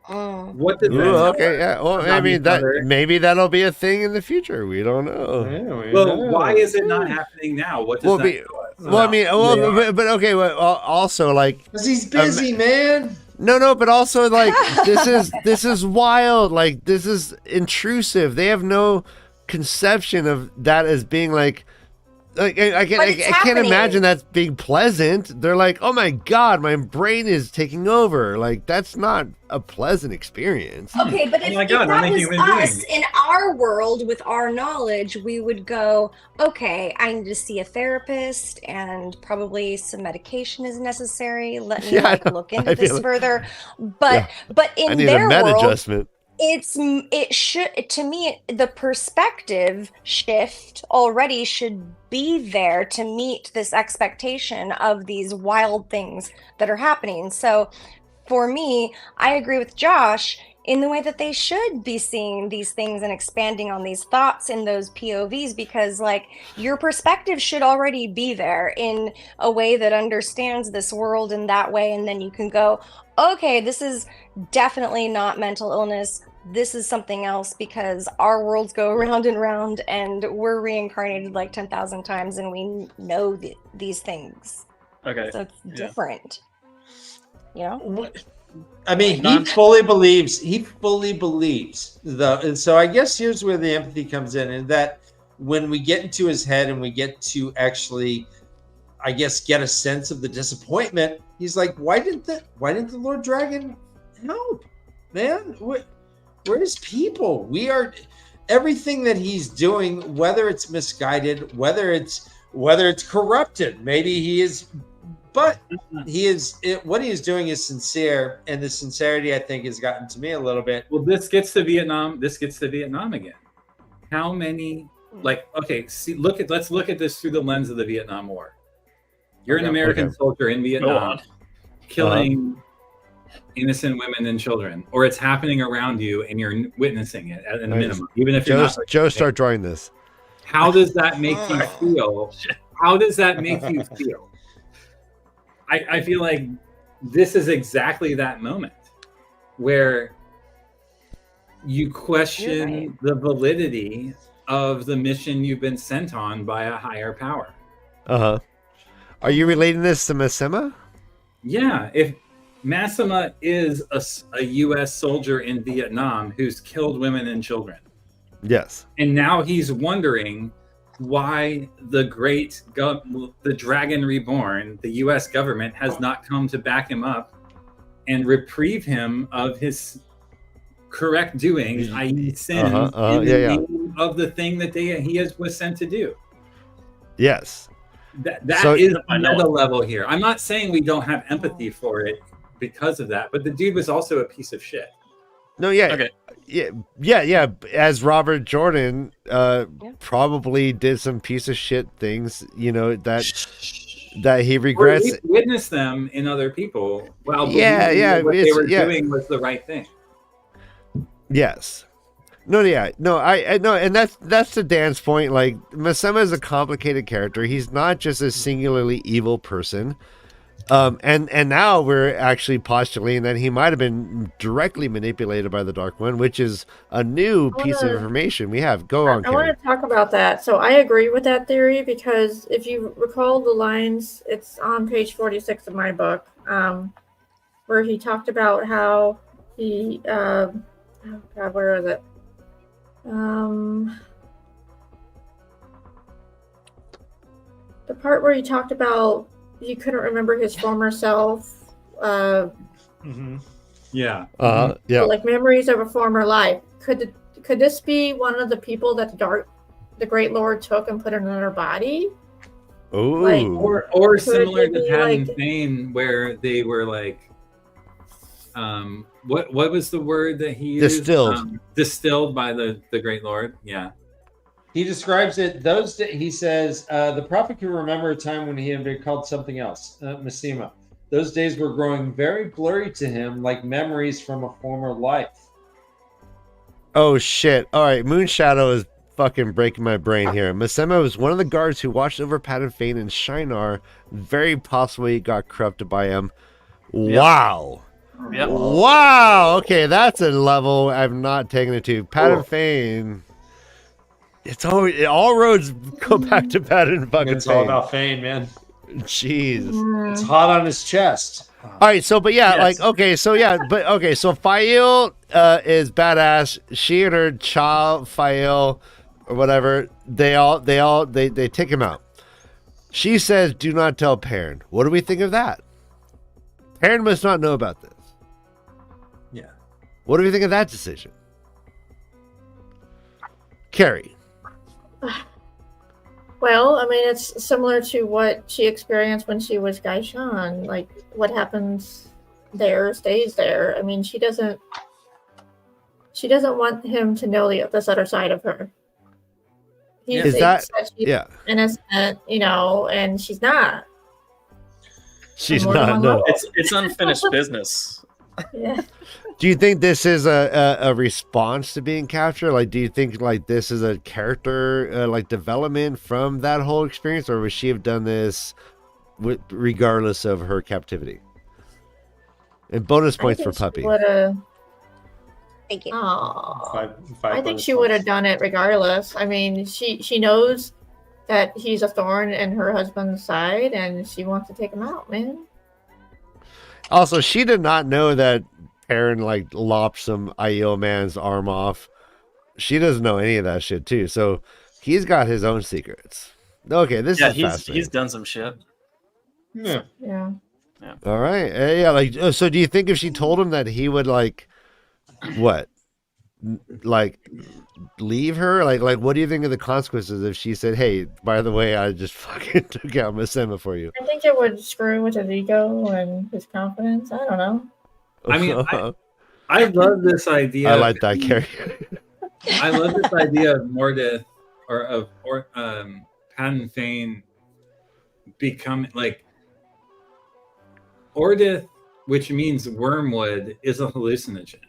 What does that Ooh, tell okay, us yeah. Well, I about mean each other? maybe that'll be a thing in the future. We don't know. Well, why is it not happening now? What does Well, that tell us? well, I mean, about who they are? but okay. Well, also like, Because he's busy, man. no, but also like this is wild. Like this is intrusive. They have no conception of that as being like I But can't it's happening. imagine that's being pleasant. They're like, oh my god, my brain is taking over. Like that's not a pleasant experience. Okay, but Oh if, my if God, that I'm a was human us being. in our world with our knowledge, we would go, okay, I need to see a therapist and probably some medication is necessary. Let me Yeah, I know. look I into this feel it. further. But I in need their a med world, adjustment. it should, to me, the perspective shift already should be there to meet this expectation of these wild things that are happening. So for me, I agree with Josh in the way that they should be seeing these things and expanding on these thoughts in those POVs, because like your perspective should already be there in a way that understands this world in that way, and then you can go, okay, this is definitely not mental illness. This is something else, because our worlds go round and round and we're reincarnated like 10,000 times and we know these things. Okay. So it's yeah. different. You know? I mean, he fully believes. And so I guess here's where the empathy comes in, and that when we get into his head and we get to actually, I guess, get a sense of the disappointment, he's like, why didn't the Lord Dragon help, man? Where's people? We are everything that he's doing, whether it's misguided, whether it's corrupted, maybe he is. But what he is doing is sincere, and the sincerity, I think, has gotten to me a little bit. Well, this gets to Vietnam again. How many, like, okay, let's look at this through the lens of the Vietnam War. You're an American soldier in Vietnam, killing innocent women and children, or it's happening around you and you're witnessing it at a minimum, even if you're not. Joe, start drawing this. How does that make you feel? How does that make you feel? I feel like this is exactly that moment where you question the validity of the mission you've been sent on by a higher power. Are you relating this to Massima? Yeah, if Massima is a U.S. soldier in Vietnam who's killed women and children. Yes. And now he's wondering why the Dragon Reborn, the U.S. government, has not come to back him up and reprieve him of his correct doing, i.e. sin, in the name of the thing that he was sent to do. Yes. That is another level here. I'm not saying we don't have empathy for it because of that, but the dude was also a piece of shit. No, yeah. Yeah. As Robert Jordan probably did some piece of shit things, that he regrets. Or witnessed them in other people. Well, what they were doing was the right thing. Yes. I know, and that's to Dan's point. Like, Massima is a complicated character. He's not just a singularly evil person. And now we're actually postulating that he might have been directly manipulated by the Dark One, which is a new piece of information we have. Go on, I want to talk about that. So I agree with that theory, because if you recall the lines, it's on page 46 of my book, where he talked about how he oh god, where is it? The part where he talked about he couldn't remember his former self, Yeah. Yeah. like memories of a former life. Could this be one of the people that the Great Lord took and put in another body? Ooh. Like, Or similar it to be Pat like- and Fane, where they were like, what was the word that he used? Distilled. Distilled by the Great Lord. Yeah. He describes it. He says the prophet could remember a time when he had been called something else, Messima. Those days were growing very blurry to him, like memories from a former life. Oh shit! All right, Moonshadow is fucking breaking my brain here. Masema was one of the guards who watched over Pat and Fane and Shinar. Very possibly got corrupted by him. Wow. Yep. Wow. Okay, that's a level I've not taken it to. Pat and Fane. It's all roads go back to Pat and fucking It's all Fane. about Fane, man. Jeez. It's hot on his chest. All right, so but yeah, Yes. like okay, so yeah, but okay, so Fail is badass. She and her child Fail or whatever, they take him out. She says, "Do not tell Perrin." What do we think of that? Perrin must not know about this. Yeah. What do we think of that decision? Carrie. Well, I mean, it's similar to what she experienced when she was Gaishan. Like, what happens there stays there. I mean, she doesn't want him to know this other side of her. He Is thinks that she's yeah? innocent, and she's not. She's More not. than No. one It's unfinished business. Yeah. Do you think this is a response to being captured? Like, do you think like this is a character like development from that whole experience, or would she have done this regardless of her captivity? And bonus points for Puppy. Thank you. I think bonus she would have points. done it regardless. I mean, she knows that he's a thorn in her husband's side, and she wants to take him out, man. Also, she did not know that Perrin like lopped some Aiel man's arm off. She doesn't know any of that shit too. So he's got his own secrets. Okay, this is fascinating. he's done some shit. Yeah. Yeah. All right, yeah. Like, so do you think if she told him that he would like, what, like, leave her? Like, what do you think of the consequences if she said, "Hey, by the way, I just fucking took out Masema for you"? I think it would screw with his ego and his confidence. I don't know. I mean, I love this idea. I like that, Carrie. I love this idea of Mordith or Pat and Fane become like Ordith, which means wormwood, is a hallucinogen.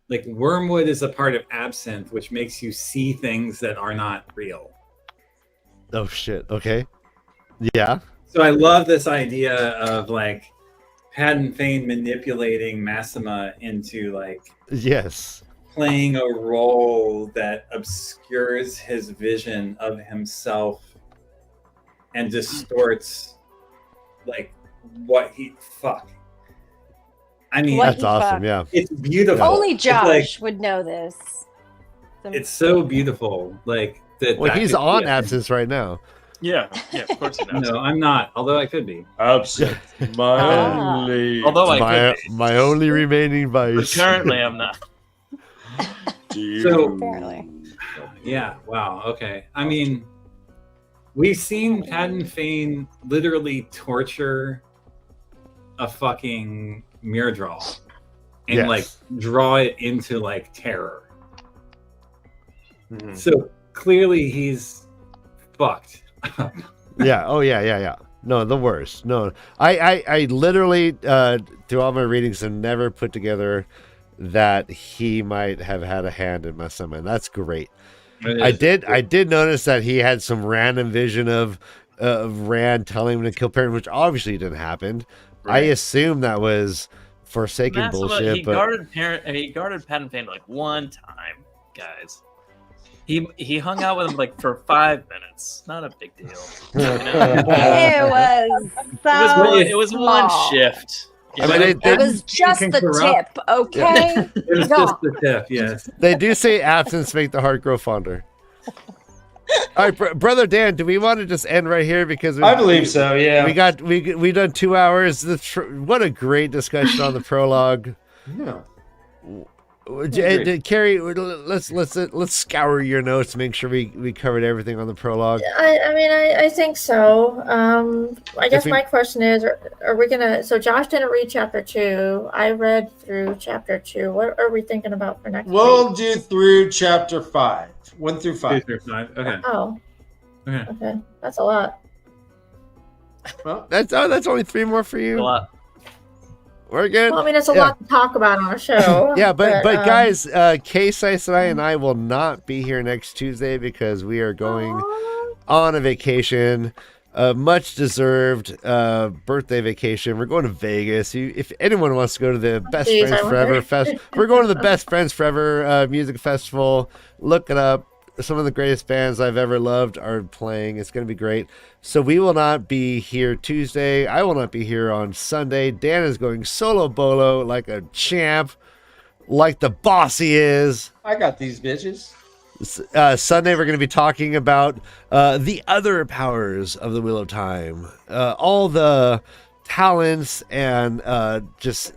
Like wormwood is a part of absinthe, which makes you see things that are not real. Oh shit. Okay. Yeah. So I love this idea of like Pat and Fane manipulating Massima into like Yes. playing a role that obscures his vision of himself and distorts like what he I mean, What That's he awesome. fucked. Yeah. it's beautiful. Only It's Josh like- would know this. It's so beautiful. Like that. Well, that he's could be on a- absence right now. Yeah, of course he knows. No, I'm not. Although I could be. Absent. My Ah. only. Although I my could be. my only remaining But vice. currently I'm not. So Apparently. yeah. Wow. Okay. I mean, we've seen Pat and Fane literally torture a fucking mirror draw and Yes. like draw it into like terror. Mhm. So clearly he's fucked. Yeah. Oh yeah. Yeah. Yeah. No, the worst. No, I literally through all my readings have never put together that he might have had a hand in Masema, and that's great. I did notice that he had some random vision of Rand telling him to kill Perrin, which obviously didn't happen. I assume that was Forsaken Massimo, bullshit, he but guarded Pat and Fane like one time, guys. He hung out with him like for 5 minutes. Not a big deal. You know? It was so It was one small. shift. I mean, It was just can the corrupt. tip, okay? It was God. just the tip, yes. they do say absence make the heart grow fonder. All right, brother Dan, do we want to just end right here because I believe so. Yeah. we done 2 hours. What a great discussion on the prologue. Yeah. Carrie, let's scour your notes, make sure we covered everything on the prologue. I mean, I think so. I guess we- my question is, are we gonna? So Josh didn't read chapter 2. I read through chapter 2. What are we thinking about for next We'll week? do through chapter 5, 1 through 5. 2 through 5. Okay. Oh, Okay. okay, that's a lot. Well, That's only 3 more for A you. lot. We're good. Well, I mean, it's a Yeah. lot to talk about on a show. Yeah, but guys, K-Sice and I will not be here next Tuesday because we are going on a vacation, much deserved birthday vacation. We're going to Vegas. If anyone wants to go to the Best Jeez, Friends I Forever wonder. Fest, we're going to the Best Friends Forever music festival. Look it up. Some of the greatest bands I've ever loved are playing. It's going to be great. So we will not be here Tuesday. I will not be here on Sunday. Dan is going solo bolo like a champ, like the boss he is. I got these bitches. Sunday, we're going to be talking about the other powers of the Wheel of Time. All the talents and just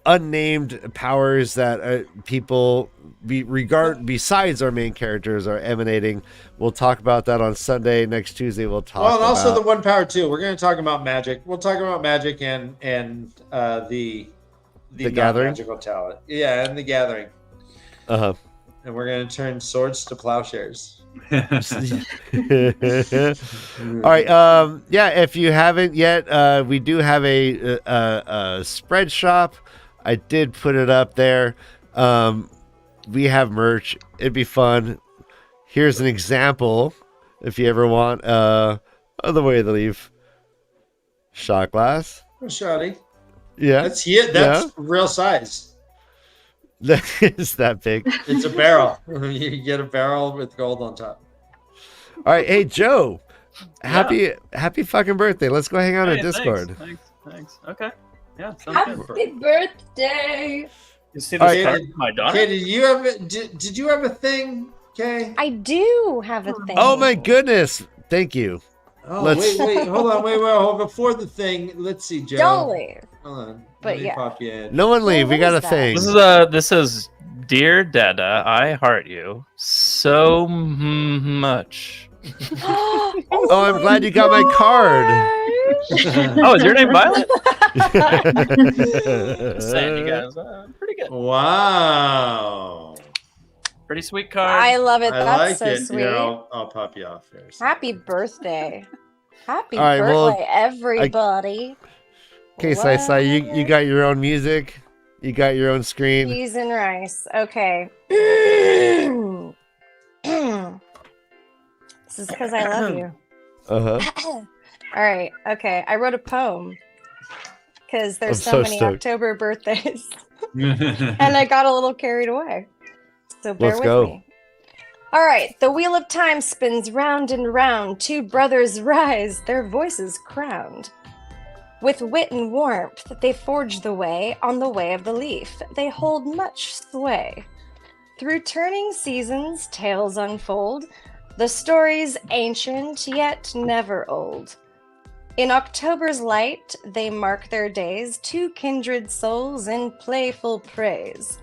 unnamed powers that people regard besides our main characters are emanating. We'll talk about that on Sunday. Next Tuesday, we'll talk Well, and also about the one power too. We're going to talk about magic. We'll talk about magic and the Gathering? magical talent. Yeah, and the gathering. uh-huh. And we're going to turn swords to plowshares. All right. Yeah, if you haven't yet, we do have a spread shop. I did put it up there. We have merch. It'd be fun. Here's an example. If you ever want other way to leave. Shot glass. Oh, shoddy. Yeah. That's real size. That is that big. It's a barrel. You get a barrel with gold on top. All right. Hey, Joe. Happy fucking birthday. Let's go hang out on Hey, Discord. Thanks. Okay. Yeah, sounds good. Happy birthday! You see All this right, card from my daughter? Kay, did you have a thing, Kay? I do have a thing. Oh my goodness. Thank you. Oh, Let's- wait, hold on, hold on. Before the thing, let's see, Joe. Don't leave. Hold on. But Let me yeah. pop you in. No one leave. Well, We got what a is thing. that? This is Dear Dada, I heart you so much. Oh, I'm glad you got my card. Oh, is your name Violet? Just saying, you guys, pretty good. Wow. Pretty sweet card. I love it. I That's like so it. sweet. Here, I'll pop you off here. Happy birthday. Happy All right, well, birthday, everybody. Okay, Sai, you got your own music. You got your own screen. Cheese and rice. Okay. This is because I love you. Uh-huh. All right. Okay. I wrote a poem because there's I'm so so many stoked. October birthdays, and I got a little carried away. So bear Let's with go. me. All right. The wheel of time spins round and round. 2 brothers rise, their voices crowned. With wit and warmth, they forge the way on the way of the leaf. They hold much sway. Through turning seasons, tales unfold. The story's ancient, yet never old. In October's light, they mark their days, 2 kindred souls in playful praise.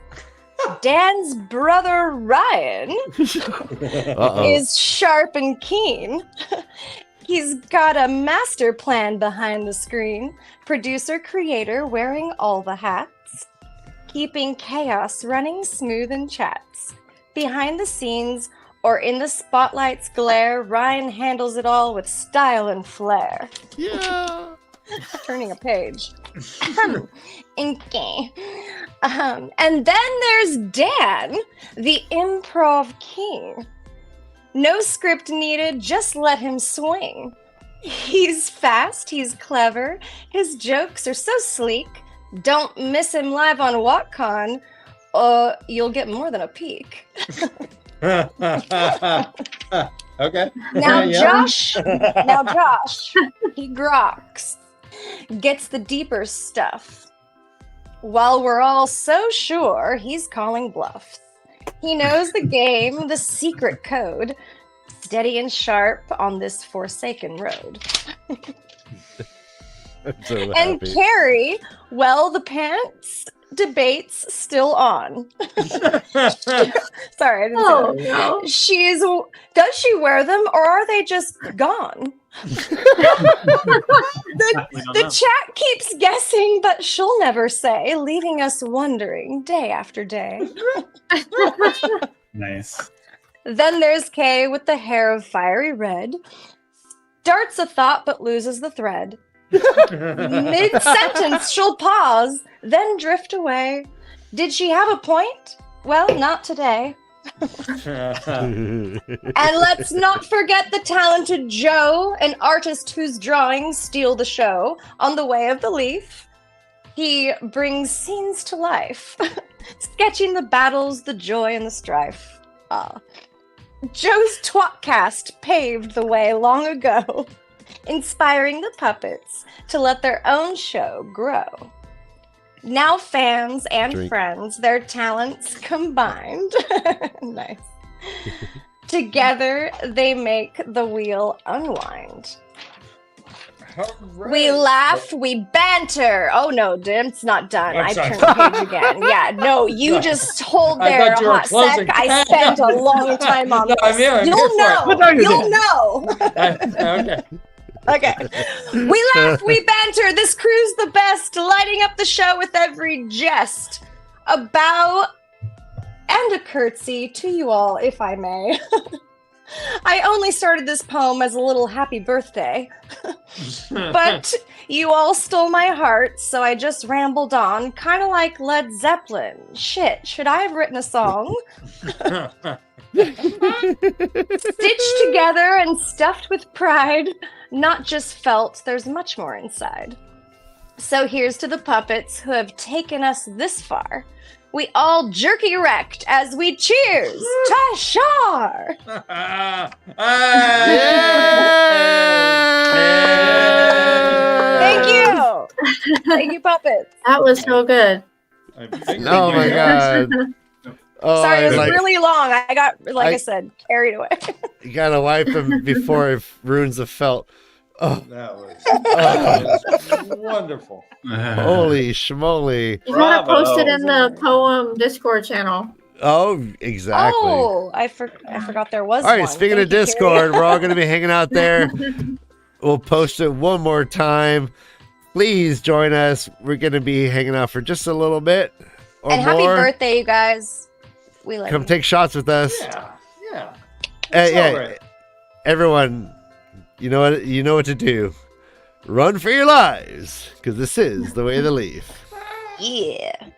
Dan's brother Ryan Uh-oh. is sharp and keen. He's got a master plan behind the screen. Producer, creator, wearing all the hats. Keeping chaos running smooth in chats. Behind the scenes, or in the spotlight's glare, Ryan handles it all with style and flair. Yeah. Turning a page. Okay. And then there's Dan, the improv king. No script needed, just let him swing. He's fast, he's clever, his jokes are so sleek. Don't miss him live on WatCon, or you'll get more than a peek. Okay. Now Yeah. Josh, he grokks. gets the deeper stuff. While we're all so sure he's calling bluff. He knows the game, the secret code, steady and sharp on this forsaken road. I'm so And happy. Carrie, well, the pants debate's still on. Sorry, I didn't Oh, say no. that. Does she wear them or are they just gone? We don't The know. chat keeps guessing, but she'll never say, leaving us wondering day after day. Nice. Then there's Kay with the hair of fiery red. Starts a thought but loses the thread. Mid-sentence, she'll pause, then drift away. Did she have a point? Well, not today. And let's not forget the talented Joe, an artist whose drawings steal the show on the way of the leaf. He brings scenes to life, sketching the battles, the joy, and the strife. Joe's twatcast paved the way long ago, inspiring the puppets to let their own show grow. Now fans and Drink. friends, their talents combined. Nice. Together, they make the wheel unwind. We laugh, we banter. Oh no, it's not done. I'm I sorry. turned the page again. Yeah, no, you just hold I there thought a you were hot closing. sec. I spent a long time on No, this. I'm here, I'm here You'll for it. know. What are you You'll doing? know. Okay. Okay. We laugh, we banter. This crew's the best, lighting up the show with every jest. A bow and a curtsy to you all, if I may. I only started this poem as a little happy birthday, but you all stole my heart, so I just rambled on, kind of like Led Zeppelin. Shit, should I have written a song? Stitched together and stuffed with pride, not just felt, there's much more inside. So here's to the puppets who have taken us this far. We all jerk erect as we cheers Tashar! Thank you! Thank you, puppets. That was so good. Oh my god. Oh, Sorry, it was like, really long. I got, like I said, carried away. you gotta wipe them before it ruins the felt. Oh, That was wonderformal. holy schmoly. You want to Bravo. post it in the poem Discord channel. Oh, exactly. Oh, I forgot there was All right, one. speaking Thank of you, Carrie. Discord, we're all going to be hanging out there. We'll post it one more time. Please join us. We're going to be hanging out for just a little bit or And happy more. birthday, you guys. We love Come you. take shots with us. Yeah. Yeah, Celebrate. everyone, you know what to do. Run for your lives, because this is the way of the leaf. Yeah.